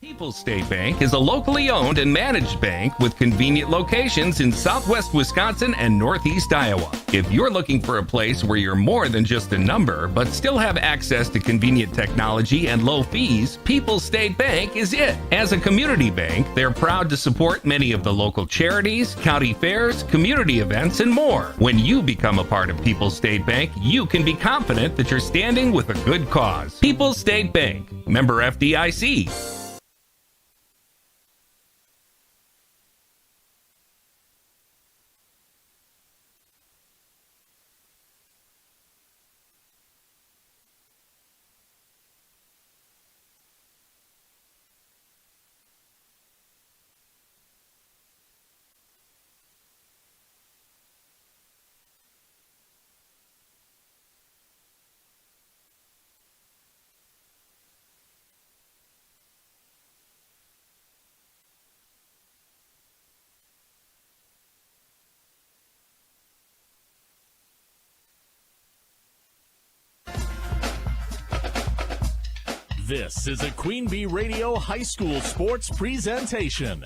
People's State Bank is a locally owned and managed bank with convenient locations in southwest Wisconsin and northeast Iowa. If you're looking for a place where you're more than just a number, but still have access to convenient technology and low fees, People's State Bank is it. As a community bank, they're proud to support many of the local charities, county fairs, community events, and more. When you become a part of People's State Bank, you can be confident that you're standing with a good cause. People's State Bank, member FDIC. This is a Queen Bee Radio High School Sports presentation.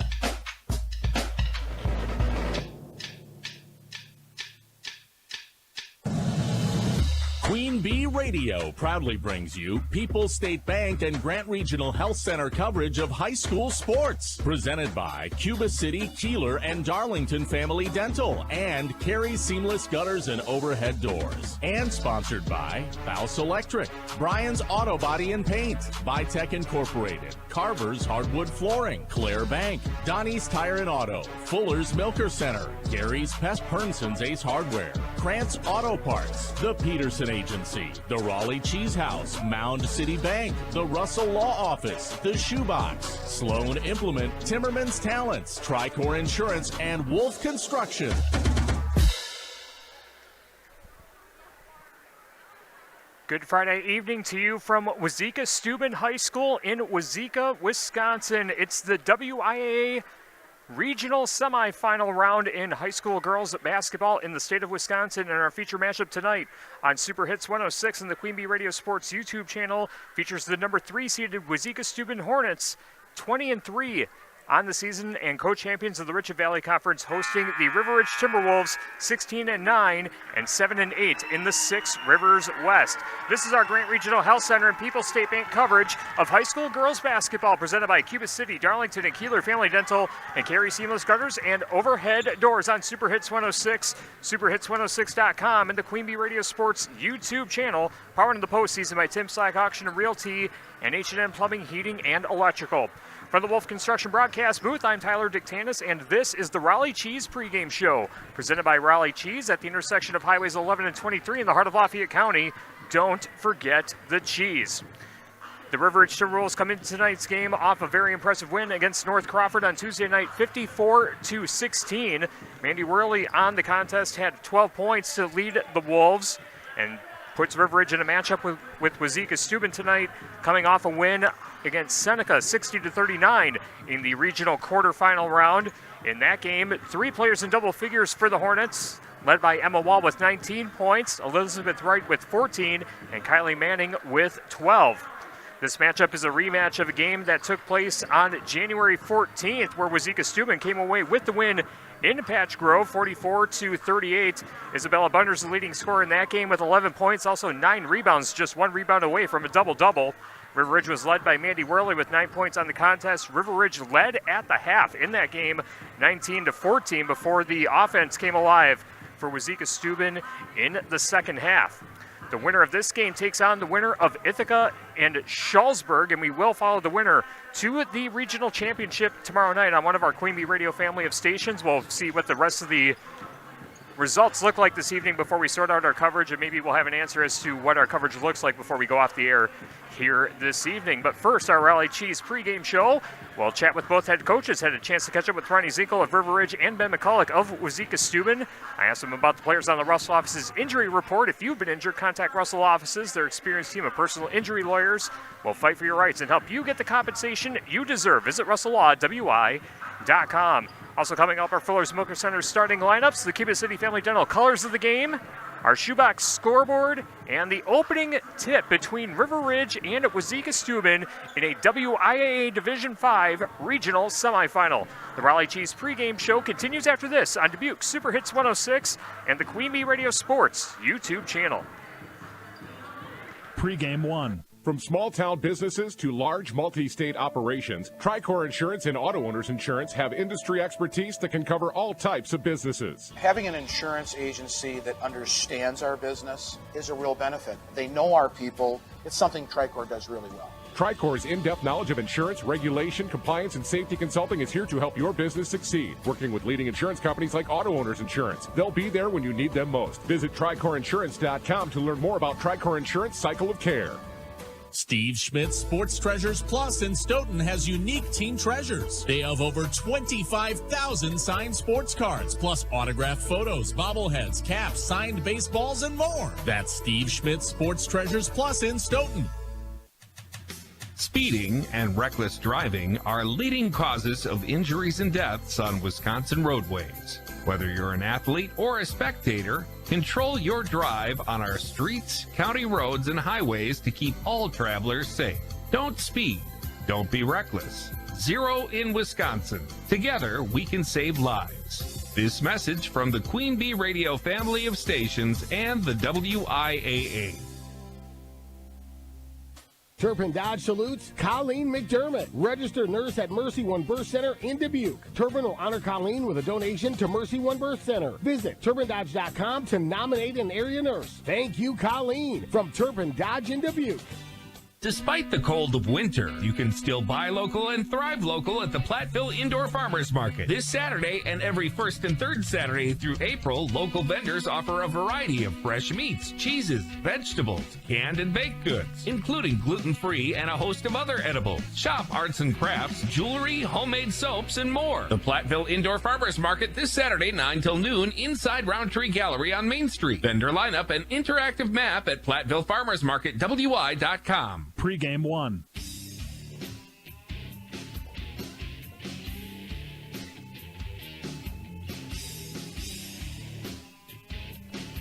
Queen Bee Radio proudly brings you People's State Bank and Grant Regional Health Center coverage of high school sports. Presented by Cuba City, Kieler, and Darlington Family Dental, and Carey Seamless Gutters and Overhead Doors. And sponsored by Faust Electric, Brian's Auto Body and Paint, Vitech Incorporated, Carver's Hardwood Flooring, Claire Bank, Donnie's Tire and Auto, Fuller's Milker Center, Gary's Pest Pernson's Ace Hardware, Krantz Auto Parts, the Peterson Agency, the Raleigh Cheese House, Mound City Bank, the Russell Law Office, the Shoebox, Sloan Implement, Timmerman's Talents, Tricor Insurance, and Wolf Construction. Good Friday evening to you from Wauzeka-Steuben High School in Wauzeka, Wisconsin. It's the WIAA Regional Semifinal round in high school girls basketball in the state of Wisconsin, and our feature matchup tonight on Super Hits 106 and the Queen Bee Radio Sports YouTube channel features the number 3 seeded Wauzeka-Steuben Hornets, 20-3 on the season, and co-champions of the Richard Valley Conference, hosting the River Ridge Timberwolves, 16-9 and 7-8 in the 6 Rivers West. This is our Grant Regional Health Center and People's State Bank coverage of high school girls basketball, presented by Cuba City, Darlington, and Kieler Family Dental, and Carey Seamless Gutters and Overhead Doors on Super Hits 106, superhits106.com, and the Queen Bee Radio Sports YouTube channel, powered in the postseason by Tim Slack Auction and Realty and H&M Plumbing, Heating, and Electrical. From the Wolf Construction broadcast booth, I'm Tyler Dictanis, and this is the Raleigh Cheese pregame show, presented by Raleigh Cheese at the intersection of Highways 11 and 23 in the heart of Lafayette County. Don't forget the cheese. The River Ridge Timberwolves come into tonight's game off a very impressive win against North Crawford on Tuesday night, 54-16. Mandy Worley on the contest had 12 points to lead the Wolves, and puts River Ridge in a matchup with Wauzeka-Steuben tonight, coming off a win against Seneca, 60-39 in the regional quarterfinal round. In that game, 3 players in double figures for the Hornets, led by Emma Wall with 19 points, Elizabeth Wright with 14, and Kylie Manning with 12. This matchup is a rematch of a game that took place on January 14th, where Wauzeka-Steuben came away with the win in Patch Grove, 44-38. Isabella Bunders, the leading scorer in that game, with 11 points, also 9 rebounds, just 1 rebound away from a double-double. River Ridge was led by Mandy Worley with 9 points on the contest. River Ridge led at the half in that game, 19-14, before the offense came alive for Wauzeka-Steuben in the second half. The winner of this game takes on the winner of Ithaca and Shalsburg, and we will follow the winner to the regional championship tomorrow night on one of our Queen Bee Radio family of stations. We'll see what the rest of the results look like this evening before we sort out our coverage, and maybe we'll have an answer as to what our coverage looks like before we go off the air here this evening. But first, our Raleigh Cheese pregame show. We'll chat with both head coaches. Had a chance to catch up with Ronnie Zinkel of River Ridge and Ben McCulloch of Wauzeka-Steuben. I asked them about the players on the Russell office's injury report. If you've been injured, contact Russell offices. Their experienced team of personal injury lawyers will fight for your rights and help you get the compensation you deserve. Visit russelllaw.wi.com. Also coming up, our Fuller's Milker Center starting lineups, the Cuba City Family Dental colors of the game, our shoebox scoreboard, and the opening tip between River Ridge and Wauzeka-Steuben in a WIAA Division 5 regional semifinal. The Raleigh Cheese pregame show continues after this on Dubuque Super Hits 106 and the Queen Bee Radio Sports YouTube channel. Pregame 1. From small-town businesses to large multi-state operations, Tricor Insurance and Auto Owners Insurance have industry expertise that can cover all types of businesses. Having an insurance agency that understands our business is a real benefit. They know our people. It's something Tricor does really well. Tricor's in-depth knowledge of insurance, regulation, compliance, and safety consulting is here to help your business succeed. Working with leading insurance companies like Auto Owners Insurance. They'll be there when you need them most. Visit TricorInsurance.com to learn more about Tricor Insurance Cycle of Care. Steve Schmidt's Sports Treasures Plus in Stoughton has unique team treasures. They have over 25,000 signed sports cards, plus autographed photos, bobbleheads, caps, signed baseballs, and more. That's Steve Schmidt's Sports Treasures Plus in Stoughton. Speeding and reckless driving are leading causes of injuries and deaths on Wisconsin roadways. Whether you're an athlete or a spectator, control your drive on our streets, county roads, and highways to keep all travelers safe. Don't speed. Don't be reckless. Zero in Wisconsin. Together, we can save lives. This message from the Queen Bee Radio family of stations and the WIAA. Turpin Dodge salutes Colleen McDermott, registered nurse at Mercy One Birth Center in Dubuque. Turpin will honor Colleen with a donation to Mercy One Birth Center. Visit TurpinDodge.com to nominate an area nurse. Thank you, Colleen, from Turpin Dodge in Dubuque. Despite the cold of winter, you can still buy local and thrive local at the Platteville Indoor Farmers Market. This Saturday and every first and third Saturday through April, local vendors offer a variety of fresh meats, cheeses, vegetables, canned and baked goods, including gluten-free and a host of other edibles. Shop arts and crafts, jewelry, homemade soaps, and more. The Platteville Indoor Farmers Market this Saturday, 9 till noon, inside Roundtree Gallery on Main Street. Vendor lineup and interactive map at PlattevilleFarmersMarketWI.com. Pregame 1.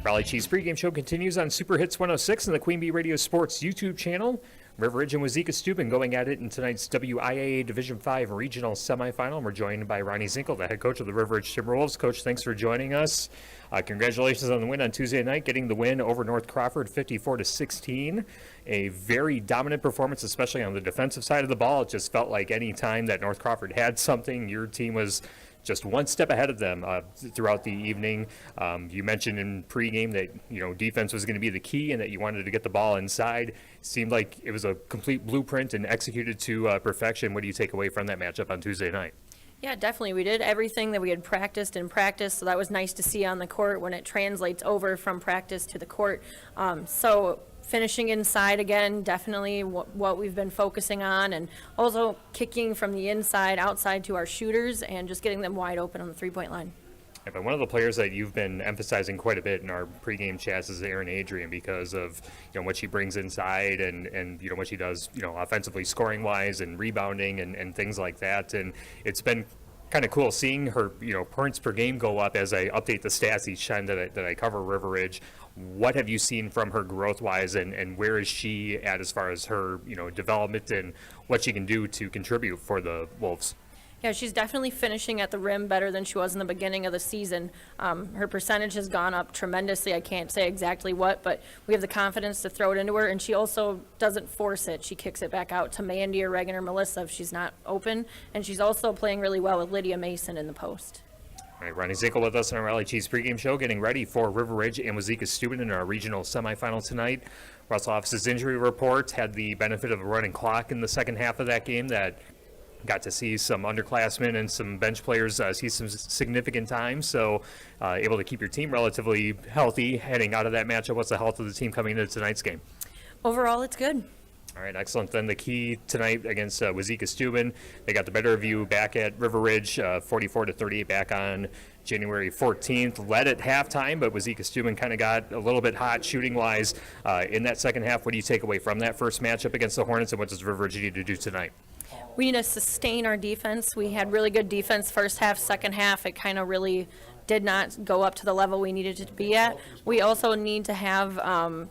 Raleigh Cheese pregame show continues on Super Hits 106 and the Queen Bee Radio Sports YouTube channel. River Ridge and Wauzeka-Steuben going at it in tonight's WIAA Division 5 regional semifinal. We're joined by Ronnie Zinkel, the head coach of the River Ridge Timberwolves. Coach, thanks for joining us. Congratulations on the win on Tuesday night, getting the win over North Crawford 54-16. A very dominant performance, especially on the defensive side of the ball. It just felt like any time that North Crawford had something, your team was just one step ahead of them throughout the evening. You mentioned in pregame that defense was going to be the key and that you wanted to get the ball inside. Seemed like it was a complete blueprint and executed to perfection. What do you take away from that matchup on Tuesday night? Yeah, definitely. We did everything that we had practiced in practice, so that was nice to see on the court when it translates over from practice to the court. So finishing inside again, definitely what we've been focusing on, and also kicking from the inside outside to our shooters and just getting them wide open on the three-point line. Yeah, but one of the players that you've been emphasizing quite a bit in our pregame chats is Erin Adrian, because of what she brings inside and what she does offensively, scoring wise and rebounding and things like that. And it's been kind of cool seeing her points per game go up as I update the stats each time that I cover River Ridge. What have you seen from her growth wise, and where is she at as far as her development and what she can do to contribute for the Wolves? Yeah, she's definitely finishing at the rim better than she was in the beginning of the season. Her percentage has gone up tremendously. I can't say exactly what, but we have the confidence to throw it into her, and she also doesn't force it. She kicks it back out to Mandy or Reagan or Melissa if she's not open, and she's also playing really well with Lydia Mason in the post. All right, Ronnie Zinkel with us on our Raleigh Cheese pregame show, getting ready for River Ridge and Wauzeka-Steuben in our regional semifinal tonight. Russell Office's injury report had the benefit of a running clock in the second half of that game that got to see some underclassmen and some bench players see some significant time, so able to keep your team relatively healthy heading out of that matchup. What's the health of the team coming into tonight's game? Overall, it's good. All right, excellent. Then the key tonight against Wauzeka-Steuben, they got the better of you back at River Ridge, 44-38 back on January 14th. Led at halftime, but Wauzeka-Steuben kind of got a little bit hot shooting-wise in that second half. What do you take away from that first matchup against the Hornets, and what does River Ridge need to do tonight? We need to sustain our defense. We had really good defense first half. Second half, it kind of really did not go up to the level we needed it to be at. We also need to have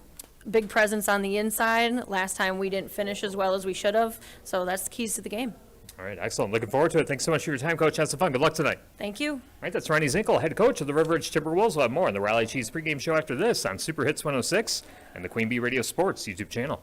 big presence on the inside. Last time we didn't finish as well as we should have, so that's the keys to the game. All right, excellent. Looking forward to it. Thanks so much for your time, Coach. Have some fun. Good luck tonight. Thank you. All right, that's Ronnie Zinkel, head coach of the River Ridge Timberwolves. We'll have more on the Raleigh Cheese pregame show after this on Super Hits 106 and the Queen Bee Radio Sports YouTube channel.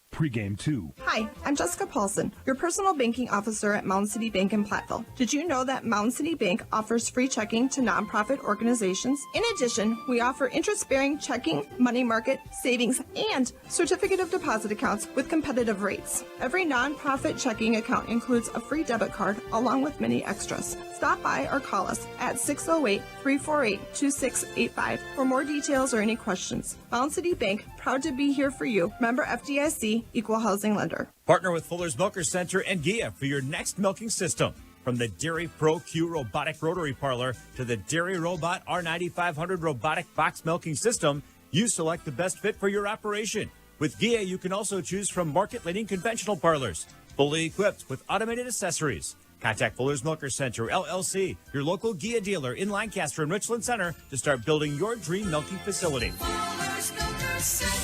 Pregame 2. Hi, I'm Jessica Paulson, your personal banking officer at Mountain City Bank in Platteville. Did you know that Mountain City Bank offers free checking to nonprofit organizations? In addition, we offer interest-bearing checking, money market, savings, and certificate of deposit accounts with competitive rates. Every nonprofit checking account includes a free debit card along with many extras. Stop by or call us at 608-348-2685 for more details or any questions. Mountain City Bank, proud to be here for you. Member FDIC, Equal Housing Lender. Partner with Fuller's Milker Center and GIA for your next milking system. From the Dairy Pro Q robotic rotary parlor to the Dairy Robot R9500 robotic box milking system, you select the best fit for your operation. With GIA, you can also choose from market-leading conventional parlors, fully equipped with automated accessories. Contact Fuller's Milker Center, LLC, your local GIA dealer in Lancaster and Richland Center to start building your dream milking facility. Fuller's Milker Center.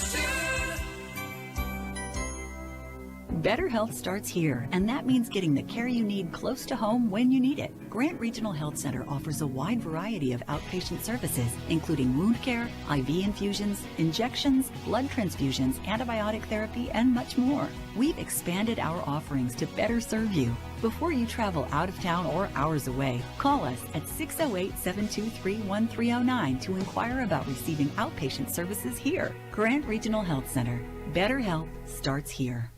Better health starts here, and that means getting the care you need close to home when you need it. Grant Regional Health Center offers a wide variety of outpatient services, including wound care, IV infusions, injections, blood transfusions, antibiotic therapy, and much more. We've expanded our offerings to better serve you. Before you travel out of town or hours away, call us at 608-723-1309 to inquire about receiving outpatient services here. Grant Regional Health Center. Better health starts here.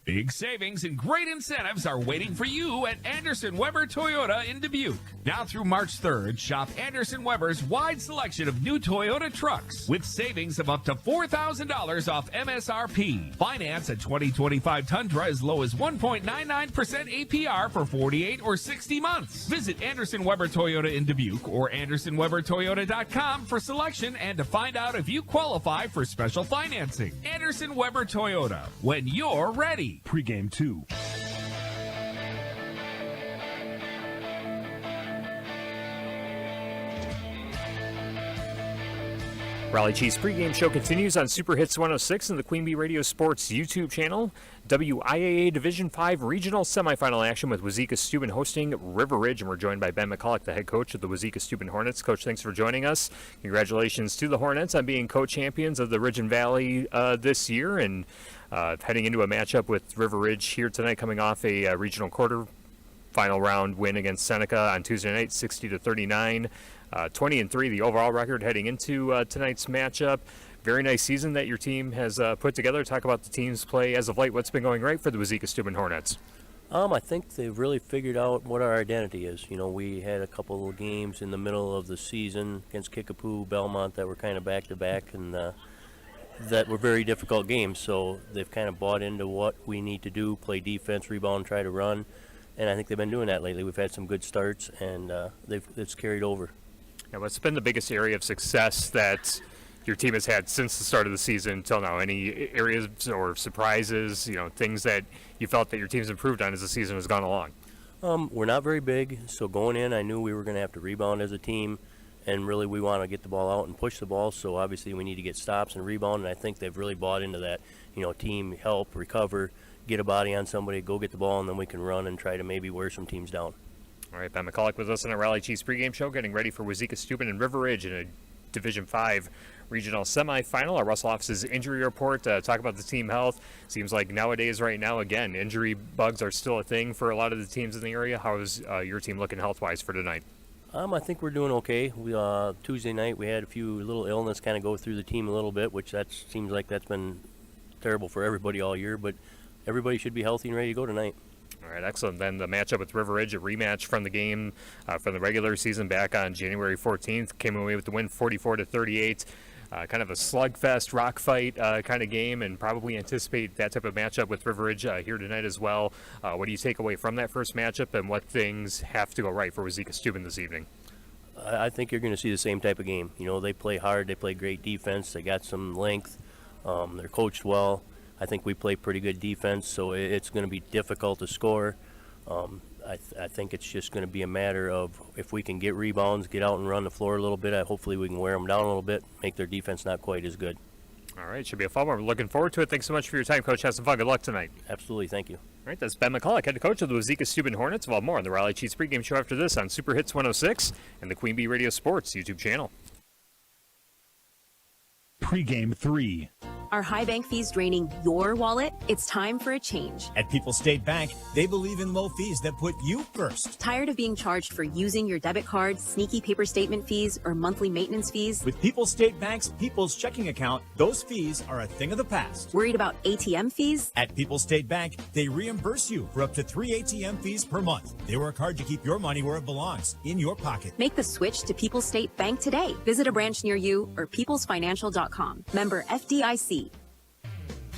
Big savings and great incentives are waiting for you at Anderson Weber Toyota in Dubuque. Now through March 3rd, shop Anderson Weber's wide selection of new Toyota trucks with savings of up to $4,000 off MSRP. Finance a 2025 Tundra as low as 1.99% APR for 48 or 60 months. Visit Anderson Weber Toyota in Dubuque or AndersonWeberToyota.com for selection and to find out if you qualify for special financing. Anderson Weber Toyota, when you're ready. Pregame 2. Raleigh Cheese pregame show continues on Super Hits 106 and the Queen Bee Radio Sports YouTube channel. WIAA Division 5 regional semifinal action with Wauzeka-Steuben hosting River Ridge, and we're joined by Ben McCulloch, the head coach of the Wauzeka-Steuben Hornets. Coach, thanks for joining us. Congratulations to the Hornets on being co-champions of the Ridge and Valley this year, and heading into a matchup with River Ridge here tonight, coming off a regional quarter-final round win against Seneca on Tuesday night, 60-39. 20-3, the overall record heading into tonight's matchup. Very nice season that your team has put together. Talk about the team's play as of late. What's been going right for the Wauzeka-Steuben Hornets? I think they've really figured out what our identity is. You know, we had a couple of games in the middle of the season against Kickapoo, Belmont that were kind of back-to-back, and that were very difficult games. So they've kind of bought into what we need to do, play defense, rebound, try to run. And I think they've been doing that lately. We've had some good starts, and it's carried over. Now, what's been the biggest area of success that your team has had since the start of the season until now? Any areas or surprises, things that you felt that your team's improved on as the season has gone along? We're not very big, so going in, I knew we were going to have to rebound as a team, and really we want to get the ball out and push the ball, so obviously we need to get stops and rebound, and I think they've really bought into that. Team help, recover, get a body on somebody, go get the ball, and then we can run and try to maybe wear some teams down. All right, Ben McCulloch with us on our Raleigh Cheese pregame show, getting ready for Wauzeka-Steuben and River Ridge in a Division 5 regional semifinal. Our Russell office's injury report, talk about the team health. Seems like nowadays, right now, again, injury bugs are still a thing for a lot of the teams in the area. How is your team looking health-wise for tonight? I think we're doing okay. Tuesday night we had a few little illness kind of go through the team a little bit, which that seems like that's been terrible for everybody all year, but everybody should be healthy and ready to go tonight. All right, excellent. Then the matchup with River Ridge, a rematch from the game from the regular season back on January 14th. Came away with the win 44-38. Kind of a slugfest, rock fight kind of game, and probably anticipate that type of matchup with River Ridge here tonight as well. What do you take away from that first matchup, and what things have to go right for Wauzeka-Steuben this evening? I think you're going to see the same type of game. They play hard, they play great defense, they got some length, they're coached well. I think we play pretty good defense, so it's going to be difficult to score. I think it's just going to be a matter of if we can get rebounds, get out and run the floor a little bit. Hopefully we can wear them down a little bit, make their defense not quite as good. All right, should be a fun one. We're looking forward to it. Thanks so much for your time, Coach. Have some fun. Good luck tonight. Absolutely, thank you. All right, that's Ben McCulloch, head coach of the Wauzeka-Steuben Hornets. We'll have more on the Raleigh Cheese pregame show after this on Super Hits 106 and the Queen Bee Radio Sports YouTube channel. Pregame 3. Are high bank fees draining your wallet? It's time for a change. At People's State Bank, they believe in low fees that put you first. Tired of being charged for using your debit card, sneaky paper statement fees, or monthly maintenance fees? With People's State Bank's People's Checking Account, those fees are a thing of the past. Worried about ATM fees? At People's State Bank, they reimburse you for up to 3 ATM fees per month. They work hard to keep your money where it belongs, in your pocket. Make the switch to People's State Bank today. Visit a branch near you or peoplesfinancial.com. Member FDIC.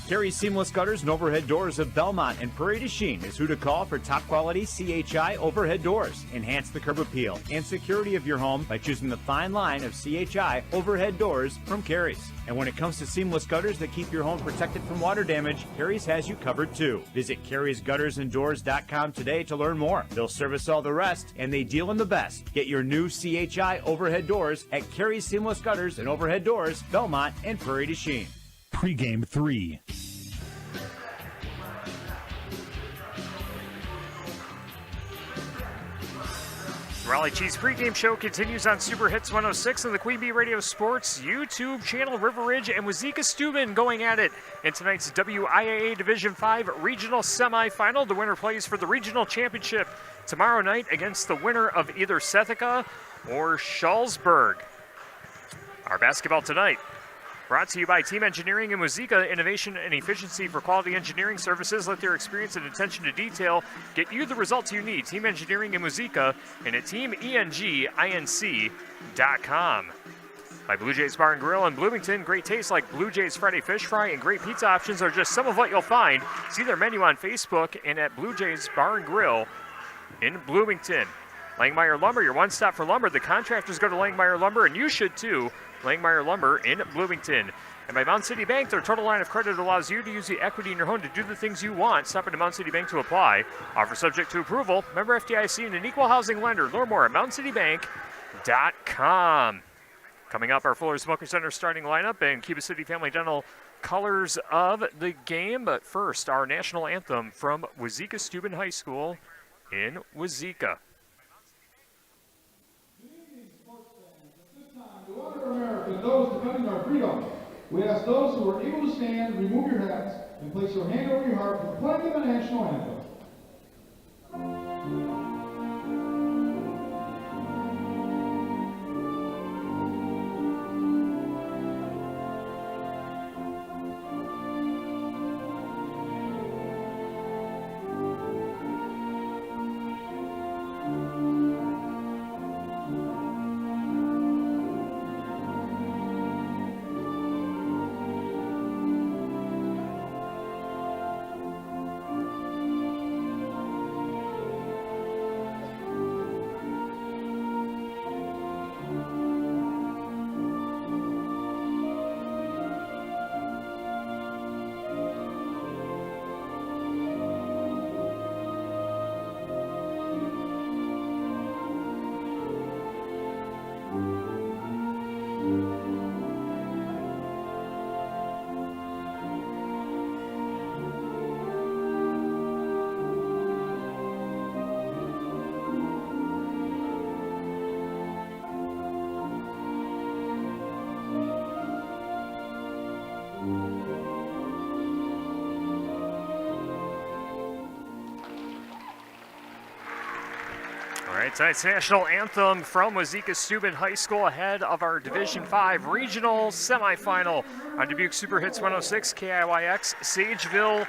Carey Seamless Gutters and Overhead Doors of Belmont and Prairie du Chien is who to call for top quality CHI overhead doors. Enhance the curb appeal and security of your home by choosing the fine line of CHI overhead doors from Carey's. And when it comes to seamless gutters that keep your home protected from water damage, Carey's has you covered too. Visit Carey'sGuttersandDoors.com today to learn more. They'll service all the rest, and they deal in the best. Get your new CHI overhead doors at Carey's Seamless Gutters and Overhead Doors, Belmont and Prairie du Chien. Pregame 3. Raleigh Cheese pregame show continues on Super Hits 106 and the Queen Bee Radio Sports YouTube channel. River Ridge and Wauzeka-Steuben going at it in tonight's WIAA Division 5 Regional Semifinal. The winner plays for the Regional Championship tomorrow night against the winner of either Sethica or Schulzberg. Our basketball tonight brought to you by Team Engineering and Wauzeka. Innovation and efficiency for quality engineering services. Let their experience and attention to detail get you the results you need. Team Engineering and Wauzeka and at teamenginc.com. By Blue Jays Bar and Grill in Bloomington. Great taste like Blue Jays Friday Fish Fry and great pizza options are just some of what you'll find. See their menu on Facebook and at Blue Jays Bar and Grill in Bloomington. Langmeyer Lumber, your one stop for lumber. The contractors go to Langmeyer Lumber, and you should too. Langmeyer Lumber in Bloomington. And by Mound City Bank, their total line of credit allows you to use the equity in your home to do the things you want. Stop into Mound City Bank to apply. Offer subject to approval. Member FDIC and an equal housing lender. Learn more at MountainCityBank.com. Coming up, our Fuller Smoker Center starting lineup and Cuba City Family Dental colors of the game. But first, our national anthem from Wauzeka-Steuben High School in Wauzeka. To honor America and those defending our freedom, we ask those who are able to stand, remove your hats, and place your hand over your heart for the playing of the national anthem. Tonight's national anthem from Wauzeka-Steuben High School ahead of our Division 5 regional semifinal on Dubuque Super Hits 106 KIYX Sageville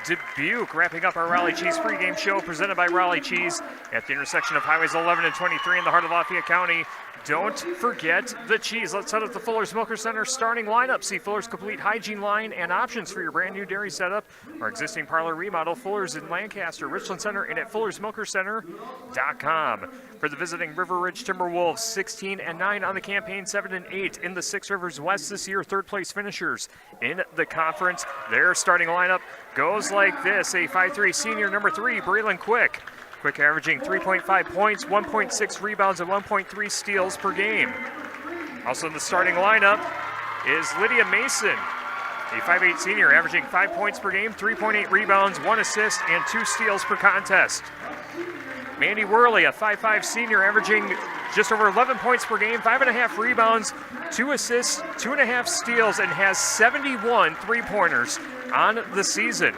Dubuque. Wrapping up our Raleigh Cheese pregame show presented by Raleigh Cheese at the intersection of Highways 11 and 23 in the heart of Lafayette County. Don't forget the cheese. Let's head up to Fuller Smoker Center starting lineup. See Fuller's complete hygiene line and options for your brand new dairy setup. Our existing parlor remodel, Fuller's in Lancaster, Richland Center, and at FullerSmokerCenter.com. For the visiting River Ridge Timberwolves, 16-9 on the campaign, 7-8 in the Six Rivers West this year. Third place finishers in the conference. Their starting lineup goes like this. A 5'3" senior, number 3, Braylon Quick. Quick averaging 3.5 points, 1.6 rebounds, and 1.3 steals per game. Also in the starting lineup is Lydia Mason, a 5'8 senior, averaging 5 points per game, 3.8 rebounds, 1 assist, and 2 steals per contest. Mandy Worley, a 5'5 senior, averaging just over 11 points per game, 5.5 rebounds, 2 assists, 2.5 steals, and has 71 three-pointers on the season.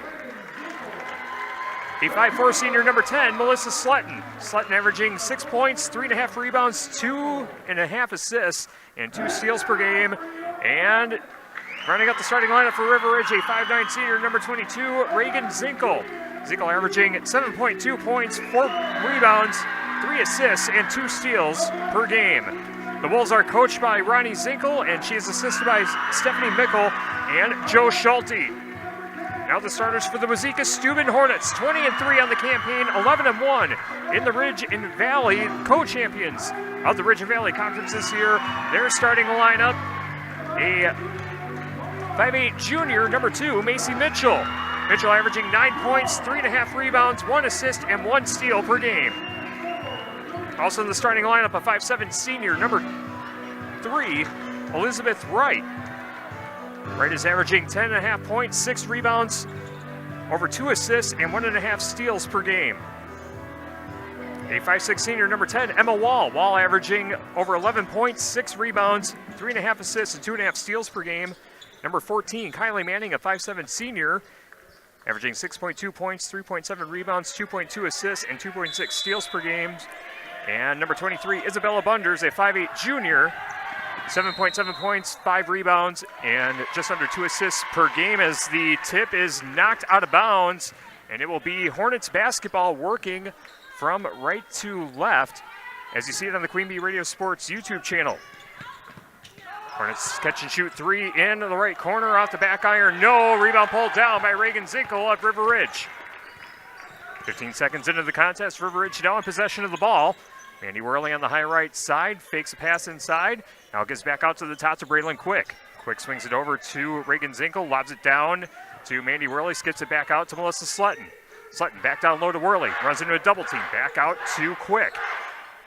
A 5'4 senior, number 10, Melissa Slutton. Slutton averaging 6 points, 3.5 rebounds, 2.5 assists, and 2 steals per game. And running up the starting lineup for River Ridge, a 5'9 senior, number 22, Reagan Zinkel. Zinkel averaging 7.2 points, 4 rebounds, 3 assists, and 2 steals per game. The Wolves are coached by Ronnie Zinkel, and she is assisted by Stephanie Mickle and Joe Schulte. Now the starters for the Wauzeka-Steuben Hornets, 20-3 on the campaign, 11-1 in the Ridge and Valley, co-champions of the Ridge and Valley Conference this year. They're starting the lineup, a 5'8 junior, number 2, Macy Mitchell. Mitchell averaging 9 points, 3.5 rebounds, 1 assist, and 1 steal per game. Also in the starting lineup, a 5'7 senior, number 3, Elizabeth Wright. Wright is averaging 10.5 points, 6 rebounds, over 2 assists, and 1.5 steals per game. A 5'6 senior, number 10, Emma Wall. Wall averaging over 11 points, 6 rebounds, 3.5 assists, and 2.5 steals per game. Number 14, Kylie Manning, a 5'7 senior, averaging 6.2 points, 3.7 rebounds, 2.2 assists, and 2.6 steals per game. And number 23, Isabella Bunders, a 5'8 junior, 7.7 points, 5 rebounds, and just under 2 assists per game as the tip is knocked out of bounds. And it will be Hornets basketball working from right to left as you see it on the Queen Bee Radio Sports YouTube channel. Hornets catch and shoot 3 in the right corner off the back iron. No, rebound pulled down by Reagan Zinkel of River Ridge. 15 seconds into the contest, River Ridge now in possession of the ball. Mandy Worley on the high right side, fakes a pass inside. Now gets back out to the top to Braylon Quick. Quick swings it over to Reagan Zinkel, lobs it down to Mandy Worley, skips it back out to Melissa Slutton. Slutton back down low to Worley, runs into a double team, back out to Quick.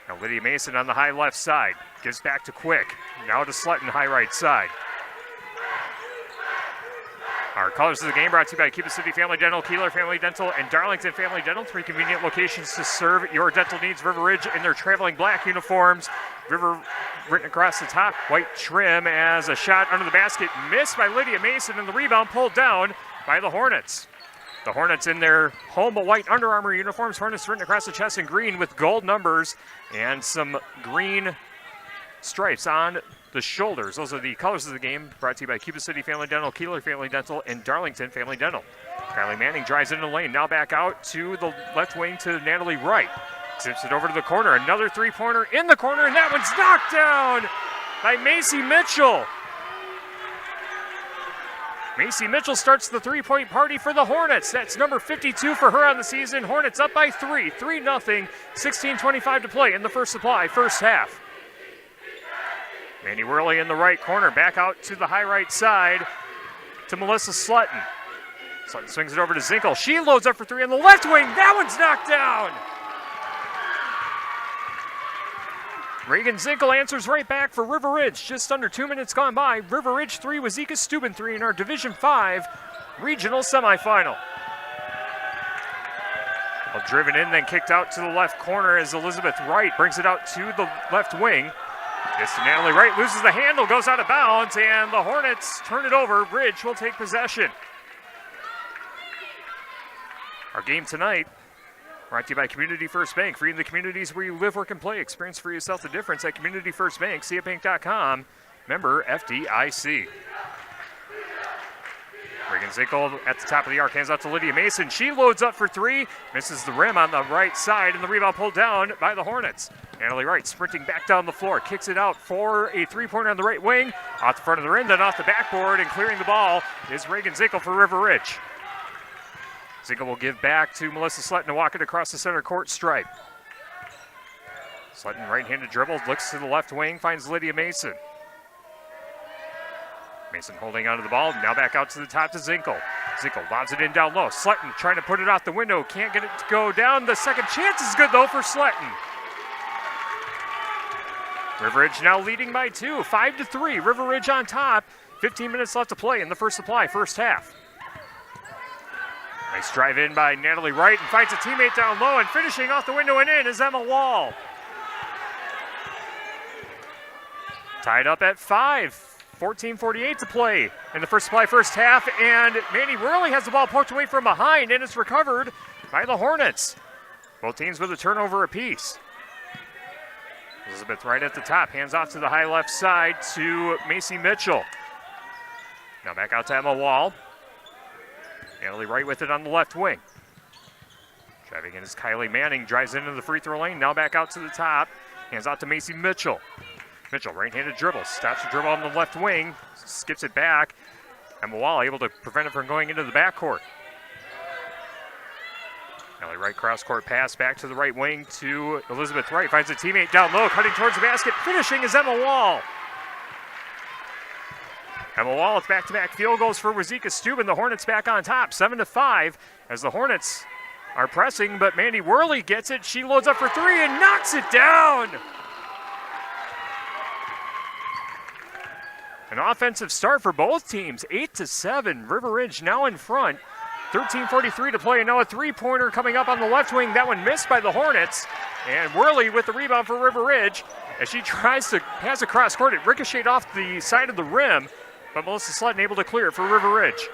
Now Lydia Mason on the high left side, gives back to Quick. Now to Slutton, high right side. Our colors of the game brought to you by Cuba City Family Dental, Kieler Family Dental, and Darlington Family Dental. 3 convenient locations to serve your dental needs. River Ridge in their traveling black uniforms. River written across the top, white trim as a shot under the basket missed by Lydia Mason, and the rebound pulled down by the Hornets. The Hornets in their home white Under Armour uniforms. Hornets written across the chest in green with gold numbers and some green stripes on the shoulders. Those are the colors of the game brought to you by Cuba City Family Dental, Kieler Family Dental, and Darlington Family Dental. Kylie Manning drives into the lane, now back out to the left wing to Natalie Wright. Zips it over to the corner, another 3-pointer in the corner, and that one's knocked down by Macy Mitchell. Macy Mitchell starts the 3-point party for the Hornets. That's number 52 for her on the season. Hornets up by 3, 3-0, 16:25 to play in the first supply, first half. Mandy Worley in the right corner, back out to the high right side to Melissa Slutton. Slutton swings it over to Zinkel. She loads up for 3 on the left wing. That one's knocked down. Reagan Zinkel answers right back for River Ridge. Just under 2 minutes gone by. River Ridge 3, Wauzeka-Steuben 3 in our Division 5 regional semifinal. Well, driven in, then kicked out to the left corner as Elizabeth Wright brings it out to the left wing. Gets to Natalie Wright, loses the handle, goes out of bounds, and the Hornets turn it over. Ridge will take possession. Our game tonight brought to you by Community First Bank. Free in the communities where you live, work, and play. Experience for yourself the difference at Community First Bank. CFBank.com. Member FDIC. Reagan Zinkel at the top of the arc, hands out to Lydia Mason. She loads up for 3, misses the rim on the right side, and the rebound pulled down by the Hornets. Natalie Wright sprinting back down the floor, kicks it out for a 3-pointer on the right wing, off the front of the rim, then off the backboard, and clearing the ball is Reagan Zinkel for River Ridge. Zinkel will give back to Melissa Slutton to walk it across the center court stripe. Slutton right-handed dribble, looks to the left wing, finds Lydia Mason. Mason holding onto the ball, now back out to the top to Zinkel. Zinkel lobs it in down low. Sletton trying to put it out the window. Can't get it to go down. The second chance is good, though, for Sletton. River Ridge now leading by 2, 5-3. River Ridge on top. 15 minutes left to play in the first supply, first half. Nice drive in by Natalie Wright and finds a teammate down low, and finishing off the window and in is Emma Wall. Tied up at 5. 14:48 to play in the first supply, first half, and Mandy Worley has the ball poked away from behind, and it's recovered by the Hornets. Both teams with a turnover apiece. Elizabeth right at the top, hands off to the high left side to Macy Mitchell. Now back out to Emma Wall. Natalie Wright with it on the left wing. Driving in is Kylie Manning, drives into the free throw lane, now back out to the top, hands out to Macy Mitchell. Mitchell, right-handed dribble, stops the dribble on the left wing, skips it back. Emma Wall able to prevent it from going into the backcourt. Natalie Wright cross-court pass back to the right wing to Elizabeth Wright. Finds a teammate down low, cutting towards the basket. Finishing is Emma Wall. Emma Wall with back-to-back field goals for Wauzeka-Steuben. The Hornets back on top, 7-5, as the Hornets are pressing, but Mandy Worley gets it. She loads up for 3 and knocks it down. An offensive start for both teams, 8-7. River Ridge now in front. 13:43 to play, and now a three-pointer coming up on the left wing. That one missed by the Hornets. And Worley with the rebound for River Ridge. As she tries to pass across court, it ricocheted off the side of the rim, but Melissa Sletton able to clear it for River Ridge.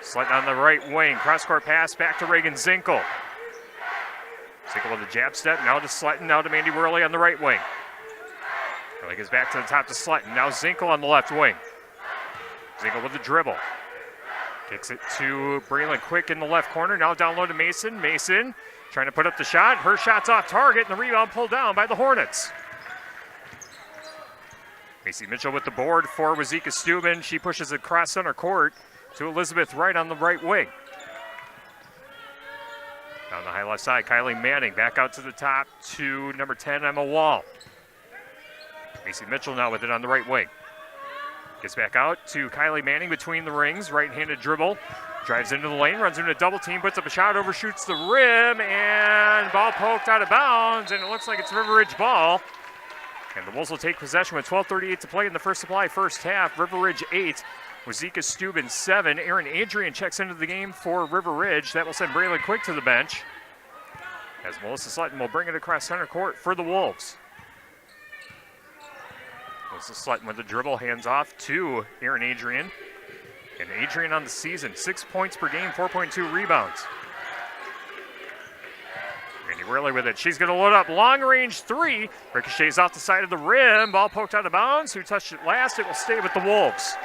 Sletton on the right wing, cross-court pass back to Reagan Zinkel. Zinkel with a jab step, now to Sletton, now to Mandy Worley on the right wing. Worley gets back to the top to Sletton, now Zinkel on the left wing. Zinkel with the dribble. Kicks it to Braylon Quick in the left corner, now down low to Mason. Mason trying to put up the shot, her shot's off target, and the rebound pulled down by the Hornets. Macy Mitchell with the board for Wauzeka-Steuben. She pushes it across center court to Elizabeth Wright on the right wing. Down the high left side, Kylie Manning back out to the top to number 10, Emma Wall. Macy Mitchell now with it on the right wing. Gets back out to Kylie Manning between the rings, right-handed dribble. Drives into the lane, runs into a double team, puts up a shot, overshoots the rim, and ball poked out of bounds, and it looks like it's River Ridge ball. And the Wolves will take possession with 12:38 to play in the first supply, first half. River Ridge 8, Wauzeka-Steuben 7. Aaron Adrian checks into the game for River Ridge. That will send Braylon Quick to the bench, as Melissa Sletton will bring it across center court for the Wolves. Melissa Sletton with the dribble, hands off to Aaron Adrian. And Adrian on the season, 6 points per game, 4.2 rebounds. Mandy Worley with it. She's going to load up long-range 3. Ricochets off the side of the rim. Ball poked out of bounds. Who touched it last? It will stay with the Wolves.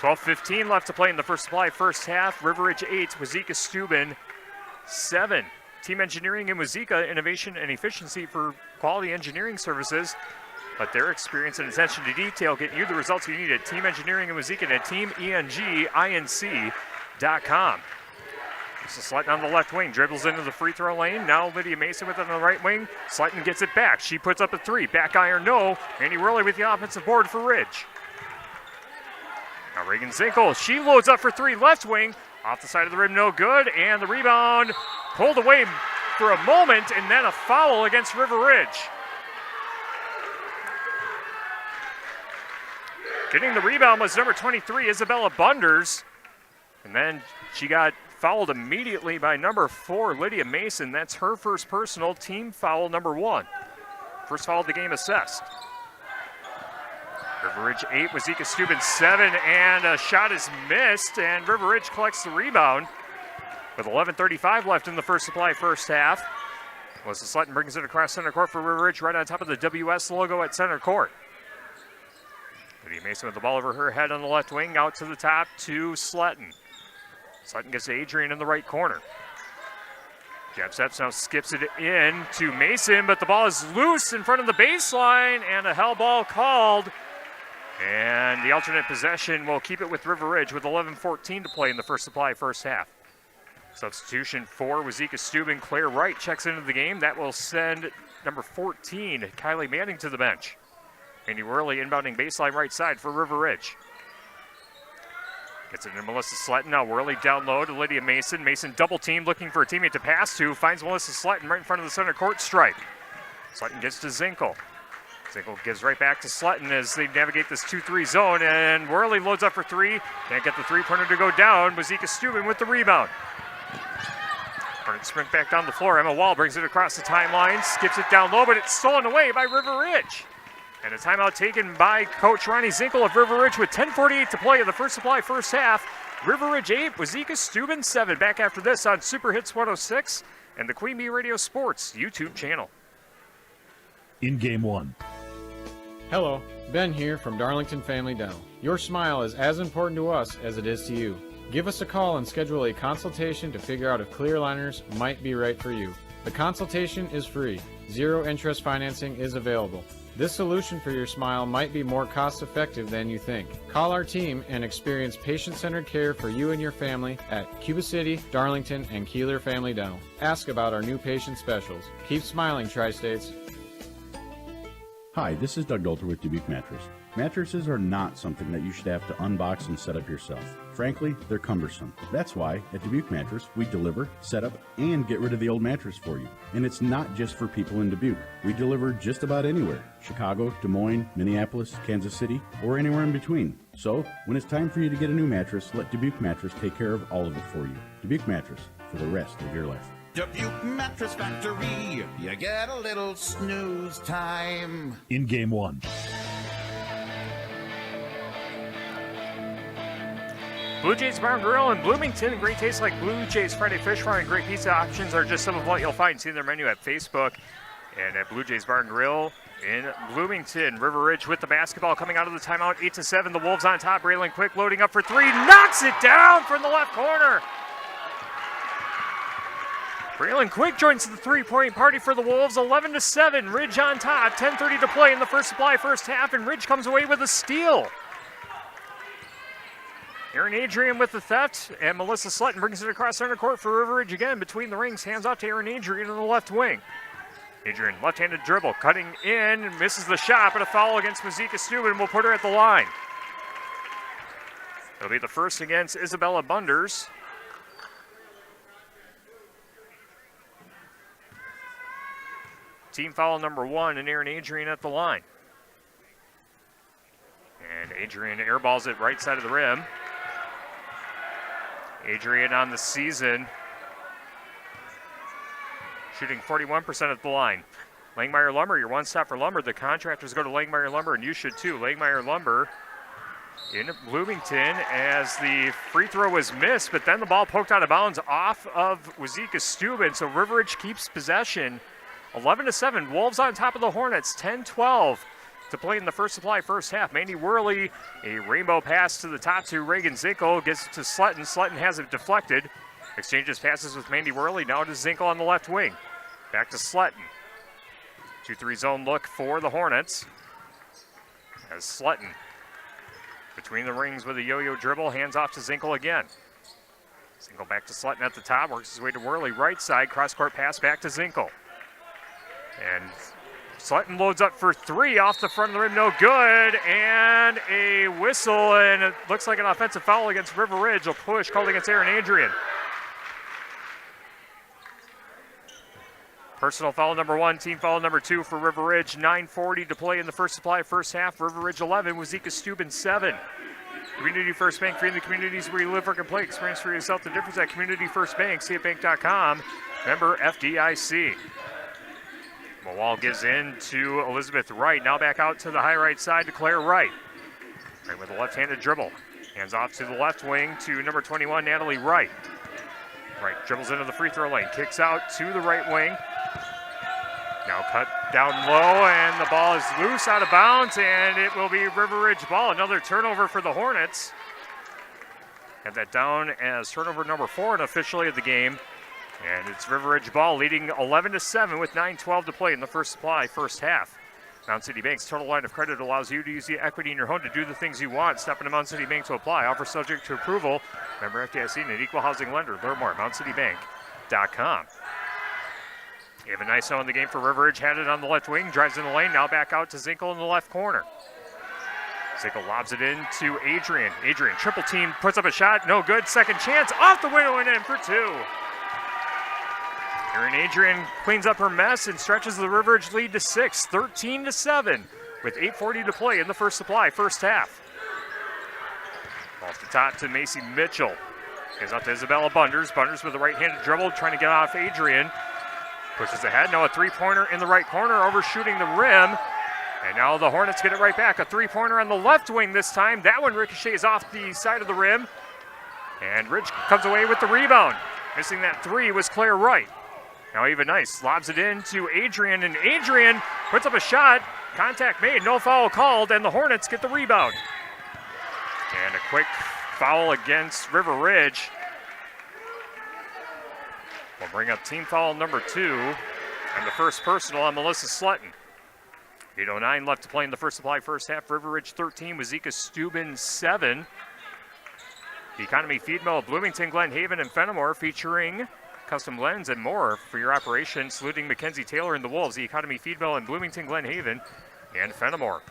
12:15 left to play in the first supply, first half. River Ridge 8, Wauzeka-Steuben 7. Team Engineering and Wauzeka, innovation and efficiency for quality engineering services. Let their experience and attention to detail get you the results you need at Team Engineering and Wauzeka at teamenginc.com. This is Sletton on the left wing, dribbles into the free throw lane. Now Lydia Mason with it on the right wing. Sletton gets it back. She puts up a 3. Back iron, no. Mandy Worley with the offensive board for Ridge. Now Reagan Zinkel, she loads up for 3, left wing. Off the side of the rim, no good. And the rebound pulled away for a moment, and then a foul against River Ridge. Getting the rebound was number 23, Isabella Bunders. And then she got fouled immediately by number 4, Lydia Mason. That's her first personal, team foul number 1. First foul of the game assessed. River Ridge 8, Wauzeka-Steuben 7, and a shot is missed, and River Ridge collects the rebound with 11:35 left in the first supply, first half. Melissa Sletton brings it across center court for River Ridge, right on top of the WS logo at center court. Lydia Mason with the ball over her head on the left wing, out to the top to Sletton. Sletton gets to Adrian in the right corner. Jab steps, now skips it in to Mason, but the ball is loose in front of the baseline, and a hell ball called. And the alternate possession will keep it with River Ridge with 11:14 to play in the first supply, first half. Substitution for Wauzeka-Steuben, Claire Wright checks into the game. That will send number 14, Kylie Manning, to the bench. Mandy Worley inbounding baseline right side for River Ridge. Gets it to Melissa Sletton. Now Worley down low to Lydia Mason. Mason double team looking for a teammate to pass to. Finds Melissa Sletton right in front of the center court stripe. Sletton gets to Zinkel. Zinkel gives right back to Sletton as they navigate this 2-3 zone. And Worley loads up for three. Can't get the three-pointer to go down. Wauzeka-Steuben with the rebound. Hornets sprint back down the floor. Emma Wall brings it across the timeline. Skips it down low, but it's stolen away by River Ridge. And a timeout taken by Coach Ronnie Zinkel of River Ridge with 10:48 to play in the first supply first half. River Ridge 8, Wauzeka-Steuben 7. Back after this on Super Hits 106 and the Queen Bee Radio Sports YouTube channel. In game one. Hello, Ben here from Darlington Family Dental. Your smile is as important to us as it is to you. Give us a call and schedule a consultation to figure out if clear aligners might be right for you. The consultation is free. Zero interest financing is available. This solution for your smile might be more cost-effective than you think. Call our team and experience patient-centered care for you and your family at Cuba City, Darlington, and Kieler Family Dental. Ask about our new patient specials. Keep smiling, Tri-States. Hi, this is Doug Dolter with Dubuque Mattress. Mattresses are not something that you should have to unbox and set up yourself. Frankly, they're cumbersome. That's why at Dubuque Mattress, we deliver, set up, and get rid of the old mattress for you. And it's not just for people in Dubuque. We deliver just about anywhere. Chicago, Des Moines, Minneapolis, Kansas City, or anywhere in between. So, when it's time for you to get a new mattress, let Dubuque Mattress take care of all of it for you. Dubuque Mattress, for the rest of your life. Dubuque Mattress Factory, you get a little snooze time. In game one. Blue Jays Bar and Grill in Bloomington. Great taste like Blue Jays Friday Fish Fry and great pizza options are just some of what you'll find. See their menu at Facebook and at Blue Jays Bar and Grill in Bloomington. River Ridge with the basketball coming out of the timeout, 8-7. The Wolves on top. Braylon Quick loading up for three. Knocks it down from the left corner. Braylon Quick joins the three-point party for the Wolves, 11-7. Ridge on top, 10:30 to play in the first supply first half, and Ridge comes away with a steal. Erin Adrian with the theft, and Melissa Sletton brings it across center court for River Ridge again. Between the rings, hands off to Erin Adrian in the left wing. Adrian, left-handed dribble, cutting in, misses the shot, but a foul against Wauzeka-Steuben will put her at the line. It'll be the first against Isabella Bunders. Team foul number 1, and Erin Adrian at the line. And Adrian airballs it right side of the rim. Adrian on the season, shooting 41% at the line. Langmeyer Lumber, your one stop for lumber. The contractors go to Langmeyer Lumber, and you should too. Langmeyer Lumber in Bloomington as the free throw was missed, but then the ball poked out of bounds off of Wauzeka-Steuben, so River Ridge keeps possession. 11-7, Wolves on top of the Hornets, 10-12 to play in the first supply first half. Mandy Worley, a rainbow pass to the top to Reagan Zinkel, gets it to Sletton. Sletton has it deflected. Exchanges passes with Mandy Worley, now to Zinkel on the left wing. Back to Sletton. 2-3 zone look for the Hornets. As Sletton between the rings with a yo-yo dribble, hands off to Zinkel again. Zinkel back to Sletton at the top, works his way to Worley, right side, cross-court pass back to Zinkel. And Sletton loads up for three off the front of the rim, no good, and a whistle, and it looks like an offensive foul against River Ridge. A push called against Erin Adrian. Personal foul number 1, team foul number 2 for River Ridge. 9:40 to play in the first supply first half. River Ridge 11, Wauzeka-Steuben 7. Community First Bank, free in the communities where you live, work, and play. Experience for yourself the difference at Community First Bank, cfbank.com. Member FDIC. Mawal gives in to Elizabeth Wright. Now back out to the high right side to Claire Wright. Right with a left-handed dribble. Hands off to the left wing to number 21, Natalie Wright. Wright dribbles into the free throw lane. Kicks out to the right wing. Now cut down low, and the ball is loose out of bounds, and it will be River Ridge ball. Another turnover for the Hornets. Had that down as turnover number 4 unofficially of the game. And it's River Ridge ball leading 11-7 with 9:12 to play in the first supply first half. Mountain City Bank's total line of credit allows you to use the equity in your home to do the things you want. Step into Mountain City Bank to apply. Offer subject to approval. Member FDIC and an equal housing lender. Learn more at mountcitybank.com. You have a nice zone in the game for River Ridge. Had it on the left wing. Drives in the lane. Now back out to Zinkel in the left corner. Zinkle lobs it in to Adrian. Adrian, triple team, puts up a shot. No good. Second chance. Off the window and in for two. Erin Adrian cleans up her mess and stretches the River Ridge lead to 6, 13-7, with 8:40 to play in the first supply, first half. Off the top to Macy Mitchell. Gives out to Isabella Bunders. Bunders with a right-handed dribble, trying to get off Adrian. Pushes ahead. Now a three-pointer in the right corner, overshooting the rim. And now the Hornets get it right back. A three-pointer on the left wing this time. That one ricochets off the side of the rim. And Ridge comes away with the rebound. Missing that three was Claire Wright. Now Ava Nice lobs it in to Adrian, and Adrian puts up a shot. Contact made, no foul called, and the Hornets get the rebound. And a quick foul against River Ridge. We'll bring up team foul number 2, and the first personal on Melissa Slutton. 8:09 left to play in the first supply, first half. River Ridge 13, Wauzeka-Steuben 7. The Economy Feed Mill, Bloomington, Glen Haven, and Fenimore, featuring custom lens and more for your operation. Saluting Mackenzie Taylor and the Wolves, the Economy Feed Mill in Bloomington, Glen Haven, and Fenimore.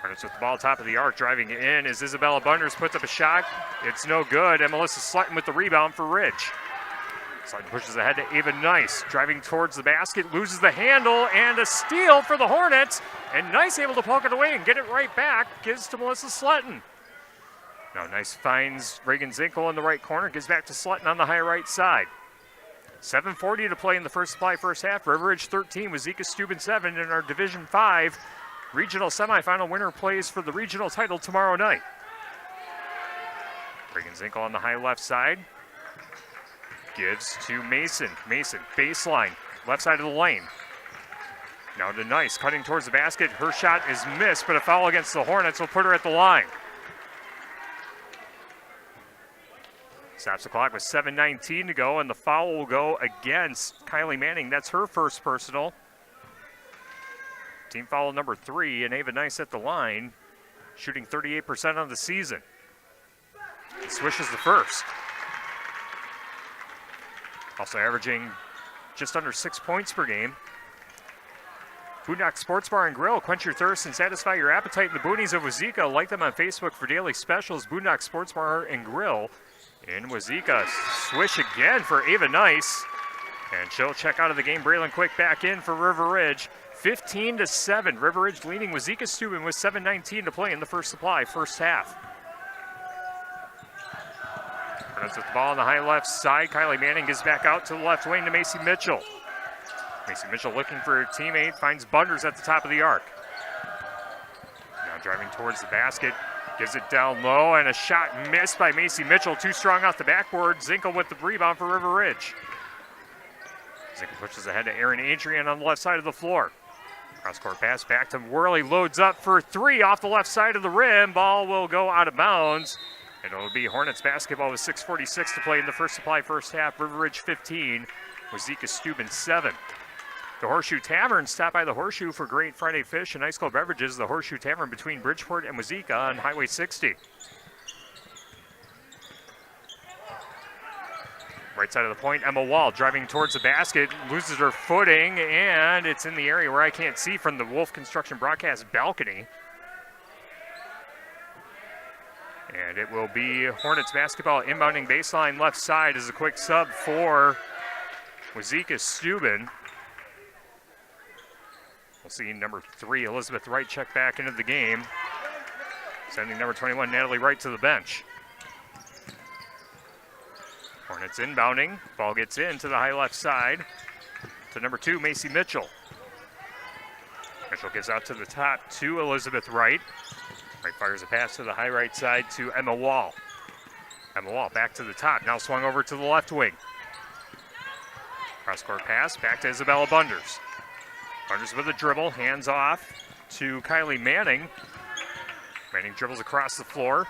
Hornets with the ball top of the arc, driving in as Isabella Bunders puts up a shot. It's no good, and Melissa Slutton with the rebound for Ridge. Slutton pushes ahead to Ava Nice, driving towards the basket, loses the handle, and a steal for the Hornets. And Nice able to poke it away and get it right back, gives to Melissa Slutton. Now Nice finds Reagan Zinkle in the right corner, gives back to Slutton on the high right side. 7:40 to play in the first supply, first half. River Ridge 13, Wauzeka-Steuben 7 in our Division 5 regional semifinal. Winner plays for the regional title tomorrow night. Reagan Zinkle on the high left side. Gives to Mason. Mason, baseline, left side of the lane. Now to Nice, cutting towards the basket. Her shot is missed, but a foul against the Hornets will put her at the line. Stops the clock with 7:19 to go, and the foul will go against Kylie Manning. That's her first personal. Team foul number 3, and Ava Nice at the line, shooting 38% on the season. Swishes the first. Also averaging just under 6 points per game. Boondock Sports Bar and Grill. Quench your thirst and satisfy your appetite in the boonies of Wauzeka. Like them on Facebook for daily specials. Boondock Sports Bar and Grill in Wauzeka. Swish again for Ava Nice. And she'll check out of the game. Braylon Quick back in for River Ridge. 15-7. River Ridge leading Wauzeka-Steuben with 7:19 to play in the first supply, first half. With the ball on the high left side. Kylie Manning gives back out to the left wing to Macy Mitchell. Macy Mitchell looking for her teammate, finds Bunders at the top of the arc. Now driving towards the basket, gives it down low, and a shot missed by Macy Mitchell. Too strong off the backboard. Zinkle with the rebound for River Ridge. Zinkle pushes ahead to Erin Adrian on the left side of the floor. Cross-court pass back to Worley, loads up for 3 off the left side of the rim. Ball will go out of bounds. And it'll be Hornets basketball with 6:46 to play in the first supply, first half. River Ridge 15, Wauzeka-Steuben 7. The Horseshoe Tavern. Stop by the Horseshoe for great Friday fish and ice cold beverages. The Horseshoe Tavern between Bridgeport and Wauzeka on Highway 60. Right side of the point, Emma Wall driving towards the basket, loses her footing, and it's in the area where I can't see from the Wolf Construction broadcast balcony. And it will be Hornets basketball inbounding baseline left side as a quick sub for Wauzeka-Steuben. We'll see number 3, Elizabeth Wright, check back into the game. Sending number 21, Natalie Wright, to the bench. Hornets inbounding. Ball gets in to the high left side to number 2, Macy Mitchell. Mitchell gets out to the top to Elizabeth Wright. Wright fires a pass to the high right side to Emma Wall. Emma Wall back to the top, now swung over to the left wing. Cross-court pass back to Isabella Bunders. Bunders with a dribble, hands off to Kylie Manning. Manning dribbles across the floor.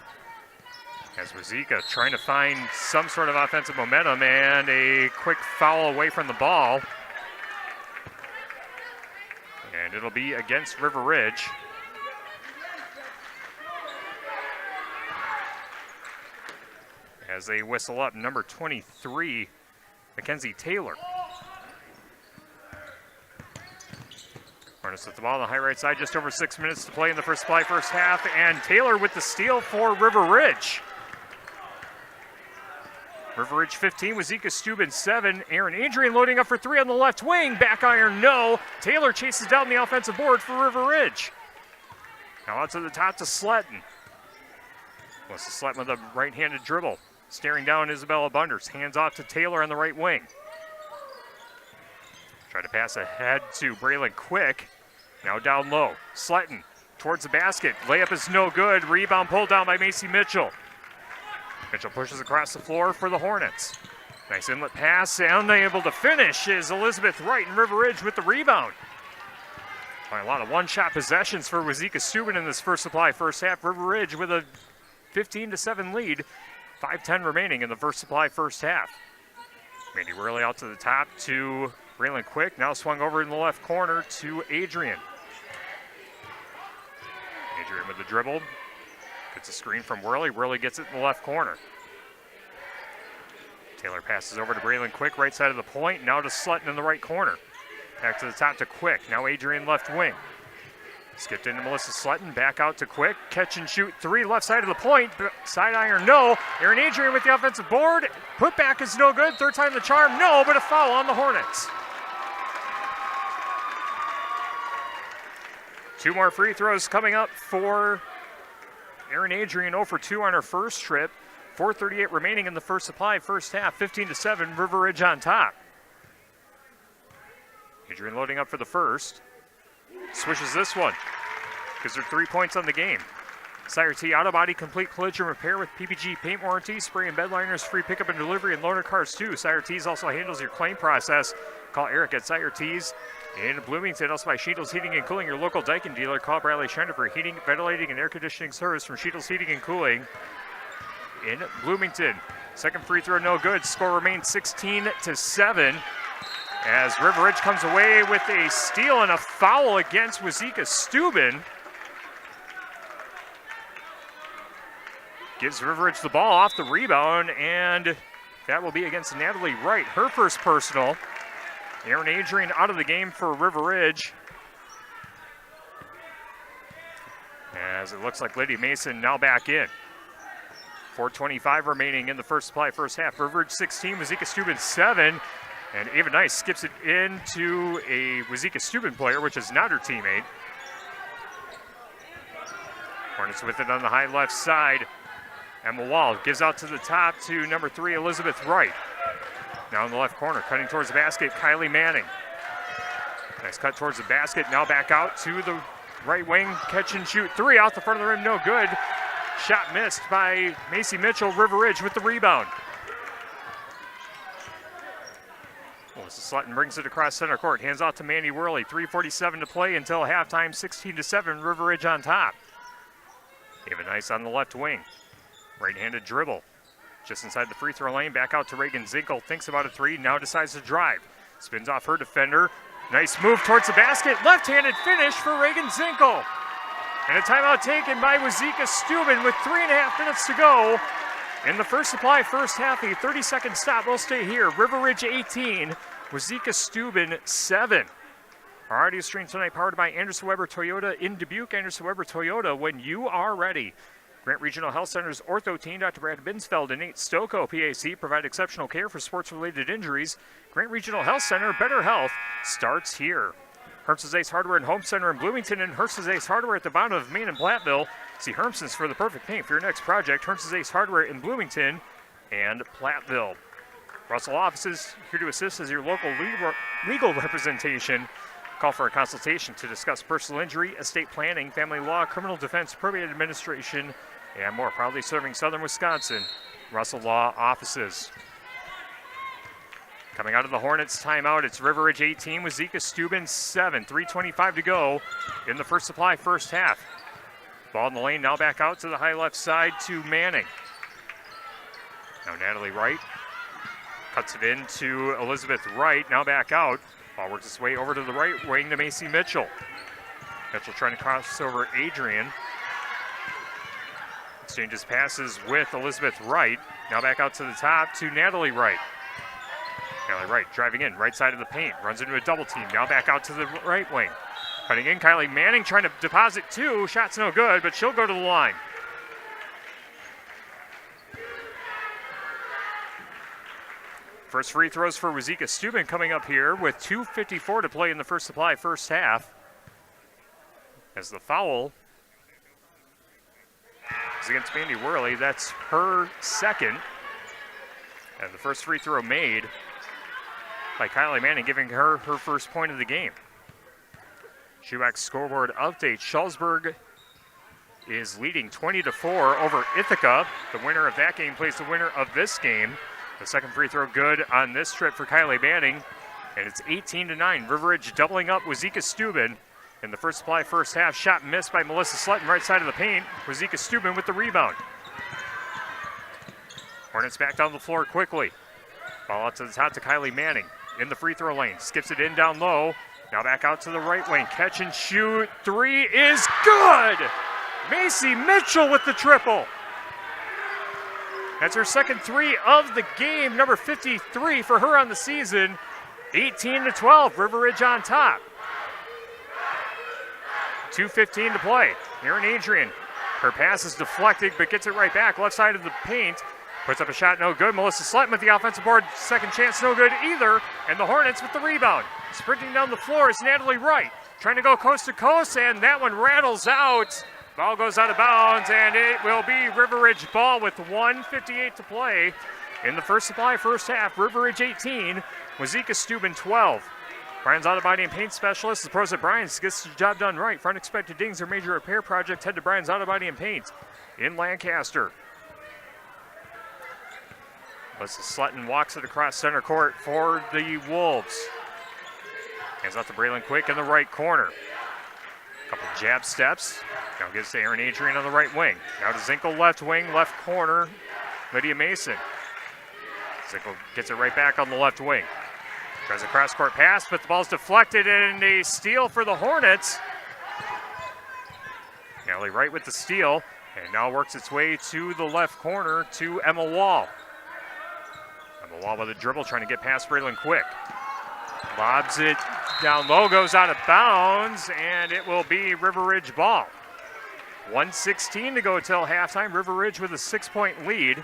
As Wauzeka trying to find some sort of offensive momentum, and a quick foul away from the ball. And it'll be against River Ridge. As they whistle up number 23, Mackenzie Taylor. Hornets with the ball on the high right side, just over 6 minutes to play in the first play, first half, and Taylor with the steal for River Ridge. River Ridge 15, Wauzeka-Steuben 7. Aaron Adrian loading up for 3 on the left wing. Back iron, no. Taylor chases down the offensive board for River Ridge. Now out to the top to Sletton. Melissa Sletton with a right-handed dribble. Staring down Isabella Bunders. Hands off to Taylor on the right wing. Try to pass ahead to Braylon Quick. Now down low. Sletton towards the basket. Layup is no good. Rebound pulled down by Macy Mitchell. Mitchell pushes across the floor for the Hornets. Nice inlet pass. Unable to finish is Elizabeth Wright and River Ridge with the rebound. A lot of one-shot possessions for Wauzeka-Steuben in this first supply first half. River Ridge with a 15-7 lead. 5:10 remaining in the first supply first half. Mandy Worley out to the top to Braylon Quick. Now swung over in the left corner to Adrian. Adrian with the dribble. Gets a screen from Worley. Worley gets it in the left corner. Taylor passes over to Braylon Quick, right side of the point. Now to Sletton in the right corner. Back to the top to Quick. Now Adrian left wing. Skipped into Melissa Sletton. Back out to Quick. Catch and shoot 3 left side of the point. Side iron, no. Aaron Adrian with the offensive board. Put back is no good. Third time the charm, no, but a foul on the Hornets. 2 more free throws coming up for Aaron Adrian, 0 for 2 on her first trip. 4:38 remaining in the first supply, first half. 15-7, River Ridge on top. Adrian loading up for the first. Swishes this one. Gives her 3 points on the game. Sire T Auto Body Complete Collision Repair with PPG Paint Warranty, Spray and Bed Liners, free pickup and delivery, and loaner cars too. Sire T's also handles your claim process. Call Eric at Sire T's in Bloomington. Also by Sheetles Heating and Cooling, your local Daikin dealer. Call Bradley Schneider for heating, ventilating, and air conditioning service from Sheetles Heating and Cooling in Bloomington. Second free throw, no good. Score remains 16-7 as River Ridge comes away with a steal and a foul against Wauzeka-Steuben. Gives River Ridge the ball off the rebound, and that will be against Natalie Wright. Her first personal. Aaron Adrian out of the game for River Ridge. As it looks like Lydia Mason now back in. 4:25 remaining in the first supply, first half. River Ridge 16, Wauzeka-Steuben 7. And Ava Nice skips it into a Wauzeka-Steuben player, which is not her teammate. Hornets with it on the high left side. Emma Wall gives out to the top to number 3, Elizabeth Wright. Now in the left corner, cutting towards the basket, Kylie Manning. Nice cut towards the basket, now back out to the right wing, catch and shoot 3 out the front of the rim, no good. Shot missed by Macy Mitchell. River Ridge with the rebound. Melissa Sletton brings it across center court, hands out to Mandy Worley. 3:47 to play until halftime, 16-7, River Ridge on top. Ava Nice on the left wing. Right-handed dribble. Just inside the free throw lane, back out to Reagan Zinkel. Thinks about a 3, now decides to drive. Spins off her defender. Nice move towards the basket. Left-handed finish for Reagan Zinkel. And a timeout taken by Wauzeka-Steuben with 3.5 minutes to go. In the first supply, first half, a 30-second stop. We'll stay here. River Ridge 18, Wauzeka-Steuben 7. Our audio stream tonight powered by Anderson Weber Toyota in Dubuque. Anderson Weber Toyota, when you are ready. Grant Regional Health Center's ortho team, Dr. Brad Binsfeld and Nate Stocco, PAC, provide exceptional care for sports-related injuries. Grant Regional Health Center, better health starts here. Hermson's Ace Hardware and Home Center in Bloomington and Hermson's Ace Hardware at the bottom of Main and Platteville. See Hermson's for the perfect paint for your next project. Hermson's Ace Hardware in Bloomington and Platteville. Russell Offices here to assist as your local legal representation. Call for a consultation to discuss personal injury, estate planning, family law, criminal defense, probate administration, and more. Proudly serving Southern Wisconsin, Russell Law Offices. Coming out of the Hornets timeout, it's River Ridge 18, Wauzeka-Steuben 7. 3:25 to go in the first supply, first half. Ball in the lane, now back out to the high left side to Manning. Now Natalie Wright cuts it in to Elizabeth Wright, now back out. Ball works its way over to the right wing to Macy Mitchell. Mitchell trying to cross over Adrian. Exchanges passes with Elizabeth Wright. Now back out to the top to Natalie Wright. Natalie Wright driving in, right side of the paint. Runs into a double team. Now back out to the right wing. Cutting in, Kylie Manning trying to deposit 2. Shot's no good, but she'll go to the line. First free throws for Wauzeka-Steuben coming up here with 2:54 to play in the first supply first half. As the foul is against Mandy Worley. That's her second. And the first free throw made by Kylie Manning, giving her her first point of the game. Shuac scoreboard update. Schulzberg is leading 20-4 over Ithaca. The winner of that game plays the winner of this game. The second free throw good on this trip for Kylie Manning. And it's 18-9. River Ridge doubling up Wauzeka-Steuben. In the first supply, first half, shot missed by Melissa Slutton, right side of the paint. Wauzeka-Steuben with the rebound. Hornets back down the floor quickly. Ball out to the top to Kylie Manning. In the free throw lane, skips it in down low. Now back out to the right wing. Catch and shoot. 3 is good! Macy Mitchell with the triple. That's her second 3 of the game. Number 53 for her on the season. 18-12. River Ridge on top. 2:15 to play. Erin Adrian. Her pass is deflected, but gets it right back. Left side of the paint. Puts up a shot, no good. Melissa Slutton with the offensive board. Second chance, no good either. And the Hornets with the rebound. Sprinting down the floor is Natalie Wright. Trying to go coast to coast, and that one rattles out. Ball goes out of bounds, and it will be River Ridge ball with 1:58 to play. In the first supply, first half, River Ridge 18, Wauzeka-Steuben 12. Brian's Auto Body and Paint Specialist, the pros at Brian's, gets the job done right. For unexpected dings or major repair project, head to Brian's Auto Body and Paint in Lancaster. Melissa Slutton walks it across center court for the Wolves. Hands out to Braylon Quick in the right corner. Couple jab steps. Now gives to Erin Adrian on the right wing. Now to Zinkel left wing, left corner, Lydia Mason. Zinkel gets it right back on the left wing. Tries a cross-court pass, but the ball's deflected, and a steal for the Hornets. Natalie Wright with the steal, and now works its way to the left corner to Emma Wall. Emma Wall with a dribble, trying to get past Braylon Quick. Lobs it down low, goes out of bounds, and it will be River Ridge ball. 1:16 to go till halftime. River Ridge with a 6-point lead.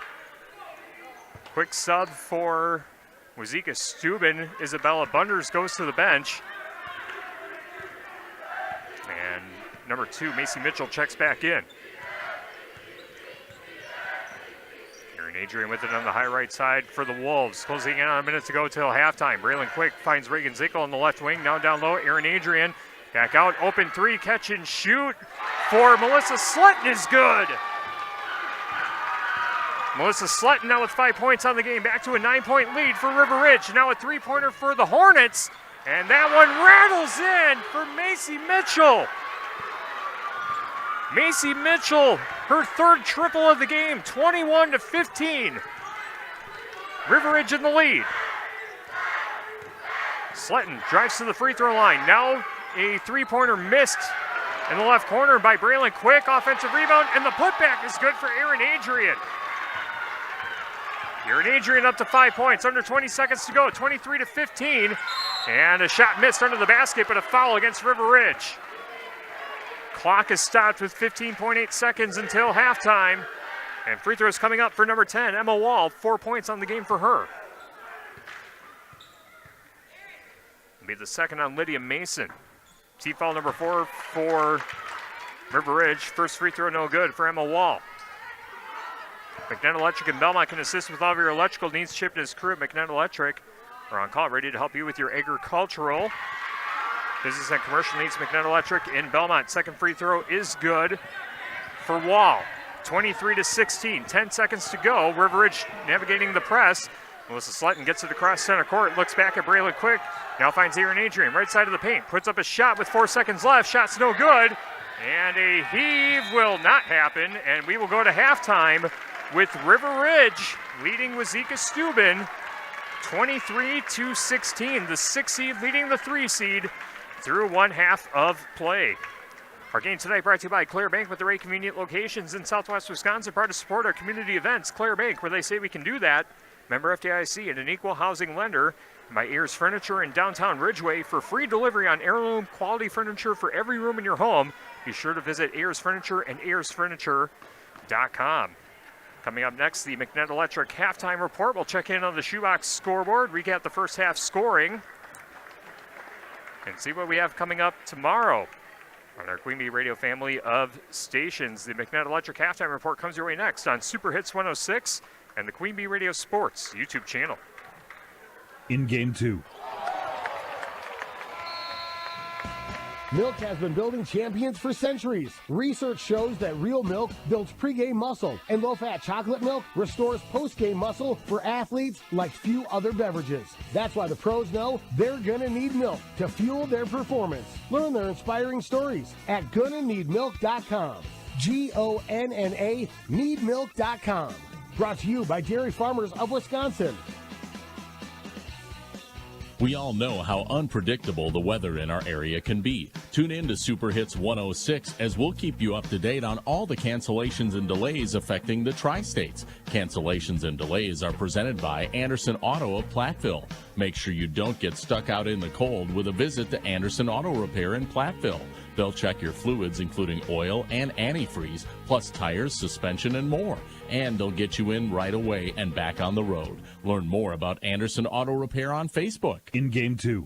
Quick sub for Wauzeka-Steuben. Isabella Bunders goes to the bench. And number 2, Macy Mitchell, checks back in. Erin Adrian with it on the high right side for the Wolves. Closing in on a minute to go till halftime. Braylon Quick finds Reagan Zinkel on the left wing. Now down low, Erin Adrian. Back out, open 3, catch and shoot for Melissa Slutton is good. Melissa Slutton now with 5 points on the game. Back to a 9-point lead for River Ridge. Now a 3-pointer for the Hornets. And that one rattles in for Macy Mitchell. Macy Mitchell, her third triple of the game, 21-15. River Ridge in the lead. Slutton drives to the free throw line. Now a 3-pointer missed in the left corner by Braylon Quick. Offensive rebound, and the putback is good for Erin Adrian. Erin Adrian up to 5 points, under 20 seconds to go, 23-15. And a shot missed under the basket, but a foul against River Ridge. Clock is stopped with 15.8 seconds until halftime. And free throws coming up for number 10, Emma Wall, 4 points on the game for her. It'll be the second on Lydia Mason. Team foul number 4 for River Ridge. First free throw no good for Emma Wall. McNett Electric and Belmont can assist with all of your electrical needs. Chip and his crew at McNett Electric are on call, ready to help you with your agricultural, business, and commercial needs. McNett Electric in Belmont. Second free throw is good for Wall. 23-16, 10 seconds to go. River Ridge navigating the press. Melissa Slutton gets it across center court, looks back at Braylon Quick, now finds Erin Adrian, right side of the paint, puts up a shot with 4 seconds left, shot's no good, and a heave will not happen, and we will go to halftime with River Ridge leading Wauzeka-Steuben 23-16, the 6 seed leading the 3 seed through one half of play. Our game tonight brought to you by Claire Bank with their 8 convenient locations in Southwest Wisconsin, proud to support our community events. Claire Bank, where they say we can do that. member FDIC, and an equal housing lender. My Ayers Furniture in downtown Ridgeway for free delivery on heirloom quality furniture for every room in your home. Be sure to visit Ayers Furniture and ayersfurniture.com. Coming up next, the McNett Electric halftime report. We'll check in on the shoebox scoreboard, recap the first half scoring, and see what we have coming up tomorrow on our Queen Bee Radio family of stations. The McNett Electric halftime report comes your way next on Super Hits 106 and the Queen Bee Radio Sports YouTube channel. In Game 2. Milk has been building champions for centuries. Research shows that real milk builds pregame muscle, and low-fat chocolate milk restores postgame muscle for athletes like few other beverages. That's why the pros know they're gonna need milk to fuel their performance. Learn their inspiring stories at gonnaneedmilk.com. Gonna needmilk.com. Brought to you by Dairy Farmers of Wisconsin. We all know how unpredictable the weather in our area can be. Tune in to Super Hits 106 as we'll keep you up to date on all the cancellations and delays affecting the tri-states. Cancellations and delays are presented by Anderson Auto of Platteville. Make sure you don't get stuck out in the cold with a visit to Anderson Auto Repair in Platteville. They'll check your fluids, including oil and antifreeze, plus tires, suspension, and more. And they'll get you in right away and back on the road. Learn more about Anderson Auto Repair on Facebook. In Game 2.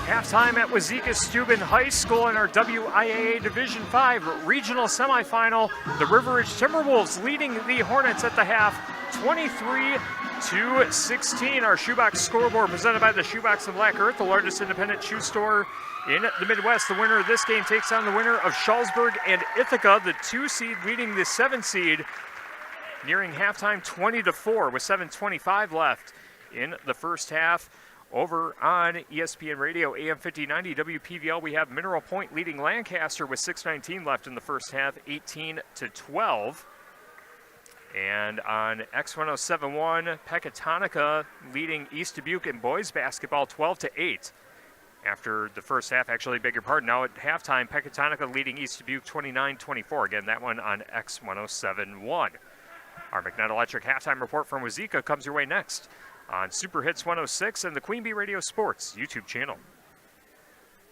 Halftime at Wauzeka-Steuben High School in our WIAA Division 5 regional semifinal. The River Ridge Timberwolves leading the Hornets at the half, 23-16. Our shoebox scoreboard presented by the Shoebox and Black Earth, the largest independent shoe store in the Midwest. The winner of this game takes on the winner of Shullsburg and Ithaca, the 2 seed leading the 7 seed. Nearing halftime, 20-4 with 7:25 left in the first half. Over on ESPN Radio, AM 5090 WPVL, we have Mineral Point leading Lancaster with 6:19 left in the first half, 18-12. And on X1071, Pecatonica leading East Dubuque in boys basketball 12-8. After the first half, actually, beg your pardon, now at halftime, Pecatonica leading East Dubuque 29-24. Again, that one on X1071. Our McNett Electric halftime report from Wauzeka comes your way next on Super Hits 106 and the Queen Bee Radio Sports YouTube channel.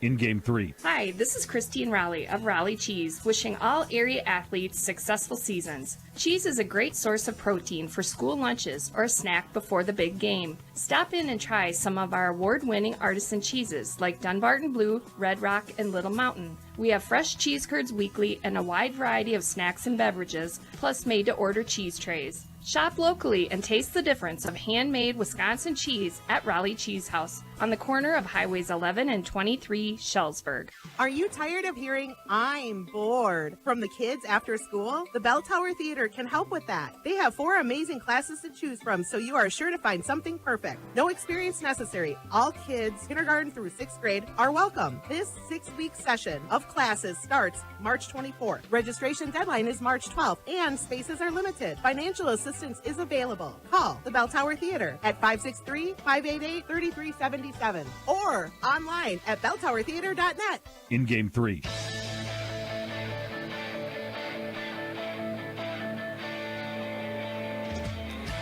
In Game 3. Hi, this is Christine Raleigh of Raleigh Cheese, wishing all area athletes successful seasons. Cheese is a great source of protein for school lunches or a snack before the big game. Stop in and try some of our award-winning artisan cheeses like Dunbarton Blue, Red Rock, and Little Mountain. We have fresh cheese curds weekly and a wide variety of snacks and beverages, plus made-to-order cheese trays. Shop locally and taste the difference of handmade Wisconsin cheese at Raleigh Cheese House on the corner of Highways 11 and 23, Shullsburg. Are you tired of hearing, "I'm bored" from the kids after school? The Bell Tower Theater can help with that. They have 4 amazing classes to choose from, so you are sure to find something perfect. No experience necessary. All kids, kindergarten through 6th grade, are welcome. This 6-week session of classes starts March 24th. Registration deadline is March 12th, and spaces are limited. Financial assistance is available. Call the Bell Tower Theater at 563-588-3377 or online at belltowertheater.net. In Game 3.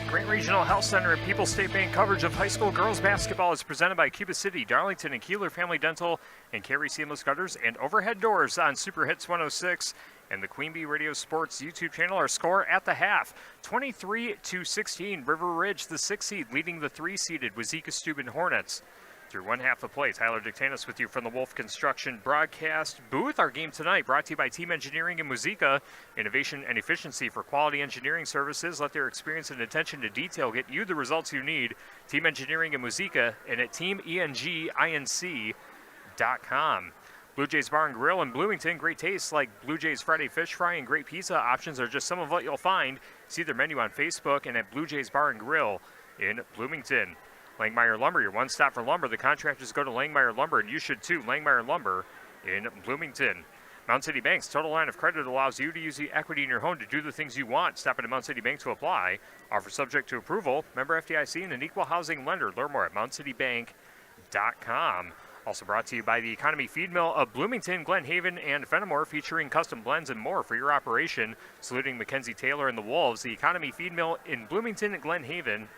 Grant Regional Health Center and People's State Bank coverage of high school girls basketball is presented by Cuba City, Darlington, and Kieler Family Dental, and Carey Seamless Gutters and Overhead Doors on Super Hits 106 and the Queen Bee Radio Sports YouTube channel. Our score at the half, 23-16. River Ridge, the 6 seed, leading the 3-seeded Wauzeka-Steuben Hornets. Through one half of play, Tyler Dictanis with you from the Wolf Construction broadcast booth. Our game tonight brought to you by Team Engineering in Wauzeka. Innovation and efficiency for quality engineering services. Let their experience and attention to detail get you the results you need. Team Engineering in Wauzeka and at teamenginc.com. Blue Jays Bar and Grill in Bloomington. Great tastes like Blue Jays Friday Fish Fry and great pizza options are just some of what you'll find. See their menu on Facebook and at Blue Jays Bar and Grill in Bloomington. Langmeyer Lumber, your one stop for lumber. The contractors go to Langmeyer Lumber, and you should too. Langmeyer Lumber in Bloomington. Mountain City Bank's total line of credit allows you to use the equity in your home to do the things you want. Stop into Mountain City Bank to apply. Offer subject to approval. Member FDIC and an equal housing lender. Learn more at mountcitybank.com. Also brought to you by the Economy Feed Mill of Bloomington, Glen Haven, and Fenimore, featuring custom blends and more for your operation. Saluting Mackenzie Taylor and the Wolves, the Economy Feed Mill in Bloomington, Glen Haven,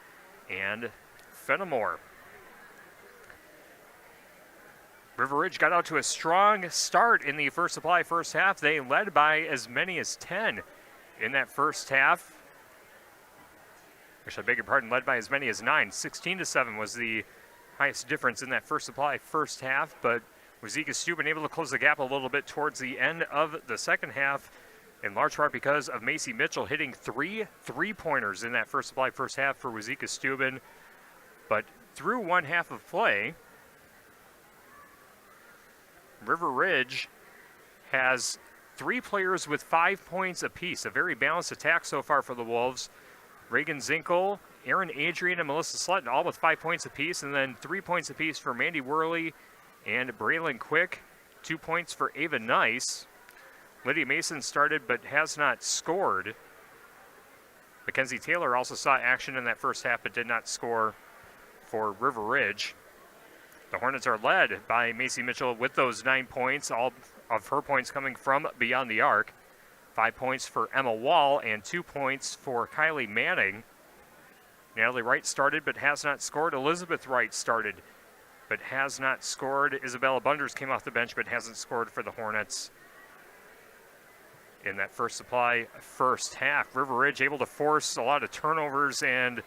and Fenimore. River Ridge got out to a strong start in the First Supply first half. They led by as many as 10 in that first half. Actually, I beg your pardon, led by as many as 9. 16-7 was the highest difference in that First Supply first half, but Wauzeka-Steuben able to close the gap a little bit towards the end of the second half, in large part because of Macy Mitchell hitting 3 3-pointers in that First Supply first half for Wauzeka-Steuben. But through one half of play, River Ridge has 3 players with 5 points apiece. A very balanced attack so far for the Wolves. Reagan Zinkel, Aaron Adrian, and Melissa Slutton, all with 5 points apiece, and then 3 points apiece for Mandy Worley and Braylon Quick. 2 points for Ava Nice. Lydia Mason started but has not scored. Mackenzie Taylor also saw action in that first half but did not score for River Ridge. The Hornets are led by Macy Mitchell with those 9 points, all of her points coming from beyond the arc. 5 points for Emma Wall and 2 points for Kylie Manning. Natalie Wright started but has not scored. Elizabeth Wright started but has not scored. Isabella Bunders came off the bench but hasn't scored for the Hornets in that First Supply first half. River Ridge able to force a lot of turnovers and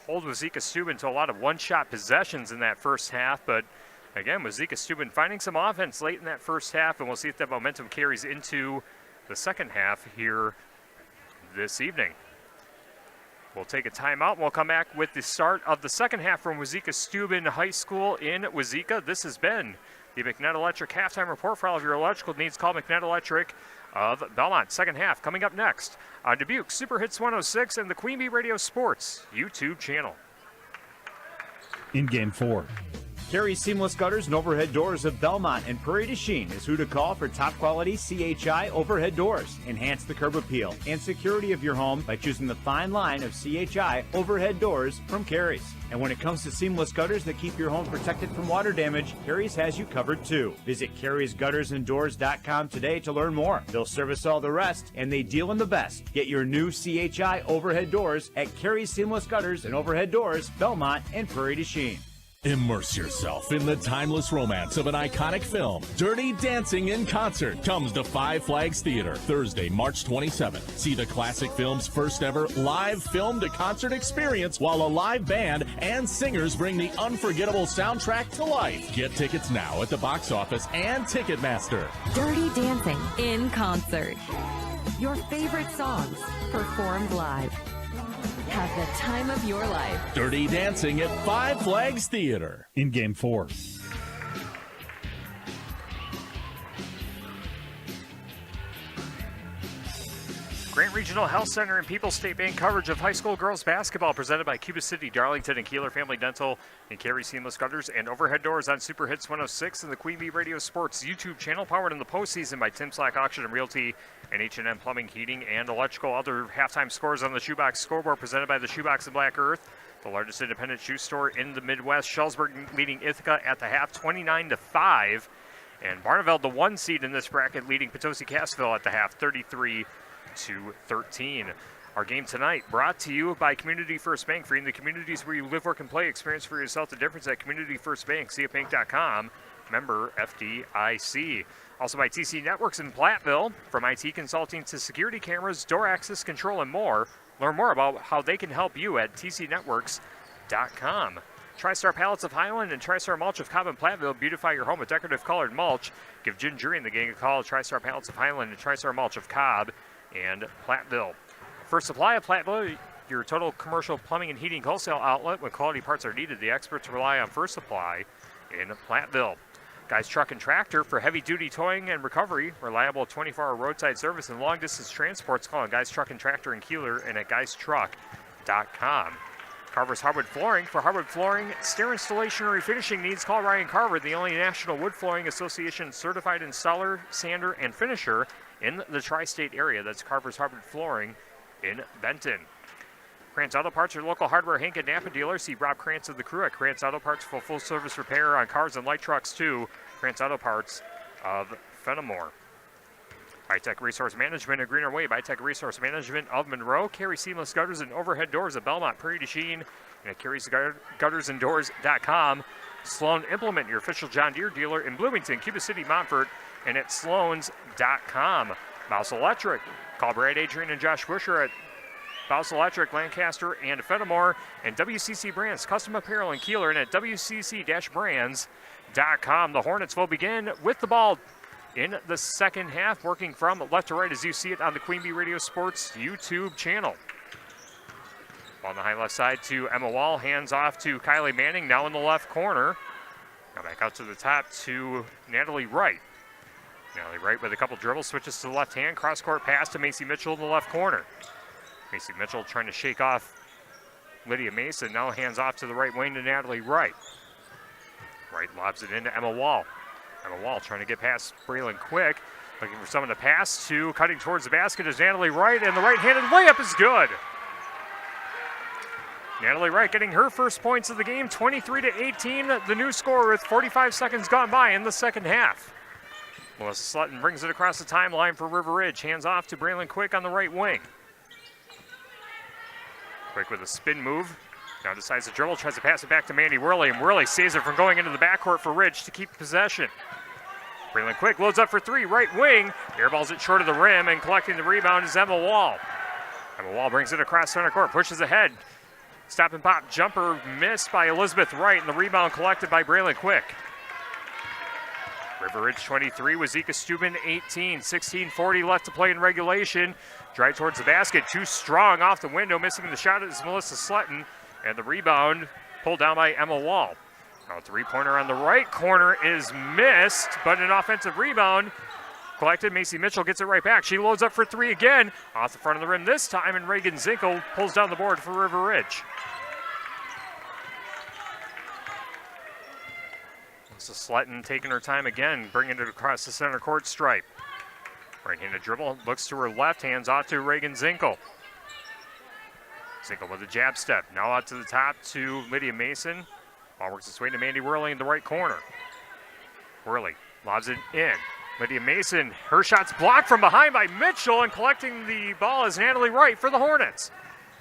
hold Wauzeka-Steuben to a lot of one-shot possessions in that first half, but again, Wauzeka-Steuben finding some offense late in that first half, and we'll see if that momentum carries into the second half here this evening. We'll take a timeout, and we'll come back with the start of the second half from Wauzeka-Steuben High School in Wauzeka. This has been the McNett Electric Halftime Report. For all of your electrical needs, call McNett Electric of Belmont. Second half coming up next on Dubuque Super Hits 106 and the Queen Bee Radio Sports YouTube channel. In Game 4. Carey Seamless Gutters and Overhead Doors of Belmont and Prairie du Chien is who to call for top quality CHI overhead doors. Enhance the curb appeal and security of your home by choosing the fine line of CHI overhead doors from Carey's. And when it comes to seamless gutters that keep your home protected from water damage, Carey's has you covered too. Visit Carey'sGuttersandDoors.com today to learn more. They'll service all the rest, and they deal in the best. Get your new CHI overhead doors at Carey's Seamless Gutters and Overhead Doors, Belmont and Prairie du Chien. Immerse yourself in the timeless romance of an iconic film. Dirty Dancing in Concert comes to Five Flags Theater Thursday, March 27th. See the classic film's first ever live film to concert experience while a live band and singers bring the unforgettable soundtrack to life. Get tickets now at the box office and Ticketmaster. Dirty Dancing in Concert. Your favorite songs performed live. Have the time of your life. Dirty Dancing at Five Flags Theater. In Game 4. Grant Regional Health Center and People's State Bank coverage of high school girls basketball presented by Cuba City, Darlington, and Kieler Family Dental, and Carey Seamless Gutters and Overhead Doors on Super Hits 106 and the Queen Bee Radio Sports YouTube channel, powered in the postseason by Tim Slack Auction and Realty and H&M Plumbing, Heating, and Electrical. Other halftime scores on the Shoebox scoreboard presented by the Shoebox in Black Earth, the largest independent shoe store in the Midwest. Schellsburg leading Ithaca at the half 29-5, and Barneveld, the 1 seed in this bracket, leading Potosi-Cassville at the half 33-13. Our game tonight brought to you by Community First Bank. For in the communities where you live, work, and play, experience for yourself the difference at Community First Bank. CFBank.com, member FDIC. Also by TC Networks in Platteville. From IT consulting to security cameras, door access control, and more. Learn more about how they can help you at tcnetworks.com. TriStar Pallets of Highland and TriStar Mulch of Cobb and Platteville beautify your home with decorative colored mulch. Give Jen Jury and the gang a call at TriStar Pallets of Highland and TriStar Mulch of Cobb and Platteville. First Supply of Platteville, your total commercial plumbing and heating wholesale outlet. When quality parts are needed, the experts rely on First Supply in Platteville. Guys Truck and Tractor for heavy-duty towing and recovery. Reliable 24-hour roadside service and long-distance transports. Call on Guys Truck and Tractor in Kieler and at guystruck.com. Carver's Hardwood Flooring. For hardwood flooring, stair installation, or refinishing needs, call Ryan Carver, the only National Wood Flooring Association certified installer, sander, and finisher in the tri-state area. That's Carver's Hardwood Flooring in Benton. Krantz Auto Parts, your local hardware Hank and Napa dealer. See Rob Krantz of the crew at Krantz Auto Parts for full-service repair on cars and light trucks, too. Krantz Auto Parts of Fenimore. High-Tech Resource Management of Greener Way. High-Tech Resource Management of Monroe. Carey Seamless Gutters and Overhead Doors at Belmont, Prairie du Chien, and at Carey'sGuttersandDoors.com. Sloan Implement, your official John Deere dealer in Bloomington, Cuba City, Montfort, and at Sloans.com. Mouse Electric. Call Brad, Adrian, and Josh Busher at Mouse Electric, Lancaster, and Fenimore. And WCC Brands, Custom Apparel in Kieler, and at WCC-Brands.com. The Hornets will begin with the ball in the second half, working from left to right as you see it on the Queen Bee Radio Sports YouTube channel. Ball on the high left side to Emma Wall, hands off to Kylie Manning, now in the left corner. Now back out to the top to Natalie Wright. Natalie Wright with a couple dribbles, switches to the left hand, cross-court pass to Macy Mitchell in the left corner. Macy Mitchell trying to shake off Lydia Mason, now hands off to the right wing to Natalie Wright. Wright lobs it into Emma Wall. Emma Wall trying to get past Braylon Quick, looking for someone to pass to, cutting towards the basket is Natalie Wright, and the right-handed layup is good. Natalie Wright getting her first points of the game, 23-18, the new score with 45 seconds gone by in the second half. Melissa Slutton brings it across the timeline for River Ridge, hands off to Braylon Quick on the right wing. Quick with a spin move, now decides to dribble, tries to pass it back to Mandy Worley, and Worley saves it from going into the backcourt for Ridge to keep possession. Braylon Quick loads up for three, right wing, airballs it short of the rim, and collecting the rebound is Emma Wall. Emma Wall brings it across center court, pushes ahead. Stop and pop jumper missed by Elizabeth Wright, and the rebound collected by Braylon Quick. River Ridge 23, Wauzeka-Steuben 18, 16:40 left to play in regulation. Drive towards the basket, too strong off the window, missing the shot is Melissa Slutton, and the rebound pulled down by Emma Wall. Now a three-pointer on the right corner is missed, but an offensive rebound collected. Macy Mitchell gets it right back. She loads up for three again, off the front of the rim this time, and Reagan Zinkel pulls down the board for River Ridge. Melissa Slutton taking her time again, bringing it across the center court stripe. Right-handed dribble, looks to her left, hands off to Reagan Zinkel. Zinkel with a jab step, now out to the top to Lydia Mason. Ball works its way to Mandy Worley in the right corner. Worley lobs it in. Lydia Mason, her shot's blocked from behind by Mitchell, and collecting the ball is Natalie Wright for the Hornets.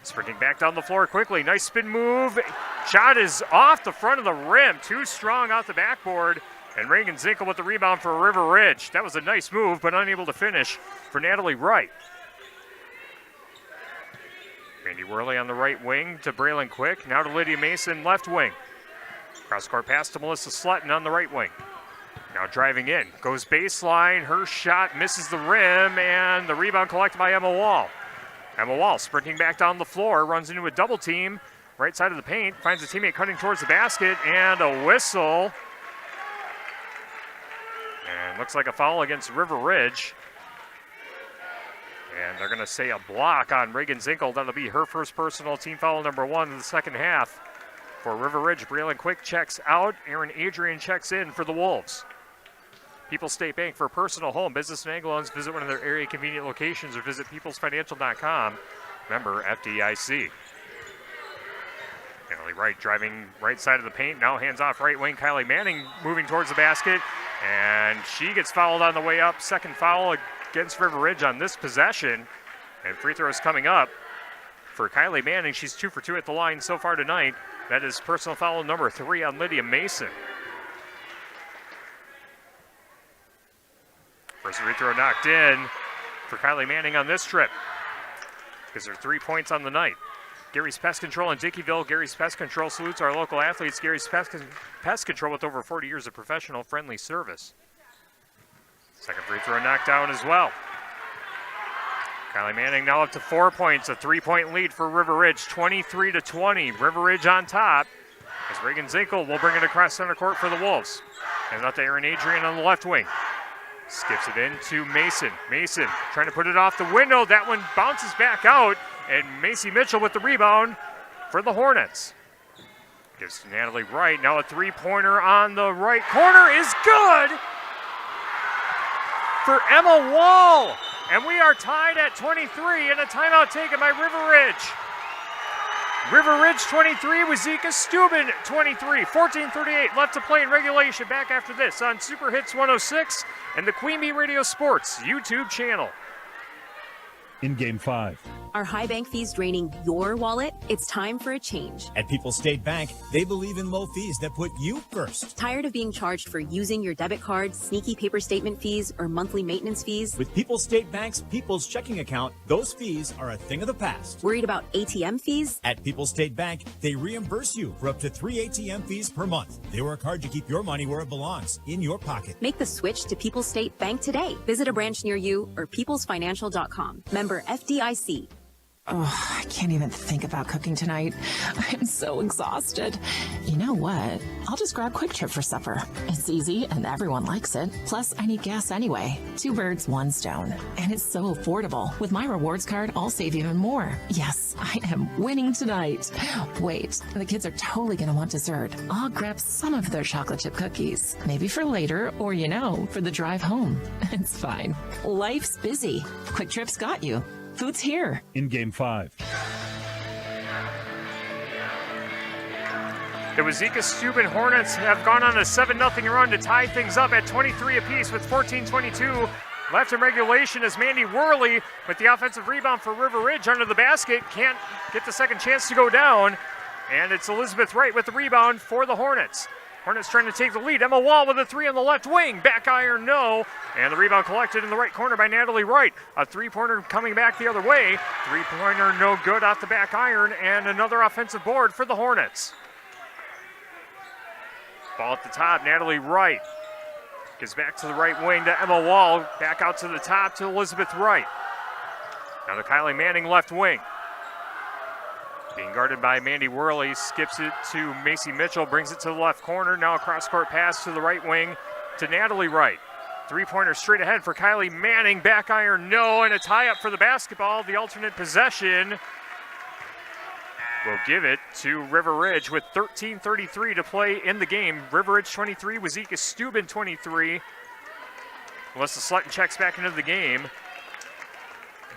Sprinting back down the floor quickly, nice spin move. Shot is off the front of the rim, too strong off the backboard, and Reagan Zinkel with the rebound for River Ridge. That was a nice move, but unable to finish for Natalie Wright. Mandy Worley on the right wing to Braylon Quick, now to Lydia Mason, left wing. Cross-court pass to Melissa Slutton on the right wing. Now driving in, goes baseline, her shot misses the rim, and the rebound collected by Emma Wall. Emma Wall sprinting back down the floor, runs into a double team, right side of the paint, finds a teammate cutting towards the basket, and a whistle. And looks like a foul against River Ridge. And they're gonna say a block on Reagan Zinkel. That'll be her first personal, team foul number 1 in the second half. For River Ridge, Braylon Quick checks out, Aaron Adrian checks in for the Wolves. People's State Bank for personal, home, business, and ag loans. Visit one of their area convenient locations or visit peoplesfinancial.com. Member FDIC. Natalie Wright driving right side of the paint. Now hands off right wing. Kylie Manning moving towards the basket. And she gets fouled on the way up. Second foul against River Ridge on this possession. And free throws coming up for Kylie Manning. She's 2 for 2 at the line so far tonight. That is personal foul number 3 on Lydia Mason. First free throw knocked in for Kylie Manning on this trip. Gives her 3 points on the night. Gary's Pest Control in Dickeyville. Gary's Pest Control salutes our local athletes. Gary's Pest Control with over 40 years of professional friendly service. Second free throw knocked down as well. Kylie Manning now up to 4 points, a 3-point lead for River Ridge, 23-20. River Ridge on top as Reagan Zinkel will bring it across center court for the Wolves. And out to Aaron Adrian on the left wing. Skips it in to Mason. Mason trying to put it off the window. That one bounces back out, and Macy Mitchell with the rebound for the Hornets. Gives to Natalie Wright. Now a three-pointer on the right corner is good for Emma Wall. And we are tied at 23 and a timeout taken by River Ridge. River Ridge 23, Wauzeka-Steuben 23, 14:38 left to play in regulation. Back after this on Super Hits 106 and the Queen Bee Radio Sports YouTube channel. In Game 5. Are high bank fees draining your wallet? It's time for a change. At People's State Bank, they believe in low fees that put you first. Tired of being charged for using your debit card, sneaky paper statement fees, or monthly maintenance fees? With People's State Bank's People's Checking Account, those fees are a thing of the past. Worried about ATM fees? At People's State Bank, they reimburse you for up to 3 ATM fees per month. They work hard to keep your money where it belongs, in your pocket. Make the switch to People's State Bank today. Visit a branch near you or peoplesfinancial.com. Member FDIC. Oh, I can't even think about cooking tonight. I'm so exhausted. You know what? I'll just grab Quick Trip for supper. It's easy and everyone likes it. Plus, I need gas anyway. 2 birds, 1 stone. And it's so affordable. With my rewards card, I'll save even more. Yes, I am winning tonight. Wait, the kids are totally going to want dessert. I'll grab some of their chocolate chip cookies. Maybe for later or, for the drive home. It's fine. Life's busy. Quick Trip's got you. Food's here. In Game 5. The Wauzeka-Steuben Hornets have gone on a 7-0 run to tie things up at 23 apiece with 14:22 left in regulation as Mandy Worley with the offensive rebound for River Ridge under the basket. Can't get the second chance to go down. And it's Elizabeth Wright with the rebound for the Hornets. Hornets trying to take the lead. Emma Wall with a 3 on the left wing. Back iron, no. And the rebound collected in the right corner by Natalie Wright. A 3-pointer coming back the other way. 3-pointer no good off the back iron. And another offensive board for the Hornets. Ball at the top, Natalie Wright. Gets back to the right wing to Emma Wall. Back out to the top to Elizabeth Wright. Now to Kylie Manning, left wing. Being guarded by Mandy Worley, skips it to Macy Mitchell, brings it to the left corner. Now a cross-court pass to the right wing to Natalie Wright. 3-pointer straight ahead for Kylie Manning. Back iron, no, and a tie-up for the basketball. The alternate possession will give it to River Ridge with 13:33 to play in the game. River Ridge 23, Wauzeka-Steuben 23. Melissa Slutton checks back into the game.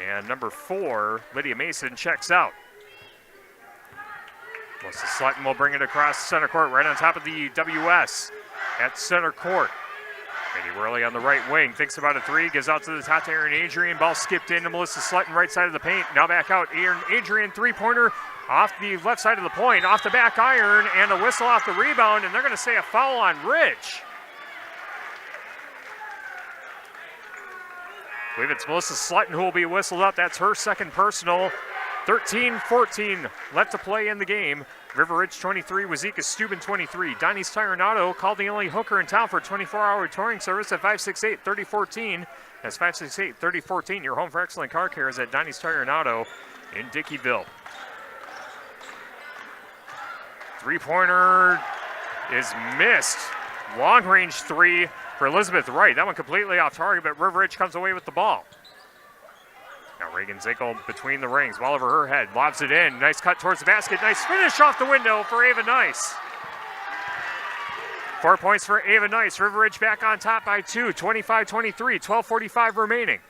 And number 4, Lydia Mason, checks out. Melissa Slutton will bring it across center court right on top of the WS at center court. Mandy Worley on the right wing, thinks about a 3, gives out to the top to Erin Adrian. Ball skipped into Melissa Slutton, right side of the paint. Now back out, Erin Adrian, 3-pointer off the left side of the point, off the back iron, and a whistle off the rebound, and they're going to say a foul on Ridge. I believe it's Melissa Slutton who will be whistled up. That's her second personal. 13-14 left to play in the game. River Ridge 23, Wauzeka-Steuben 23. Donnie's Tire and Auto called the only hooker in town for 24-hour touring service at 568-3014. That's 568-3014. Your home for excellent car care is at Donnie's Tire and Auto in Dickeyville. 3-pointer is missed. Long-range 3 for Elizabeth Wright. That one completely off target, but River Ridge comes away with the ball. Now Reagan Zinkel between the rings, ball over her head, lobs it in. Nice cut towards the basket, nice finish off the window for Ava Nice. 4 points for Ava Nice. River Ridge back on top by 2, 25-23, 12:45 remaining.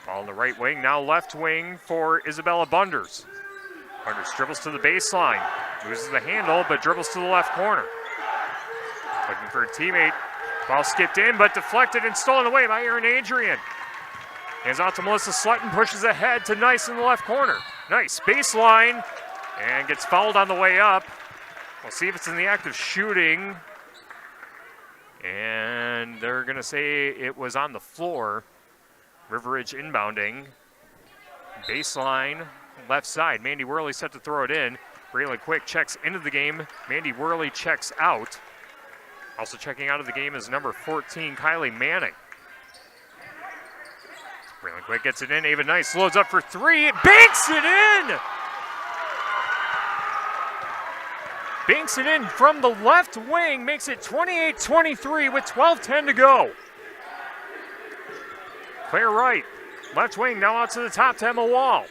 Ball in the right wing, now left wing for Isabella Bunders. Bunders dribbles to the baseline, loses the handle, but dribbles to the left corner. Looking for a teammate. Ball skipped in, but deflected and stolen away by Erin Adrian. Hands out to Melissa Slutton, pushes ahead to Nice in the left corner. Nice baseline, and gets fouled on the way up. We'll see if it's in the act of shooting. And they're going to say it was on the floor. River Ridge inbounding. Baseline, left side. Mandy Worley set to throw it in. Braylon Quick checks into the game. Mandy Worley checks out. Also checking out of the game is number 14, Kylie Manning. Braylon Quick gets it in. Ava Nice loads up for 3. Banks it in! Banks it in from the left wing. Makes it 28-23 with 12:10 to go. Claire Wright, left wing, now out to the top to Emma Wall.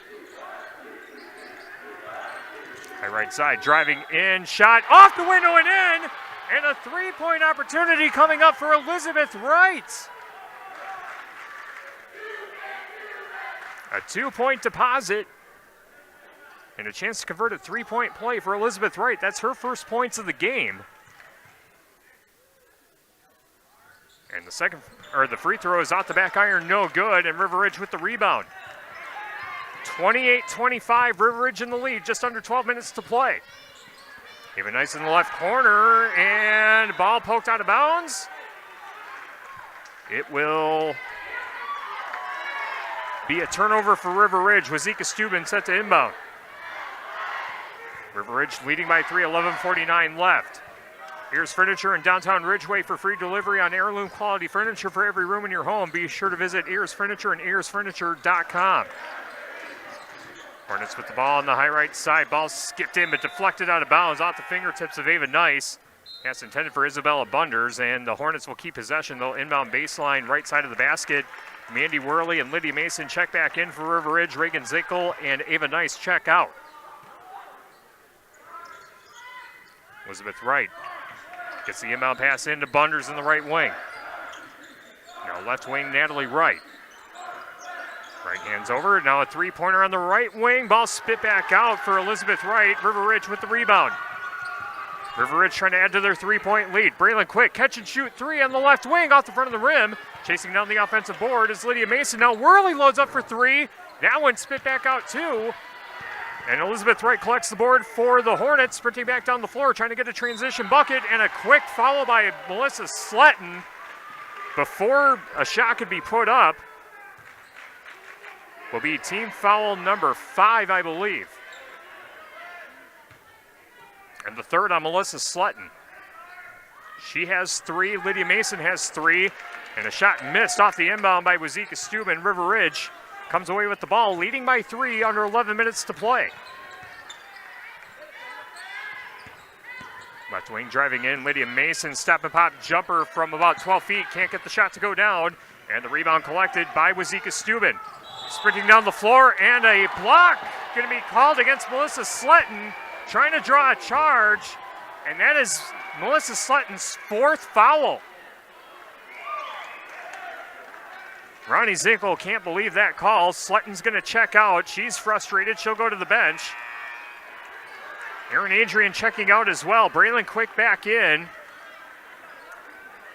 By right side, driving in, shot off the window and in! And a 3-point opportunity coming up for Elizabeth Wright. A 2-point deposit And a chance to convert a three-point play for Elizabeth Wright. That's her first points of the game. And the free throw is out the back iron, no good, and River Ridge with the rebound. 28-25, River Ridge in the lead, just under 12 minutes to play. Even nice in the left corner, and ball poked out of bounds. It will be a turnover for River Ridge. Wauzeka-Steuben set to inbound. River Ridge leading by 3, 11:49 left. Here's Furniture in downtown Ridgeway for free delivery on heirloom quality furniture for every room in your home. Be sure to visit Ayers Furniture and AyersFurniture.com. Hornets with the ball on the high right side. Ball skipped in but deflected out of bounds off the fingertips of Ava Nice. Pass intended for Isabella Bunders, and the Hornets will keep possession. They'll inbound baseline right side of the basket. Mandy Worley and Lydia Mason check back in for River Ridge. Reagan Zinkel and Ava Nice check out. Elizabeth Wright gets the inbound pass into Bunders in the right wing. Now left wing, Natalie Wright. Right hands over, now a three-pointer on the right wing. Ball spit back out for Elizabeth Wright. River Ridge with the rebound. River Ridge trying to add to their three-point lead. Braylon Quick, catch and shoot three on the left wing off the front of the rim. Chasing down the offensive board is Lydia Mason. Now Worley loads up for three. That one spit back out too. And Elizabeth Wright collects the board for the Hornets, sprinting back down the floor, trying to get a transition bucket, and a quick follow by Melissa Sletton before a shot could be put up. Will be team foul number 5, I believe. And the third on Melissa Sletton. She has 3, Lydia Mason has 3, and a shot missed off the inbound by Wauzeka-Steuben. River Ridge comes away with the ball, leading by 3 under 11 minutes to play. Left wing driving in, Lydia Mason, step and pop jumper from about 12 feet, can't get the shot to go down, and the rebound collected by Wauzeka-Steuben. Sprinting down the floor, and a block going to be called against Melissa Sletton, trying to draw a charge, and that is Melissa Sletton's 4th foul. Ronnie Zinkel can't believe that call. Sletton's going to check out. She's frustrated. She'll go to the bench. Erin Adrian checking out as well. Braylon Quick back in,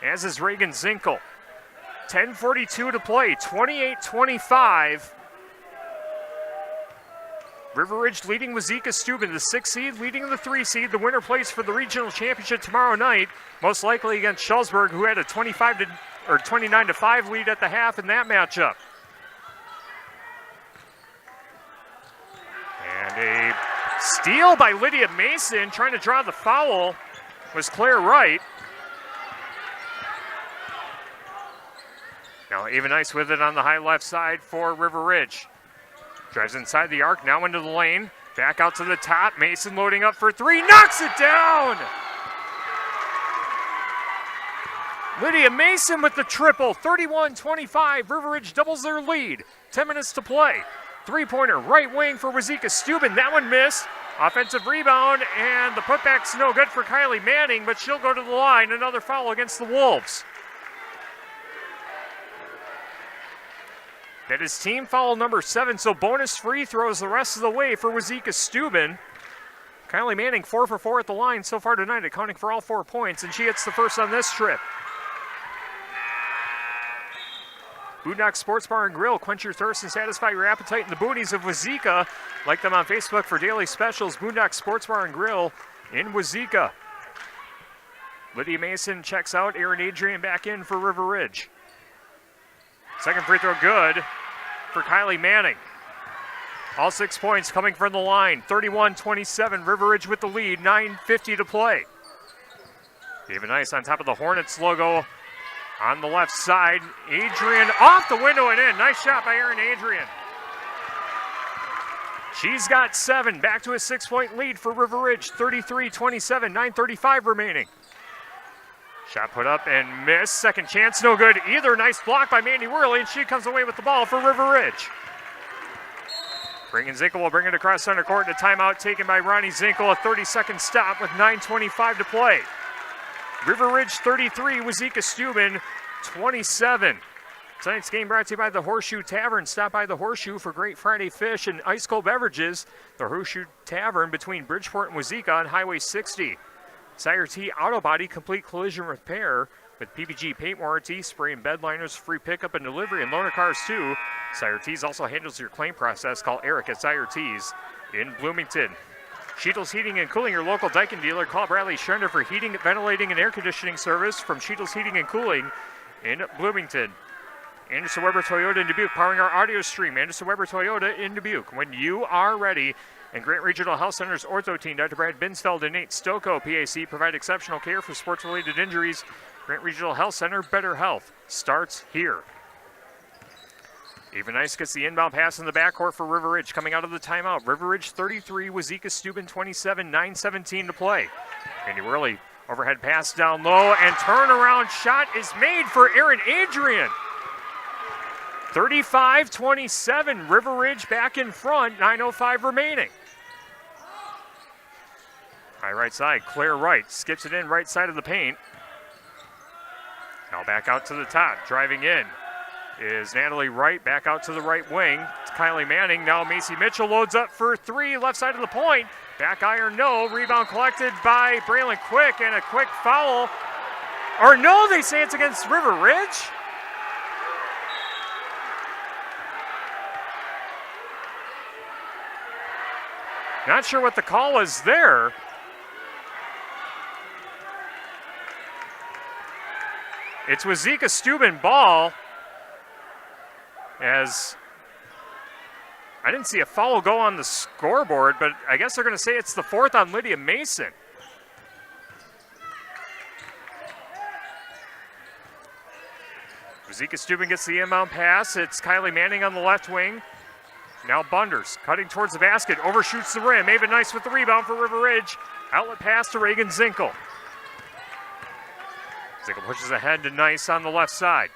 as is Reagan Zinkel. 10:42 to play, 28-25. River Ridge leading Wauzeka-Steuben, the 6th seed, leading the 3 seed. The winner plays for the regional championship tomorrow night, most likely against Schulzberg, who had a 29-5 lead at the half in that matchup. And a steal by Lydia Mason, trying to draw the foul, was Claire Wright. Now Ava Nice with it on the high left side for River Ridge. Drives inside the arc, now into the lane. Back out to the top. Mason loading up for 3, knocks it down! Lydia Mason with the triple, 31-25. River Ridge doubles their lead. 10 minutes to play. Three-pointer, right wing for Wauzeka-Steuben. That one missed. Offensive rebound, and the putback's no good for Kylie Manning, but she'll go to the line. Another foul against the Wolves. That is team foul number 7, so bonus free throws the rest of the way for Wauzeka-Steuben. Kylie Manning 4 for 4 at the line so far tonight, accounting for all 4 points, and she hits the first on this trip. Boondock Sports Bar and Grill. Quench your thirst and satisfy your appetite in the boonies of Wauzeka. Like them on Facebook for daily specials. Boondock Sports Bar and Grill in Wauzeka. Lydia Mason checks out. Erin Adrian back in for River Ridge. Second free throw good for Kylie Manning. All 6 points coming from the line. 31-27. River Ridge with the lead. 9:50 to play. David Nice on top of the Hornets logo on the left side. Adrian off the window and in. Nice shot by Erin Adrian. She's got 7. Back to a 6-point lead for River Ridge. 33-27. 9:35 remaining. Shot put up and missed. Second chance, no good either. Nice block by Mandy Worley, and she comes away with the ball for River Ridge. Reagan Zinkel will bring it across center court. A timeout taken by Ronnie Zinkel. A 30-second stop with 9:25 to play. River Ridge 33, Wauzeka-Steuben 27. Tonight's game brought to you by the Horseshoe Tavern. Stop by the Horseshoe for great Friday fish and ice cold beverages. The Horseshoe Tavern between Bridgeport and Wauzeka on Highway 60. Sire T Auto Body Complete Collision Repair with PPG paint warranty, spray and bed liners, free pickup and delivery, and loaner cars too. Sire T's also handles your claim process. Call Eric at Sire T's in Bloomington. Sheetles Heating and Cooling, your local Daikin dealer. Call Bradley Schender for heating, ventilating, and air conditioning service from Sheetles Heating and Cooling in Bloomington. Anderson Weber Toyota in Dubuque, powering our audio stream. Anderson Weber Toyota in Dubuque. When you are ready, and Grant Regional Health Center's ortho team, Dr. Brad Binsfeld and Nate Stocco, PAC, provide exceptional care for sports-related injuries. Grant Regional Health Center, better health starts here. Even Nice gets the inbound pass in the backcourt for River Ridge coming out of the timeout. River Ridge 33, Wauzeka-Steuben 27, 9:17 to play. Andy Worley, overhead pass down low, and turnaround shot is made for Aaron Adrian. 35-27, River Ridge back in front, 9:05 remaining. High right side, Claire Wright skips it in right side of the paint. Now back out to the top, driving in is Natalie Wright, back out to the right wing. It's Kylie Manning, now Macy Mitchell loads up for three, left side of the point. Back iron, no, rebound collected by Braylon Quick, and a quick foul. Or no, they say it's against River Ridge. Not sure what the call is there. It's Wauzeka-Steuben ball, as I didn't see a foul go on the scoreboard, but I guess they're going to say it's the fourth on Lydia Mason. Wauzeka-Steuben gets the inbound pass. It's Kylie Manning on the left wing. Now Bunders cutting towards the basket, overshoots the rim. Ava Nice with the rebound for River Ridge. Outlet pass to Reagan Zinkel. Zinkel pushes ahead to Nice on the left side.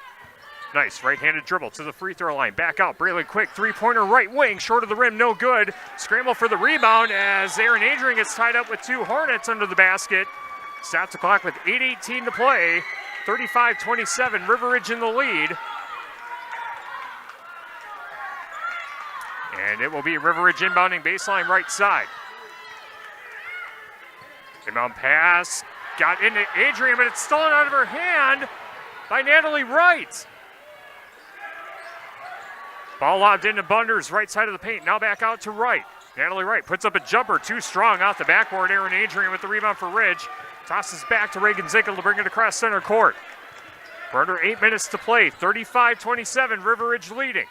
Nice right-handed dribble to the free throw line. Back out, Braylon Quick, three-pointer right wing, short of the rim, no good. Scramble for the rebound as Aaron Adrian gets tied up with two Hornets under the basket. Stops the clock with 8:18 to play. 35-27, River Ridge in the lead. And it will be River Ridge inbounding baseline right side. Inbound pass, got into Adrian, but it's stolen out of her hand by Natalie Wright. Ball lobbed into Bunders, right side of the paint. Now back out to Wright. Natalie Wright puts up a jumper, too strong off the backboard. Aaron Adrian with the rebound for Ridge. Tosses back to Reagan Zinkel to bring it across center court. We're under 8 minutes to play. 35-27, River Ridge leading.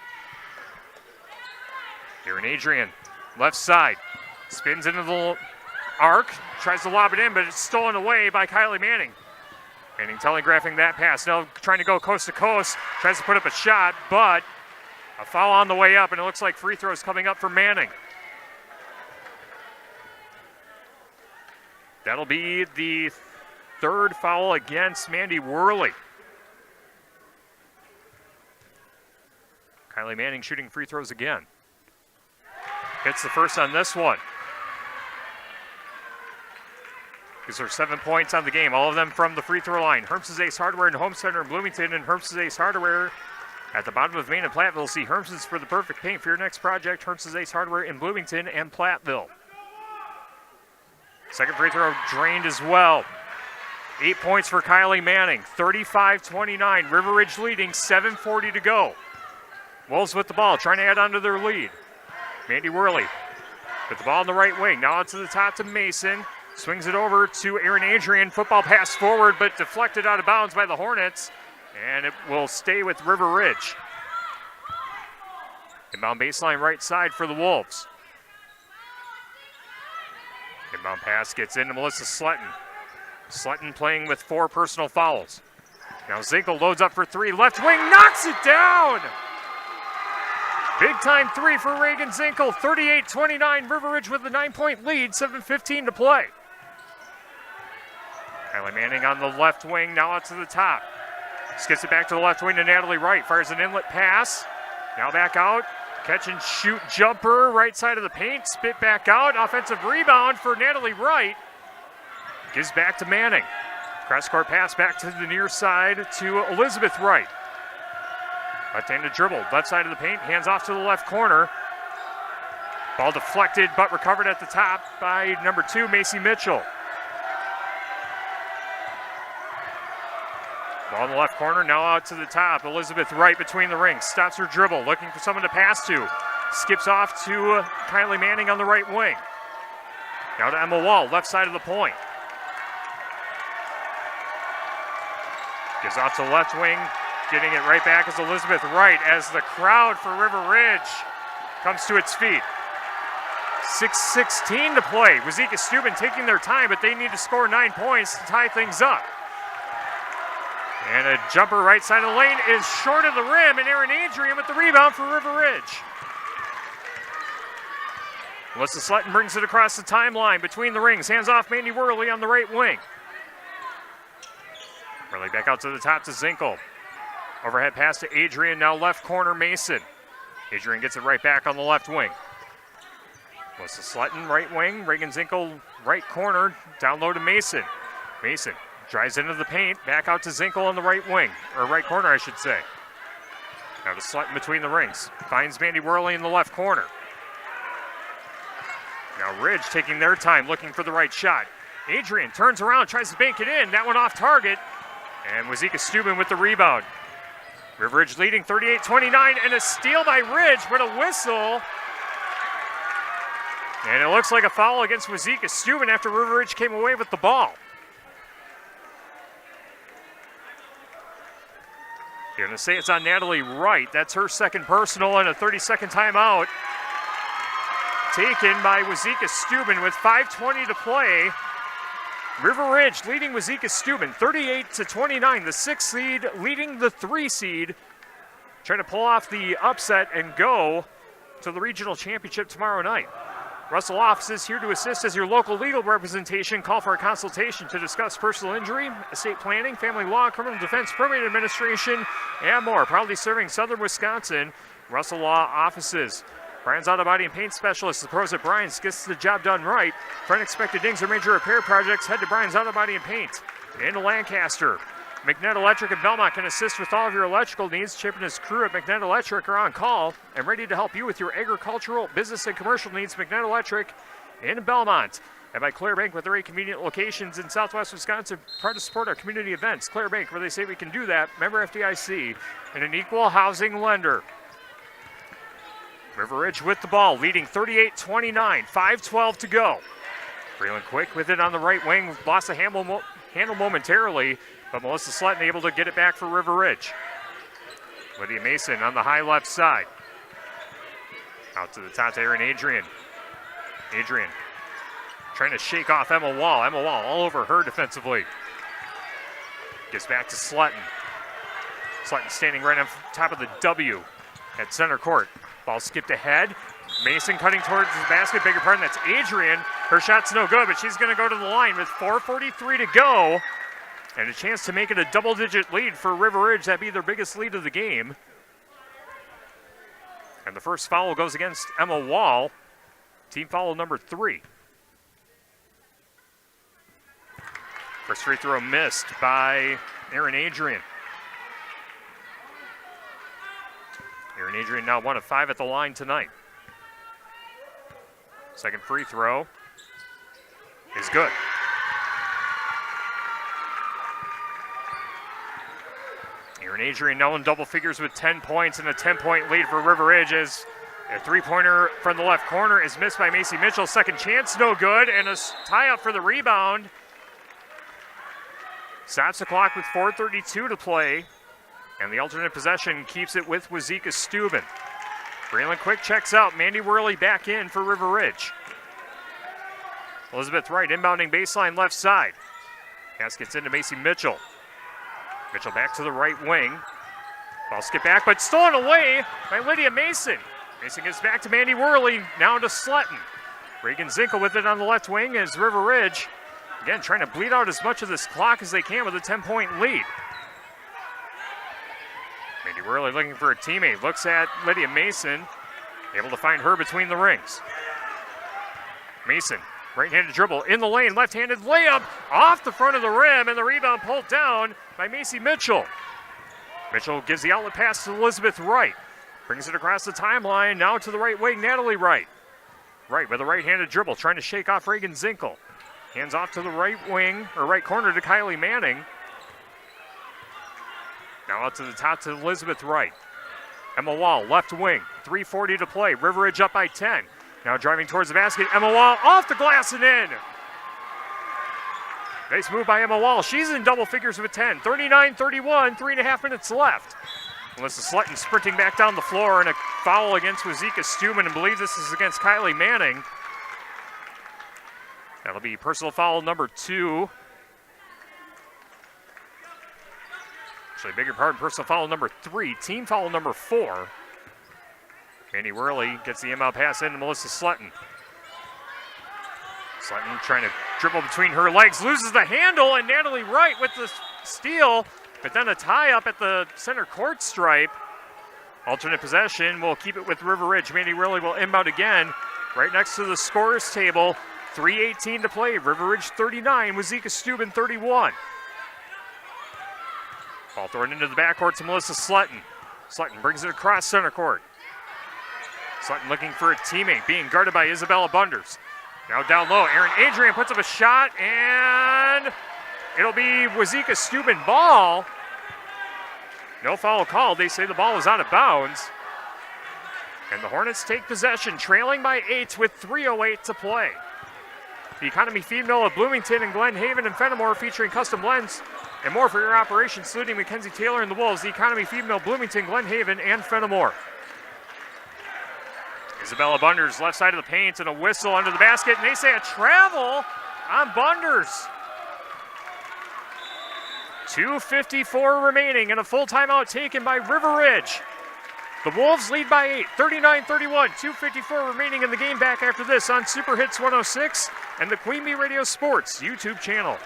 Aaron Adrian, left side, spins into the arc, tries to lob it in, but it's stolen away by Kylie Manning. Manning telegraphing that pass, now trying to go coast to coast, tries to put up a shot, but a foul on the way up, and it looks like free throws coming up for Manning. That'll be the third foul against Mandy Worley. Kylie Manning shooting free throws again. Hits the first on this one. These are 7 points on the game, all of them from the free throw line. Herms's Ace Hardware and Home Center in Bloomington, and Herms's Ace Hardware at the bottom of Main and Platteville. See Herms's for the perfect paint for your next project. Herms's Ace Hardware in Bloomington and Platteville. Second free throw drained as well. 8 points for Kylie Manning. 35-29. River Ridge leading, 7:40 to go. Wolves with the ball, trying to add on to their lead. Mandy Worley with the ball on the right wing. Now it's to the top to Mason. Swings it over to Aaron Adrian. Football pass forward, but deflected out of bounds by the Hornets. And it will stay with River Ridge. Inbound baseline right side for the Wolves. Inbound pass gets into Melissa Sletton. Sletton playing with 4 personal fouls. Now Zinkel loads up for 3. Left wing knocks it down. Big time 3 for Reagan Zinkel. 38-29. River Ridge with a 9-point lead. 7:15 to play. Kylie Manning on the left wing. Now out to the top. Skips it back to the left wing to Natalie Wright. Fires an inlet pass. Now back out. Catch and shoot jumper. Right side of the paint. Spit back out. Offensive rebound for Natalie Wright. Gives back to Manning. Cross court pass back to the near side to Elizabeth Wright. Left-handed dribble, left side of the paint, hands off to the left corner. Ball deflected, but recovered at the top by number 2, Macy Mitchell. Ball in the left corner, now out to the top. Elizabeth Wright between the rings, stops her dribble, looking for someone to pass to. Skips off to Kylie Manning on the right wing. Now to Emma Wall, left side of the point. Gives off to the left wing, getting it right back is Elizabeth Wright as the crowd for River Ridge comes to its feet. 6:16 to play. Wauzeka-Steuben taking their time, but they need to score 9 points to tie things up. And a jumper right side of the lane is short of the rim, and Erin Adrian with the rebound for River Ridge. Melissa Slutton brings it across the timeline between the rings. Hands off Mandy Worley on the right wing. Worley back out to the top to Zinkel. Overhead pass to Adrian, now left corner Mason. Adrian gets it right back on the left wing. Melissa Slutton, right wing. Reagan Zinkel, right corner. Down low to Mason. Mason drives into the paint. Back out to Zinkel on the right wing. Or right corner, I should say. Now to Slutton between the rings. Finds Mandy Worley in the left corner. Now Ridge taking their time, looking for the right shot. Adrian turns around, tries to bank it in. That one off target. And Wauzeka-Steuben with the rebound. River Ridge leading 38-29, and a steal by Ridge, but a whistle. And it looks like a foul against Wauzeka-Steuben after River Ridge came away with the ball. You're going to say it's on Natalie Wright. That's her second personal and a 30-second timeout. Taken by Wauzeka-Steuben with 5:20 to play. River Ridge leading Wauzeka-Steuben 38-29. The 6 seed leading the 3 seed. Trying to pull off the upset and go to the regional championship tomorrow night. Russell Office is here to assist as your local legal representation. Call for a consultation to discuss personal injury, estate planning, family law, criminal defense, probate administration, and more. Proudly serving southern Wisconsin. Russell Law Offices. Brian's Auto Body and Paint Specialist. The pros at Brian's gets the job done right. For unexpected dings or major repair projects, head to Brian's Auto Body and Paint. In Lancaster. McNett Electric in Belmont can assist with all of your electrical needs. Chip and his crew at McNett Electric are on call and ready to help you with your agricultural, business, and commercial needs. McNett Electric in Belmont. And by Claire Bank with their 8 convenient locations in southwest Wisconsin, proud to support our community events. Claire Bank, where they say we can do that. Member FDIC and an equal housing lender. River Ridge with the ball, leading 38-29, 5:12 to go. Freeland quick with it on the right wing, lost the handle momentarily, but Melissa Slutton able to get it back for River Ridge. Lydia Mason on the high left side. Out to the top to Erin Adrian. Adrian trying to shake off Emma Wall. Emma Wall all over her defensively. Gets back to Slutton. Slutton standing right on top of the W at center court. Ball skipped ahead. Mason cutting towards the basket. Bigger pardon, that's Adrian. Her shot's no good, but she's going to go to the line with 4:43 to go. And a chance to make it a double-digit lead for River Ridge. That'd be their biggest lead of the game. And the first foul goes against Emma Wall. Team foul number 3. First free throw missed by Erin Adrian. Erin Adrian now 1 of 5 at the line tonight. Second free throw is good. Erin Adrian now in double figures with 10 points and a 10-point lead for River Ridge as a three-pointer from the left corner is missed by Macy Mitchell. Second chance, no good, and a tie-up for the rebound. Stops the clock with 4:32 to play. And the alternate possession keeps it with Wauzeka-Steuben. Braylon Quick checks out. Mandy Worley back in for River Ridge. Elizabeth Wright inbounding baseline left side. Pass gets into Macy Mitchell. Mitchell back to the right wing. Ball skip back, but stolen away by Lydia Mason. Mason gets back to Mandy Worley, now to Slutton. Reagan Zinkel with it on the left wing as River Ridge, again, trying to bleed out as much of this clock as they can with a 10-point lead. Mandy Worley looking for a teammate. Looks at Lydia Mason. Able to find her between the rings. Mason, right-handed dribble in the lane. Left-handed layup off the front of the rim. And the rebound pulled down by Macy Mitchell. Mitchell gives the outlet pass to Elizabeth Wright. Brings it across the timeline, now to the right wing, Natalie Wright. Wright with a right-handed dribble, trying to shake off Reagan Zinkel. Hands off to the right wing, or right corner to Kylie Manning. Now out to the top to Elizabeth Wright. Emma Wall, left wing, 3:40 to play. River Ridge up by 10. Now driving towards the basket, Emma Wall off the glass and in. Nice move by Emma Wall. She's in double figures with 10. 39-31, 3.5 minutes left. Melissa Slutton sprinting back down the floor, and a foul against Wauzeka-Steuben, and believe this is against Kylie Manning. That'll be personal foul number 2. Actually, beg your pardon, personal foul number 3. Team foul number 4. Mandy Worley gets the inbound pass into Melissa Slutton. Slutton trying to dribble between her legs, loses the handle, and Natalie Wright with the steal, but then a tie up at the center court stripe. Alternate possession, we'll keep it with River Ridge. Mandy Worley will inbound again, right next to the scorer's table. 3:18 to play. River Ridge 39, Wauzeka-Steuben 31. Ball thrown into the backcourt to Melissa Slutton. Slutton brings it across center court. Slutton looking for a teammate, being guarded by Isabella Bunders. Now down low, Erin Adrian puts up a shot, and it'll be Wauzeka-Steuben ball. No foul called. They say the ball is out of bounds. And the Hornets take possession, trailing by 8 with 3:08 to play. The Economy Feed Mill of Bloomington and Glen Haven and Fenimore, featuring custom blends and more for your operation, saluting Mackenzie Taylor and the Wolves. The Economy Feed Mill, Bloomington, Glen Haven, and Fenimore. Isabella Bunders, left side of the paint, and a whistle under the basket, and they say a travel on Bunders. 2:54 remaining, and a full timeout taken by River Ridge. The Wolves lead by 8, 39-31, 2:54 remaining in the game. Back after this on Super Hits 106 and the Queen Bee Radio Sports YouTube channel.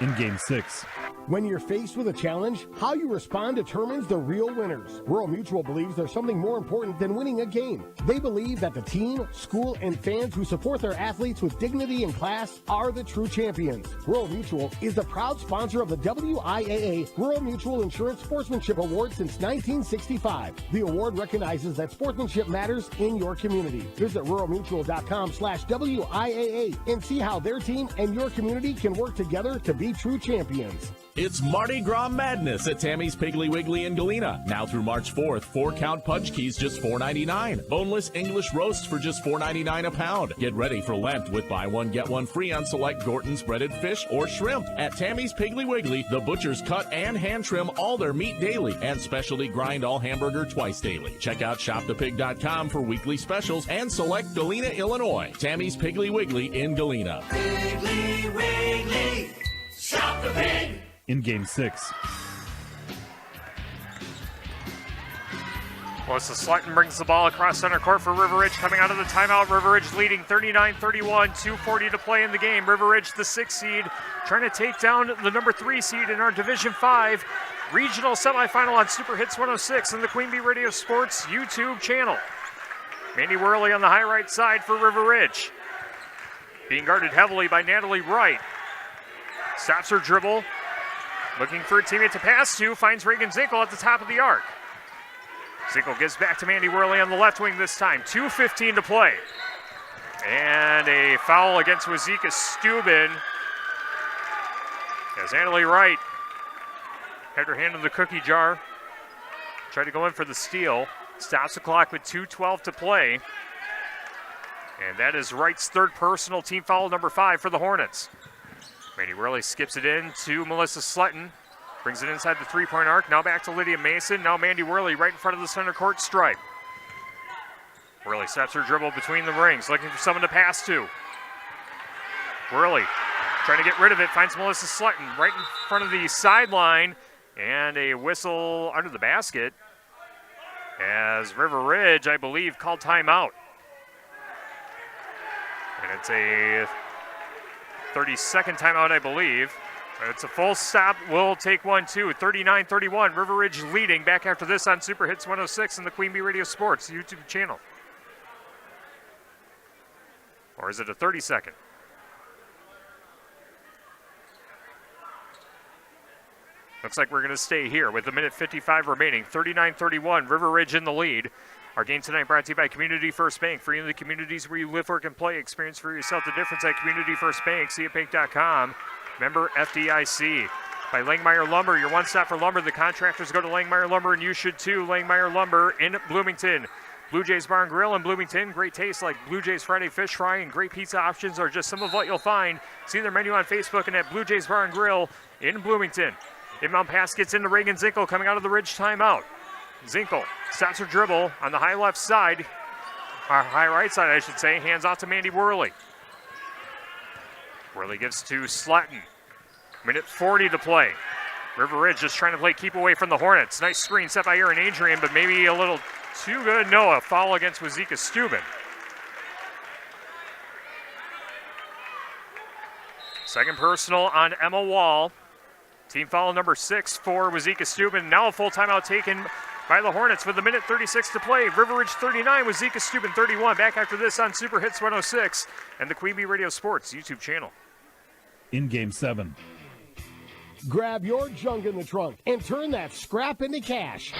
In Game 6. When you're faced with a challenge, how you respond determines the real winners. Rural Mutual believes there's something more important than winning a game. They believe that the team, school, and fans who support their athletes with dignity and class are the true champions. Rural Mutual is the proud sponsor of the WIAA Rural Mutual Insurance Sportsmanship Award since 1965. The award recognizes that sportsmanship matters in your community. Visit ruralmutual.com/WIAA and see how their team and your community can work together to be true champions. It's Mardi Gras Madness at Tammy's Piggly Wiggly in Galena. Now through March 4th, 4-count punch keys just $4.99. Boneless English roasts for just $4.99 a pound. Get ready for Lent with buy one, get one free on select Gorton's breaded fish or shrimp. At Tammy's Piggly Wiggly, the butchers cut and hand trim all their meat daily and specialty grind all hamburger twice daily. Check out shopthepig.com for weekly specials and select Galena, Illinois. Tammy's Piggly Wiggly in Galena. Piggly Wiggly, shop the pig. In Game 6. Melissa Slutton brings the ball across center court for River Ridge. Coming out of the timeout, River Ridge leading 39-31, 2:40 to play in the game. River Ridge, the 6th seed, trying to take down the number 3 seed in our Division 5 regional semifinal on Super Hits 106 and the Queen Bee Radio Sports YouTube channel. Mandy Worley on the high right side for River Ridge. Being guarded heavily by Natalie Wright. Stops her dribble. Looking for a teammate to pass to, finds Reagan Zinkel at the top of the arc. Zinkel gives back to Mandy Worley on the left wing this time. 2:15 to play. And a foul against Wauzeka-Steuben. As Natalie Wright had her hand in the cookie jar. Tried to go in for the steal. Stops the clock with 2:12 to play. And that is Wright's 3rd personal, team foul number 5 for the Hornets. Mandy Worley skips it in to Melissa Slutton. Brings it inside the 3-point arc. Now back to Lydia Mason. Now Mandy Worley right in front of the center court stripe. Worley steps her dribble between the rings, looking for someone to pass to. Worley trying to get rid of it. Finds Melissa Slutton right in front of the sideline. And a whistle under the basket. As River Ridge, I believe, called timeout. And it's a 32nd timeout, I believe. It's a full stop. We'll take one, too. 39-31. River Ridge leading. Back after this on Super Hits 106 and the Queen Bee Radio Sports YouTube channel. Or is it a 32nd? Looks like we're going to stay here with a minute 55 remaining. 39-31, River Ridge in the lead. Our game tonight brought to you by Community First Bank. For you in the communities where you live, work, and play, experience for yourself the difference at Community First Bank. CFBank.com. Member FDIC. By Langmeyer Lumber, your one stop for lumber. The contractors go to Langmeyer Lumber, and you should too. Langmeyer Lumber in Bloomington. Blue Jays Bar and Grill in Bloomington. Great taste like Blue Jays Friday Fish Fry and great pizza options are just some of what you'll find. See their menu on Facebook and at Blue Jays Bar and Grill in Bloomington. Inbound pass gets into Reagan Zinkel coming out of the Ridge timeout. Zinkel stops her dribble on the high left side, or high right side, I should say. Hands off to Mandy Worley. Worley gives to Slatton. Minute 40 to play. River Ridge just trying to play keep away from the Hornets. Nice screen set by Aaron Adrian, but maybe a little too good. No, a foul against Wauzeka-Steuben. Second personal on Emma Wall. Team foul number 6 for Wauzeka-Steuben. Now a full timeout taken by the Hornets with a minute 36 to play. River Ridge 39, Wauzeka-Steuben 31. Back after this on Super Hits 106 and the Queen Bee Radio Sports YouTube channel. In Game 7. Grab your junk in the trunk and turn that scrap into cash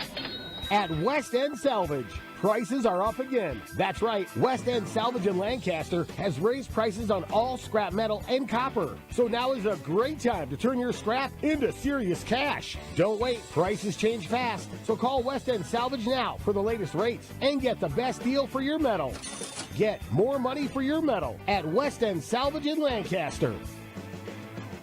at West End Salvage. Prices are up again. That's right, West End Salvage in Lancaster has raised prices on all scrap metal and copper. So now is a great time to turn your scrap into serious cash. Don't wait, prices change fast. So call West End Salvage now for the latest rates and get the best deal for your metal. Get more money for your metal at West End Salvage in Lancaster.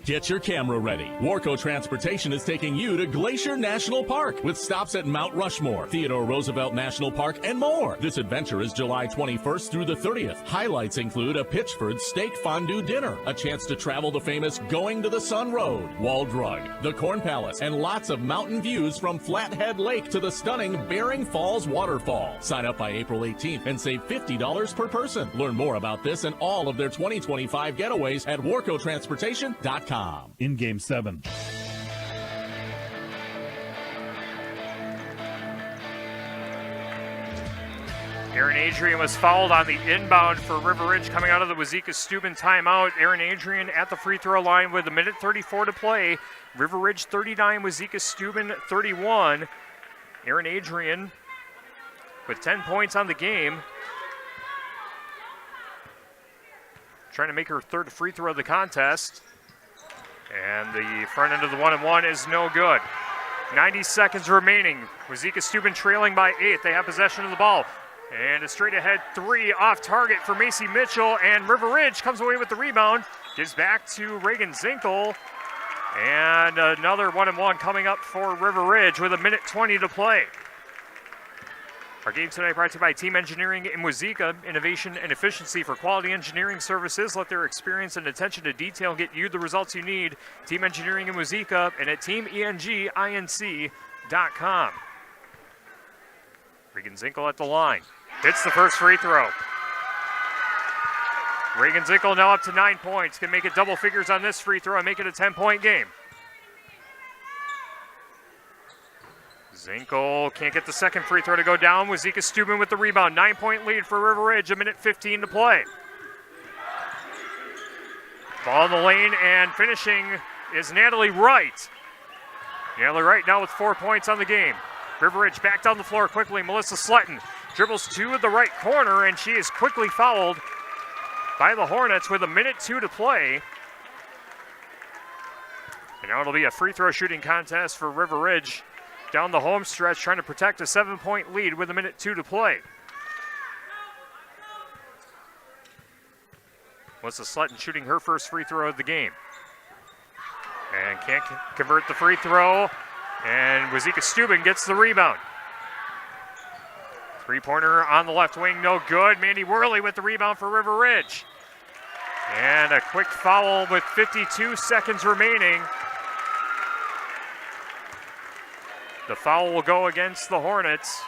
Get your camera ready. Warco Transportation is taking you to Glacier National Park with stops at Mount Rushmore, Theodore Roosevelt National Park, and more. This adventure is July 21st through the 30th. Highlights include a Pitchford steak fondue dinner, a chance to travel the famous Going to the Sun Road, Walled Rug, the Corn Palace, and lots of mountain views from Flathead Lake to the stunning Bering Falls Waterfall. Sign up by April 18th and save $50 per person. Learn more about this and all of their 2025 getaways at warcotransportation.com. In Game 7. Aaron Adrian was fouled on the inbound for River Ridge coming out of the Wauzeka-Steuben timeout. Aaron Adrian at the free throw line with a minute 34 to play. River Ridge 39, Wauzeka-Steuben 31. Aaron Adrian with 10 points on the game. Trying to make her third free throw of the contest. And the front end of the 1-and-1 is no good. 90 seconds remaining. Wauzeka-Steuben trailing by 8. They have possession of the ball. And a straight ahead three off target for Macy Mitchell. And River Ridge comes away with the rebound. Gives back to Reagan Zinkel. And another 1-and-1 coming up for River Ridge with a minute 20 to play. Our game tonight brought to you by Team Engineering in Wauzeka. Innovation and efficiency for quality engineering services. Let their experience and attention to detail get you the results you need. Team Engineering in Wauzeka and at teamenginc.com. Reagan Zinkel at the line. Hits the first free throw. Reagan Zinkel now up to 9 points. Can make it double figures on this free throw and make it a 10-point game. Zinkel can't get the second free throw to go down. Wauzeka-Steuben with the rebound. 9-point lead for River Ridge. A minute 15 to play. Ball in the lane and finishing is Natalie Wright. Natalie Wright now with 4 points on the game. River Ridge back down the floor quickly. Melissa Sletton dribbles to the right corner and she is quickly fouled by the Hornets with a minute 2 to play. And now it'll be a free throw shooting contest for River Ridge. Down the home stretch, trying to protect a 7-point lead with a minute 2 to play. Melissa Sletton shooting her first free throw of the game. And can't convert the free throw. And Wauzeka-Steuben gets the rebound. Three-pointer on the left wing, no good. Mandy Worley with the rebound for River Ridge. And a quick foul with 52 seconds remaining. The foul will go against the Hornets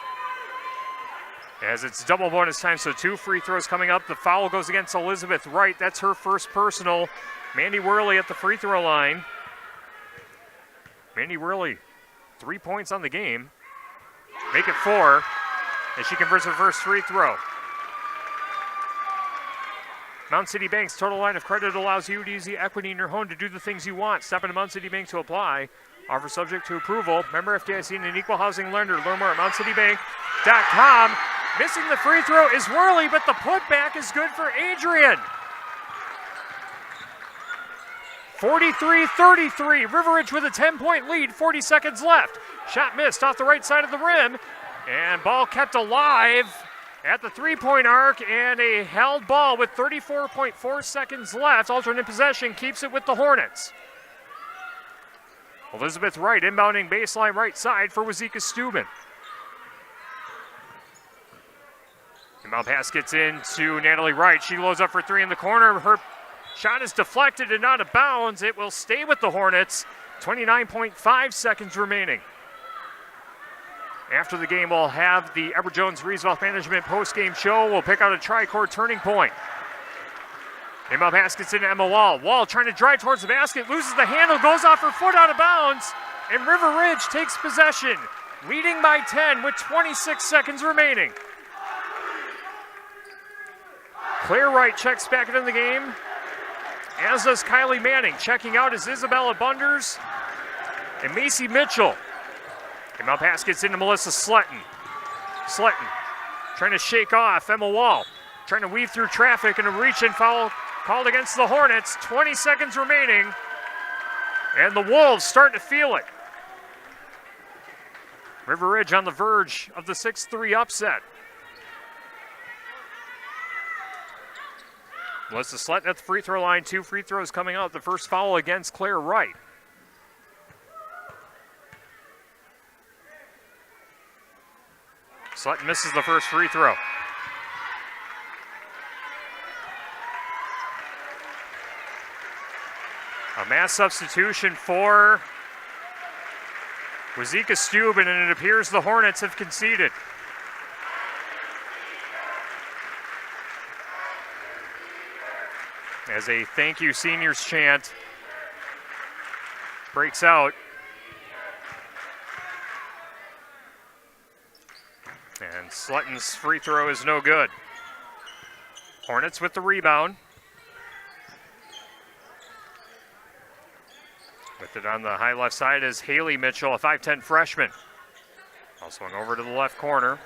as it's double bonus time, so 2 free throws coming up. The foul goes against Elizabeth Wright. That's her first personal. Mandy Worley at the free throw line. Mandy Worley, 3 points on the game. Make it 4 as she converts her first free throw. Mountain City Bank's total line of credit allows you to use the equity in your home to do the things you want. Step into Mountain City Bank to apply. Offer subject to approval. Member FDIC and an equal housing lender. Learn more at MountCityBank.com. Missing the free throw is Worley, but the putback is good for Adrian. 43-33. River Ridge with a 10-point lead. 40 seconds left. Shot missed off the right side of the rim. And ball kept alive at the three-point arc, and a held ball with 34.4 seconds left. Alternate possession keeps it with the Hornets. Elizabeth Wright inbounding baseline right side for Wauzeka-Steuben. Inbound pass gets into Natalie Wright. She loads up for three in the corner. Her shot is deflected and out of bounds. It will stay with the Hornets. 29.5 seconds remaining. After the game, we'll have the Edward Jones Rees-Wealth Management post-game show. We'll pick out a tri-court turning point. Inbound pass gets into Emma Wall. Wall trying to drive towards the basket, loses the handle, goes off her foot out of bounds, and River Ridge takes possession, leading by 10 with 26 seconds remaining. Claire Wright checks back into the game, as does Kylie Manning. Checking out is Isabella Bunders and Macy Mitchell. Inbound pass gets into Melissa Sletton. Sletton trying to shake off Emma Wall. Trying to weave through traffic, and a reach-in foul called against the Hornets. 20 seconds remaining. And the Wolves starting to feel it. River Ridge on the verge of the 6-3 upset. Melissa Sletton at the free throw line. 2 free throws coming out. The first foul against Claire Wright. Sletton misses the first free throw. A mass substitution for Wauzeka-Steuben, and it appears the Hornets have conceded. As a thank you seniors chant breaks out. And Sletton's free throw is no good. Hornets with the rebound. With it on the high left side is Haley Mitchell, a 5'10 freshman. Ball swung over to the left corner.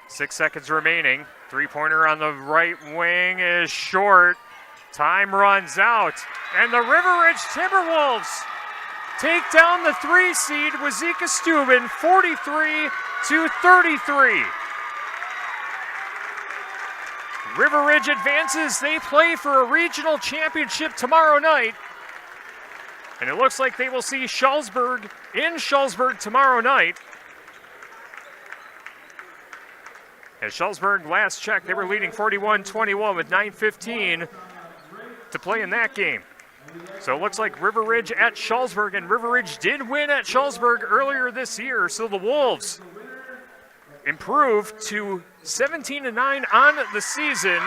6 seconds remaining. Three-pointer on the right wing is short. Time runs out. And the River Ridge Timberwolves take down the 3 seed Wauzeka-Steuben 43-33. River Ridge advances. They play for a regional championship tomorrow night. And it looks like they will see Schulzberg in Schulzberg tomorrow night. As Schulzberg last check, they were leading 41-21 with 9:15 to play in that game. So it looks like River Ridge at Schulzberg, and River Ridge did win at Schulzberg earlier this year. So the Wolves improved to 17-9 on the season.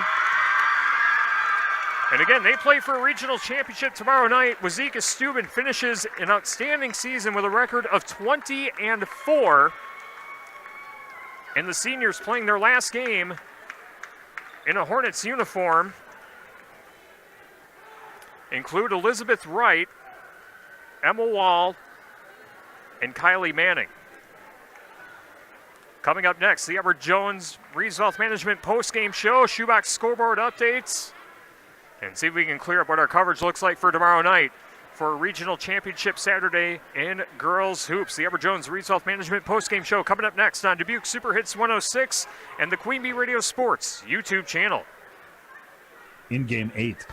And again, they play for a regional championship tomorrow night. Wauzeka-Steuben finishes an outstanding season with a record of 20-4. And the seniors playing their last game in a Hornets uniform include Elizabeth Wright, Emma Wall, and Kylie Manning. Coming up next, the Edward Jones Rees-Wealth Management post-game show, shoebox scoreboard updates, and see if we can clear up what our coverage looks like for tomorrow night for a regional championship Saturday in girls hoops. The Edward Jones Rees-Wealth Management post-game show coming up next on Dubuque Super Hits 106 and the Queen Bee Radio Sports YouTube channel. In game 8.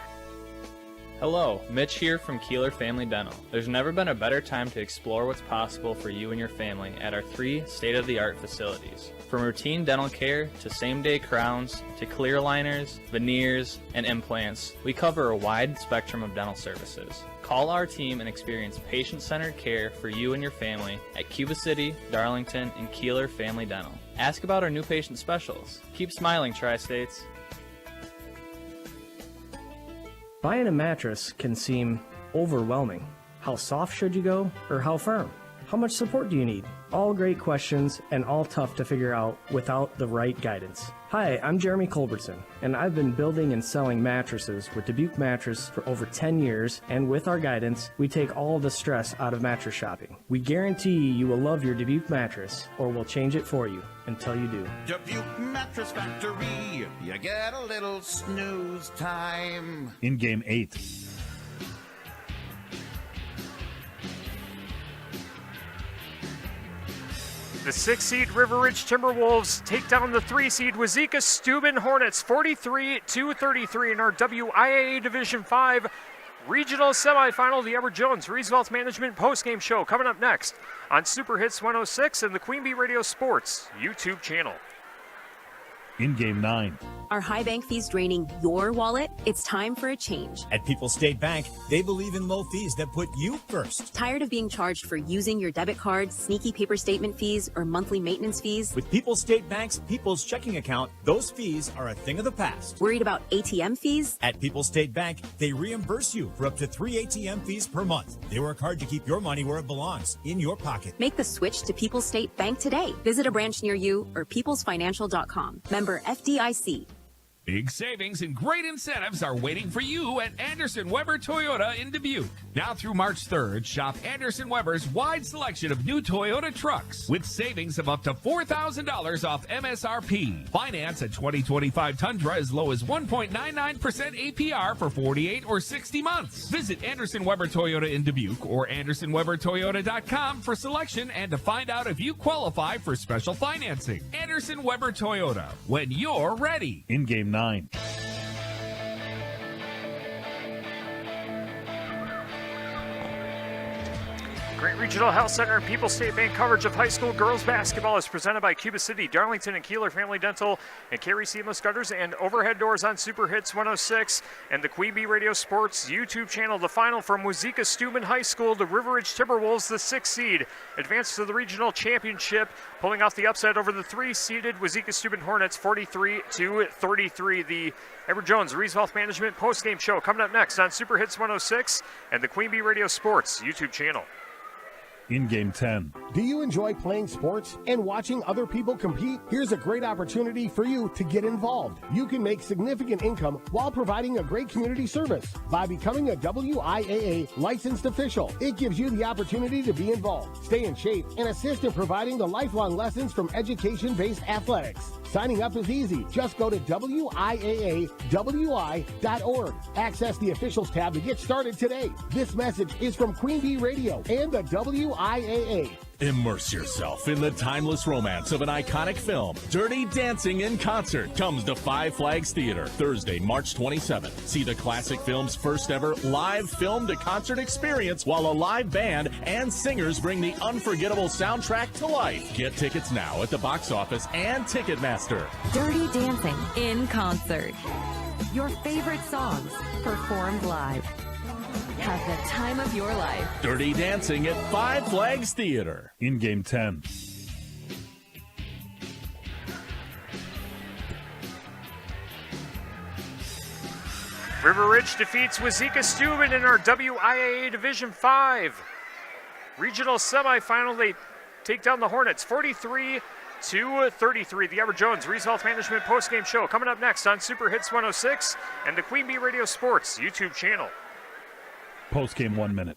Hello, Mitch here from Kieler Family Dental. There's never been a better time to explore what's possible for you and your family at our 3 state-of-the-art facilities. From routine dental care to same-day crowns to clear aligners, veneers, and implants, we cover a wide spectrum of dental services. Call our team and experience patient-centered care for you and your family at Cuba City, Darlington, and Kieler Family Dental. Ask about our new patient specials. Keep smiling, Tri-States. Buying a mattress can seem overwhelming. How soft should you go, or how firm? How much support do you need? All great questions and all tough to figure out without the right guidance. Hi, I'm Jeremy Culbertson, and I've been building and selling mattresses with Dubuque Mattress for over 10 years, and with our guidance, we take all the stress out of mattress shopping. We guarantee you will love your Dubuque mattress, or we'll change it for you until you do. Dubuque Mattress Factory, you get a little snooze time. In Game 8. The 6-seed River Ridge Timberwolves take down the 3-seed Wauzeka-Steuben Hornets 43-33 in our WIAA Division 5 Regional Semifinal. The Edward Jones Roosevelt Management Postgame Show coming up next on Super Hits 106 and the Queen Bee Radio Sports YouTube channel. In Game 9. Are high bank fees draining your wallet? It's time for a change. At People's State Bank, they believe in low fees that put you first. Tired of being charged for using your debit card, sneaky paper statement fees, or monthly maintenance fees? With People's State Bank's People's Checking Account, those fees are a thing of the past. Worried about ATM fees? At People's State Bank, they reimburse you for up to 3 ATM fees per month. They work hard to keep your money where it belongs, in your pocket. Make the switch to People's State Bank today. Visit a branch near you or peoplesfinancial.com. Member FDIC. Big savings and great incentives are waiting for you at Anderson Weber Toyota in Dubuque. Now through March 3rd, shop Anderson Weber's wide selection of new Toyota trucks with savings of up to $4,000 off MSRP. Finance a 2025 Tundra as low as 1.99% APR for 48 or 60 months. Visit Anderson Weber Toyota in Dubuque or AndersonWeberToyota.com for selection and to find out if you qualify for special financing. Anderson Weber Toyota, when you're ready. In Game 9. Great Regional Health Center and People's State Bank coverage of high school girls basketball is presented by Cuba City, Darlington, and Kieler Family Dental, and Carey Seamless Gutters and Overhead Doors on Super Hits 106 and the Queen Bee Radio Sports YouTube channel. The final from Wauzeka-Steuben High School, the River Ridge Timberwolves, the 6th seed, advanced to the regional championship, pulling off the upset over the 3-seeded Wauzeka-Steuben Hornets 43-33. The Edward Jones Roosevelt Management postgame show coming up next on Super Hits 106 and the Queen Bee Radio Sports YouTube channel. In Game 10. Do you enjoy playing sports and watching other people compete? Here's a great opportunity for you to get involved. You can make significant income while providing a great community service by becoming a WIAA licensed official. It gives you the opportunity to be involved, stay in shape, and assist in providing the lifelong lessons from education-based athletics. Signing up is easy. Just go to WIAAWI.org. Access the officials tab to get started today. This message is from Queen Bee Radio and the WIAA. Immerse yourself in the timeless romance of an iconic film. Dirty Dancing in Concert comes to Five Flags Theater Thursday, March 27th. See the classic film's first ever live film to concert experience while a live band and singers bring the unforgettable soundtrack to life. Get tickets now at the box office and Ticketmaster. Dirty Dancing in Concert. Your favorite songs performed live. Have the time of your life. Dirty Dancing at Five Flags Theater. In Game 10. River Ridge defeats Wauzeka-Steuben in our WIAA Division 5 regional semifinal. They take down the Hornets 43-33. The Edward Jones Roosevelt Management postgame show coming up next on Super Hits 106 and the Queen Bee Radio Sports YouTube channel. Postgame 1 minute.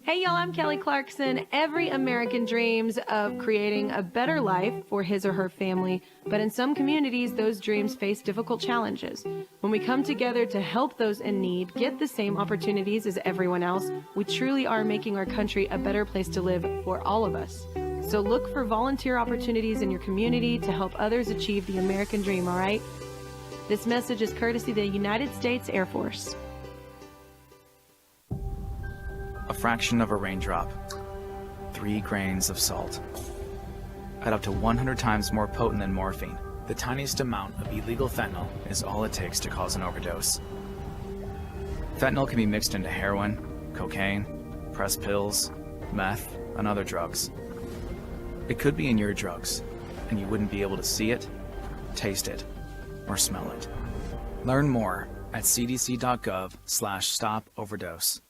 Hey y'all, I'm Kelly Clarkson. Every American dreams of creating a better life for his or her family, but in some communities, those dreams face difficult challenges. When we come together to help those in need get the same opportunities as everyone else, we truly are making our country a better place to live for all of us. So look for volunteer opportunities in your community to help others achieve the American dream, all right? This message is courtesy of the United States Air Force. A fraction of a raindrop, 3 grains of salt. At up to 100 times more potent than morphine, the tiniest amount of illegal fentanyl is all it takes to cause an overdose. Fentanyl can be mixed into heroin, cocaine, pressed pills, meth, and other drugs. It could be in your drugs, and you wouldn't be able to see it, taste it, or smell it. Learn more at cdc.gov/stop overdose.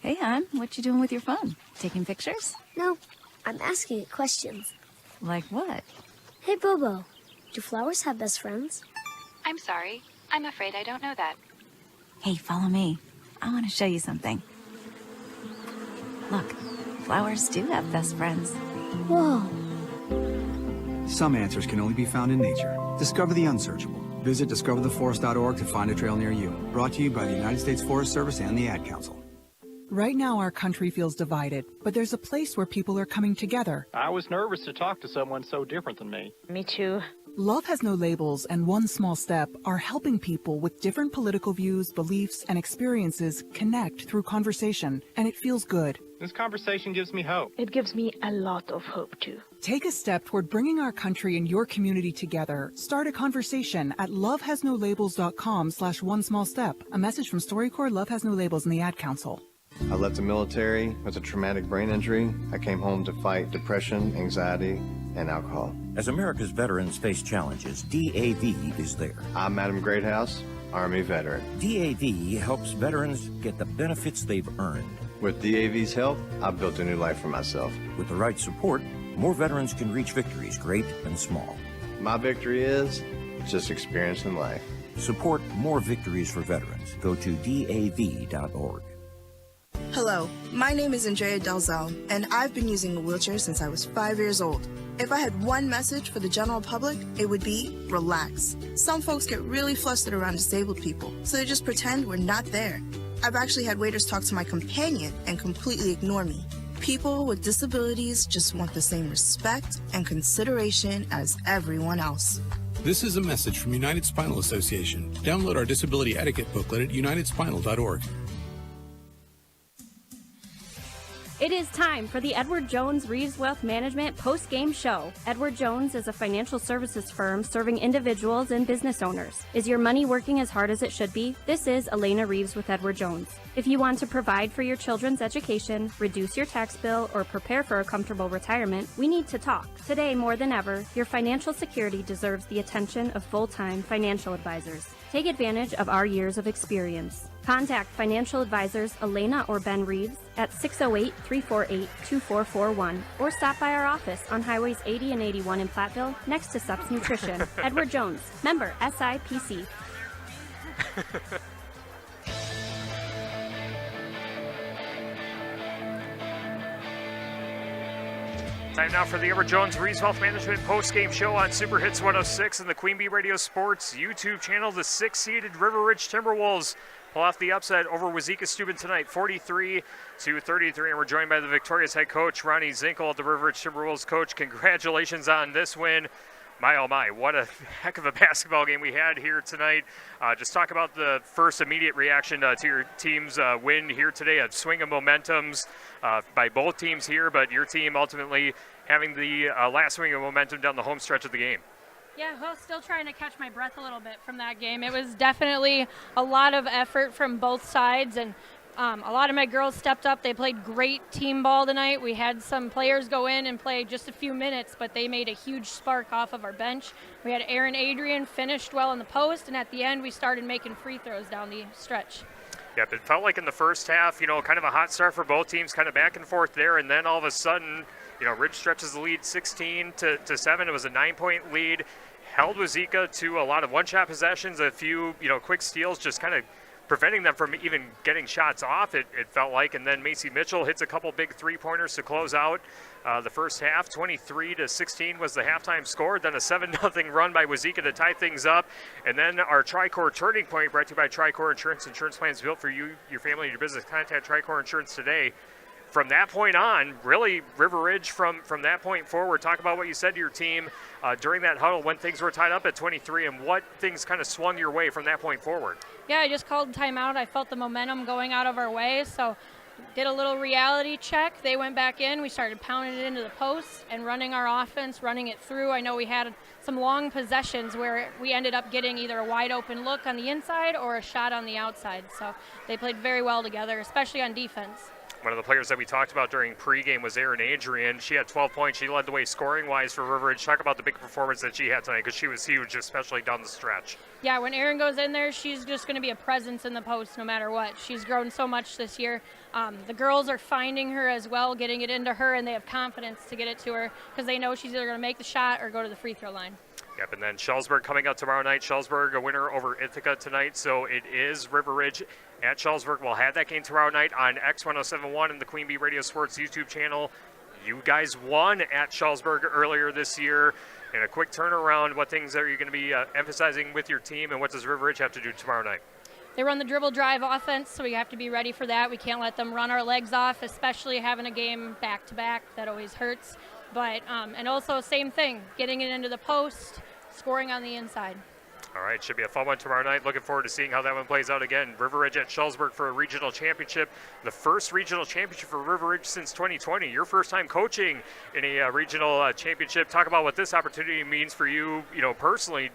Hey, hon, what you doing with your phone? Taking pictures? No, I'm asking it questions. Like what? Hey, Bobo, do flowers have best friends? I'm sorry. I'm afraid I don't know that. Hey, follow me. I want to show you something. Look, flowers do have best friends. Whoa. Some answers can only be found in nature. Discover the unsearchable. Visit discovertheforest.org to find a trail near you. Brought to you by the United States Forest Service and the Ad Council. Right now, our country feels divided, but there's a place where people are coming together. I was nervous to talk to someone so different than me. Me too. Love Has No Labels and One Small Step are helping people with different political views, beliefs, and experiences connect through conversation, and it feels good. This conversation gives me hope. It gives me a lot of hope, too. Take a step toward bringing our country and your community together. Start a conversation at lovehasnolabels.com/one small step. A message from StoryCorps, Love Has No Labels, and the Ad Council. I left the military with a traumatic brain injury. I came home to fight depression, anxiety, and alcohol. As America's veterans face challenges, DAV is there. I'm Adam Greathouse, Army veteran. DAV helps veterans get the benefits they've earned. With DAV's help, I've built a new life for myself. With the right support, more veterans can reach victories, great and small. My victory is just experiencing life. Support more victories for veterans. Go to DAV.org. Hello, my name is Andrea Delzell, and I've been using a wheelchair since I was 5 years old. If I had one message for the general public, it would be relax. Some folks get really flustered around disabled people, so they just pretend we're not there. I've actually had waiters talk to my companion and completely ignore me. People with disabilities just want the same respect and consideration as everyone else. This is a message from United Spinal Association. Download our disability etiquette booklet at unitedspinal.org. It is time for the Edward Jones Reeves Wealth Management post-game show. Edward Jones is a financial services firm serving individuals and business owners. Is your money working as hard as it should be? This is Elena Reeves with Edward Jones. If you want to provide for your children's education, reduce your tax bill, or prepare for a comfortable retirement, we need to talk. Today, more than ever, your financial security deserves the attention of full-time financial advisors. Take advantage of our years of experience. Contact financial advisors Elena or Ben Reeves at 608-348-2441 or stop by our office on Highways 80 and 81 in Platteville next to Sups Nutrition. Edward Jones, member SIPC. Time now for the Edward Jones Reeves Wealth Management post-game show on Super Hits 106 and the Queen Bee Radio Sports YouTube channel. The 6th-seeded River Ridge Timberwolves pull off the upset over Wauzeka-Steuben tonight, 43-33, and we're joined by the victorious head coach, Ronnie Zinkel, the River Ridge Timberwolves. Coach, congratulations on this win. My, oh my, what a heck of a basketball game we had here tonight. Just talk about the first immediate reaction to your team's win here today, a swing of momentums by both teams here, but your team ultimately having the last swing of momentum down the home stretch of the game. Yeah, well, still trying to catch my breath a little bit from that game. It was definitely a lot of effort from both sides, and a lot of my girls stepped up. They played great team ball tonight. We had some players go in and play just a few minutes, but they made a huge spark off of our bench. We had Aaron Adrian finished well in the post, and at the end we started making free throws down the stretch. Yep, it felt like in the first half, kind of a hot start for both teams, kind of back and forth there, and then all of a sudden, Ridge stretches the lead 16-7. It was a 9-point lead, held Wauzeka to a lot of one-shot possessions, a few, quick steals, just kind of preventing them from even getting shots off, it felt like. And then Macy Mitchell hits a couple big three-pointers to close out the first half. 23-16 was the halftime score. Then a 7-0 run by Wauzeka to tie things up. And then our Tricor turning point, brought to you by Tricor Insurance. Insurance plans built for you, your family, and your business. Contact Tricor Insurance today. From that point on, really, River Ridge, from that point forward, talk about what you said to your team during that huddle when things were tied up at 23 and what things kind of swung your way from that point forward. Yeah, I just called timeout. I felt the momentum going out of our way, so did a little reality check. They went back in. We started pounding it into the post and running our offense, running it through. I know we had some long possessions where we ended up getting either a wide open look on the inside or a shot on the outside, so they played very well together, especially on defense. One of the players that we talked about during pregame was Erin Adrian. She had 12 points. She led the way scoring-wise for River Ridge. Talk about the big performance that she had tonight because she was huge, especially down the stretch. Yeah, when Erin goes in there, she's just going to be a presence in the post no matter what. She's grown so much this year. The girls are finding her as well, getting it into her, and they have confidence to get it to her because they know she's either going to make the shot or go to the free throw line. Yep, and then Schellsburg coming up tomorrow night. Schellsburg a winner over Ithaca tonight, so it is River Ridge at Schellsburg. We'll have that game tomorrow night on X1071 and the Queen Bee Radio Sports YouTube channel. You guys won at Schellsburg earlier this year. In a quick turnaround, what things are you going to be emphasizing with your team, and what does River Ridge have to do tomorrow night? They run the dribble drive offense, so we have to be ready for that. We can't let them run our legs off, especially having a game back-to-back. That always hurts. But and also same thing, getting it into the post, scoring on the inside. All right, should be a fun one tomorrow night. Looking forward to seeing how that one plays out again. River Ridge at Schellsburg for a regional championship. The first regional championship for River Ridge since 2020. Your first time coaching in a regional championship. Talk about what this opportunity means for you, personally,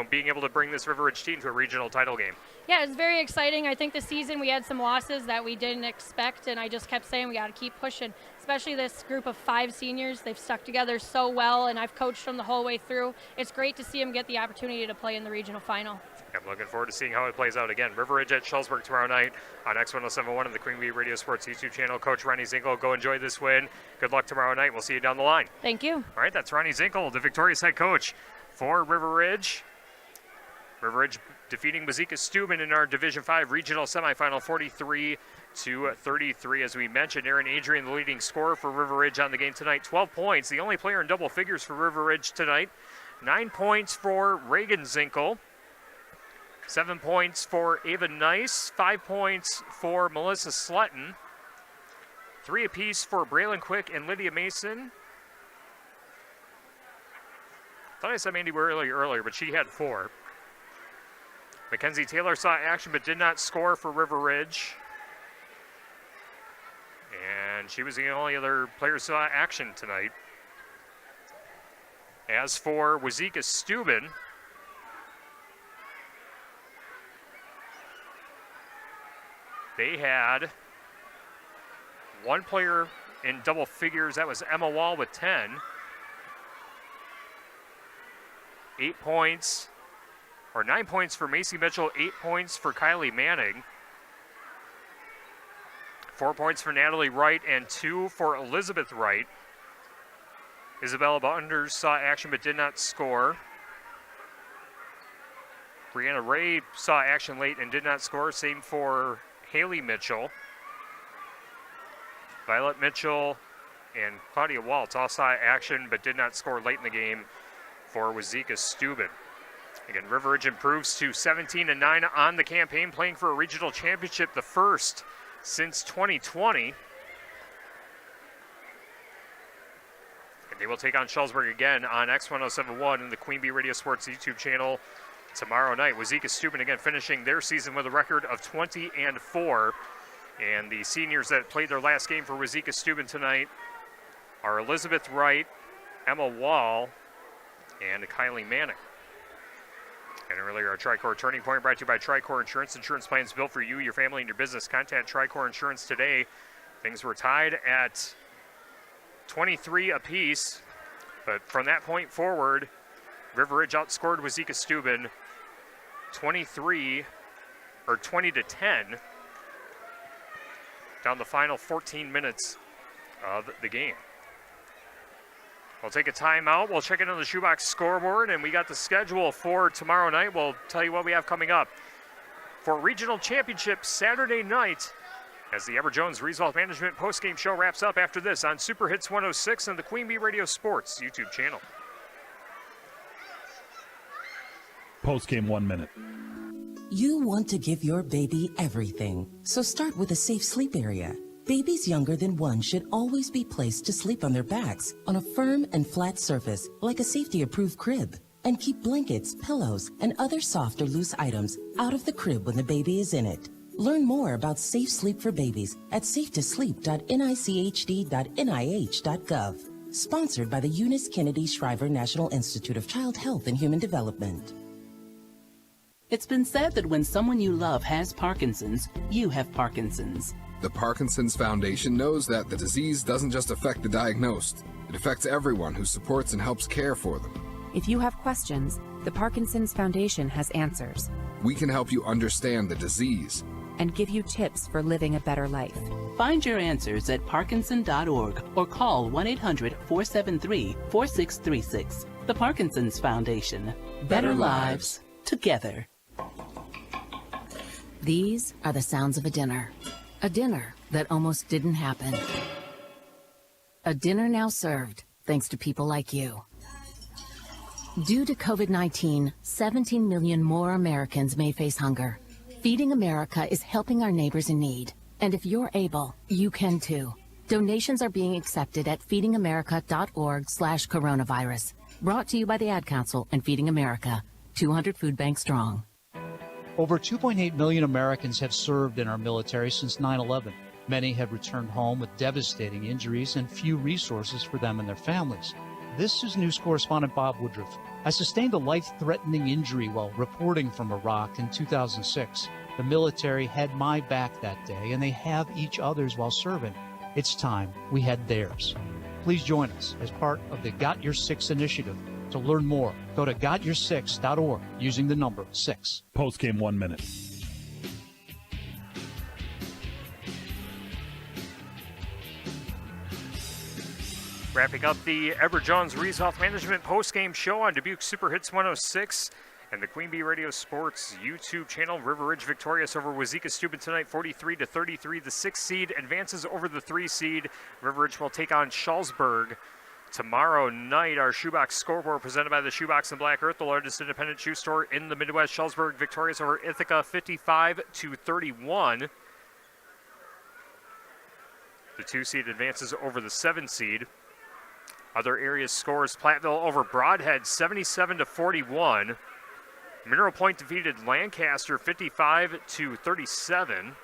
being able to bring this River Ridge team to a regional title game. Yeah, it's very exciting. I think this season we had some losses that we didn't expect, and I just kept saying we got to keep pushing, especially this group of 5 seniors. They've stuck together so well, and I've coached them the whole way through. It's great to see them get the opportunity to play in the regional final. I'm looking forward to seeing how it plays out again. River Ridge at Schellsburg tomorrow night on X1071 and the Queen Bee Radio Sports YouTube channel. Coach Ronnie Zinkel, go enjoy this win. Good luck tomorrow night. We'll see you down the line. Thank you. All right, that's Ronnie Zinkel, the victorious head coach for River Ridge. River Ridge defeating Wauzeka-Steuben in our Division 5 regional semifinal 43-33. As we mentioned, Erin Adrian, the leading scorer for River Ridge on the game tonight. 12 points, the only player in double figures for River Ridge tonight. 9 points for Reagan Zinkel. 7 points for Ava Nice. 5 points for Melissa Slutton. 3 apiece for Braylon Quick and Lydia Mason. Thought I said Mandy Worley earlier, but she had 4. Mackenzie Taylor saw action but did not score for River Ridge. And she was the only other player who saw action tonight. As for Wauzeka-Steuben, they had 1 player in double figures. That was Emma Wall with 10. 8 points. Or 9 points for Macy Mitchell, 8 points for Kylie Manning. 4 points for Natalie Wright and 2 for Elizabeth Wright. Isabella Bunders saw action but did not score. Brianna Ray saw action late and did not score. Same for Haley Mitchell. Violet Mitchell and Claudia Waltz all saw action but did not score late in the game for Wauzeka-Steuben. Again, River Ridge improves to 17-9 on the campaign, playing for a regional championship, the first since 2020. And they will take on Schellsburg again on X1071 and the Queen Bee Radio Sports YouTube channel tomorrow night. Wauzeka-Steuben again finishing their season with a record of 20-4. And the seniors that played their last game for Wauzeka-Steuben tonight are Elizabeth Wright, Emma Wall, and Kylie Manning. And earlier, our Tricor Turning Point brought to you by Tricor Insurance. Insurance plans built for you, your family, and your business. Contact Tricor Insurance today. Things were tied at 23 apiece, but from that point forward, River Ridge outscored Wauzeka-Steuben 20-10 down the final 14 minutes of the game. We'll take a timeout. We'll check in on the Shoebox scoreboard, and we got the schedule for tomorrow night. We'll tell you what we have coming up. For regional championship Saturday night, as the Edward Jones Rees-Wealth Management postgame show wraps up after this on Super Hits 106 and the Queen Bee Radio Sports YouTube channel. Postgame 1 minute. You want to give your baby everything, so start with a safe sleep area. Babies younger than 1 should always be placed to sleep on their backs on a firm and flat surface like a safety-approved crib. And keep blankets, pillows, and other soft or loose items out of the crib when the baby is in it. Learn more about safe sleep for babies at safetosleep.nichd.nih.gov. Sponsored by the Eunice Kennedy Shriver National Institute of Child Health and Human Development. It's been said that when someone you love has Parkinson's, you have Parkinson's. The Parkinson's Foundation knows that the disease doesn't just affect the diagnosed. It affects everyone who supports and helps care for them. If you have questions, the Parkinson's Foundation has answers. We can help you understand the disease and give you tips for living a better life. Find your answers at parkinson.org or call 1-800-473-4636. The Parkinson's Foundation. Better lives together. These are the sounds of a dinner. A dinner that almost didn't happen. A dinner now served, thanks to people like you. Due to COVID-19, 17 million more Americans may face hunger. Feeding America is helping our neighbors in need. And if you're able, you can too. Donations are being accepted at feedingamerica.org/coronavirus. Brought to you by the Ad Council and Feeding America, 200 food banks strong. Over 2.8 million Americans have served in our military since 9/11. Many have returned home with devastating injuries and few resources for them and their families. This is news correspondent Bob Woodruff. I sustained a life-threatening injury while reporting from Iraq in 2006. The military had my back that day, and they have each other's while serving. It's time we had theirs. Please join us as part of the Got Your Six initiative. To learn more, go to gotyoursix.org using the number 6. Postgame 1 minute. Wrapping up the Edward Jones Rees Wealth Management postgame show on Dubuque Super Hits 106 and the Queen Bee Radio Sports YouTube channel. River Ridge victorious over Wauzeka-Steuben tonight, 43-33. The 6th seed advances over the 3 seed. River Ridge will take on Shullsburg tomorrow night. Our shoebox scoreboard presented by the Shoebox and Black Earth, the largest independent shoe store in the Midwest. Shullsburg victorious over Ithaca, 55-31. The 2 seed advances over the 7 seed. Other areas scores: Platteville over Broadhead, 77-41. Mineral Point defeated Lancaster, 55-37.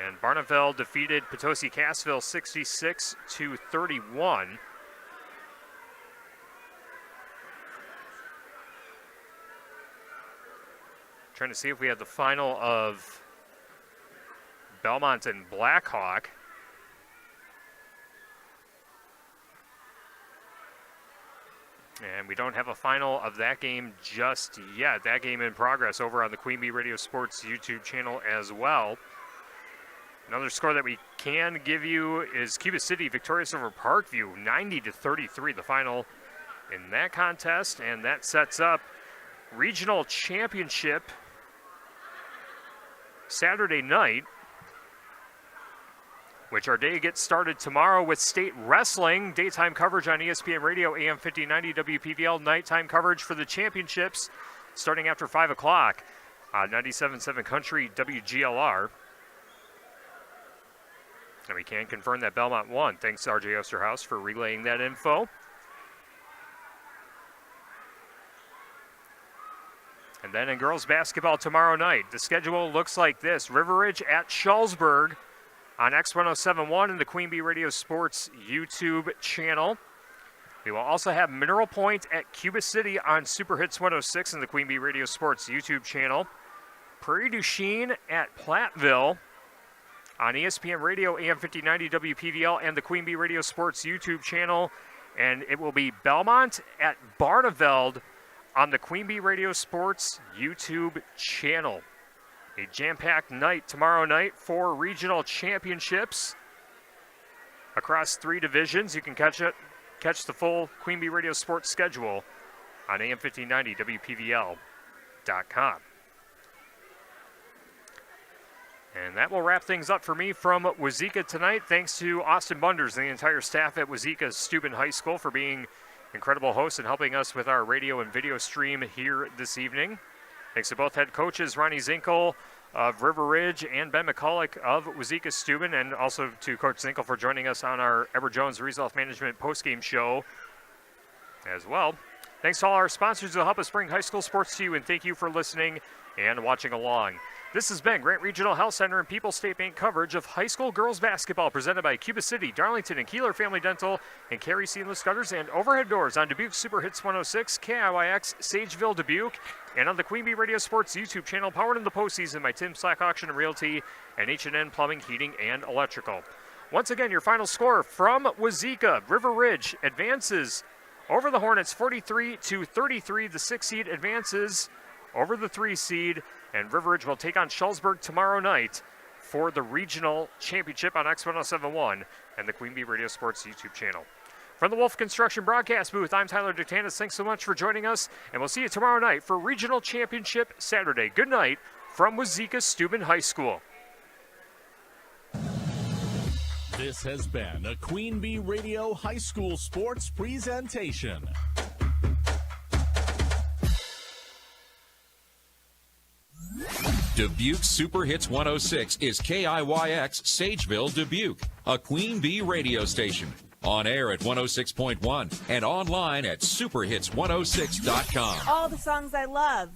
And Barneveld defeated Potosi-Cassville, 66-31. Trying to see if we have the final of Belmont and Blackhawk. And we don't have a final of that game just yet. That game in progress over on the Queen Bee Radio Sports YouTube channel as well. Another score that we can give you is Cuba City victorious over Parkview, 90-33, the final in that contest. And that sets up regional championship Saturday night, which our day gets started tomorrow with state wrestling. Daytime coverage on ESPN Radio, AM 1590 WPVL. Nighttime coverage for the championships starting after 5 o'clock on 97.7 Country WGLR. And we can confirm that Belmont won. Thanks to RJ Osterhaus for relaying that info. And then in girls basketball tomorrow night, the schedule looks like this. River Ridge at Shullsburg on X1071 and the Queen Bee Radio Sports YouTube channel. We will also have Mineral Point at Cuba City on Super Hits 106 and the Queen Bee Radio Sports YouTube channel. Prairie du Chien at Platteville on ESPN Radio, AM 1590 WPVL and the Queen Bee Radio Sports YouTube channel. And it will be Belmont at Barneveld on the Queen Bee Radio Sports YouTube channel. A jam-packed night tomorrow night for regional championships across 3 divisions. You can catch the full Queen Bee Radio Sports schedule on AM 1590 WPVL.com. And that will wrap things up for me from Wauzeka tonight. Thanks to Austin Bunders and the entire staff at Wauzeka-Steuben High School for being incredible hosts and helping us with our radio and video stream here this evening. Thanks to both head coaches, Ronnie Zinkel of River Ridge and Ben McCulloch of Wauzeka-Steuben, and also to Coach Zinkel for joining us on our Edward Jones Rees Wealth Management postgame show as well. Thanks to all our sponsors who help us bring high school sports to you, and thank you for listening and watching along. This has been Grant Regional Health Center and People's State Bank coverage of high school girls basketball presented by Cuba City, Darlington, and Kieler Family Dental, and Carey Seamless Gutters and Overhead Doors on Dubuque Super Hits 106, KIYX, Sageville, Dubuque, and on the Queen Bee Radio Sports YouTube channel, powered in the postseason by Tim Slack Auction and Realty and H&N Plumbing, Heating, and Electrical. Once again, your final score from Wauzeka. River Ridge advances over the Hornets 43-33. The 6 seed advances over the 3 seed, and River Ridge will take on Schulzberg tomorrow night for the regional championship on X1071 and the Queen Bee Radio Sports YouTube channel. From the Wolf Construction broadcast booth, I'm Tyler Dictanis. Thanks so much for joining us, and we'll see you tomorrow night for Regional Championship Saturday. Good night from Wauzeka-Steuben High School. This has been a Queen Bee Radio High School Sports presentation. Dubuque Super Hits 106 is KIYX Sageville, Dubuque, a Queen Bee radio station. On air at 106.1 and online at superhits106.com. All the songs I love.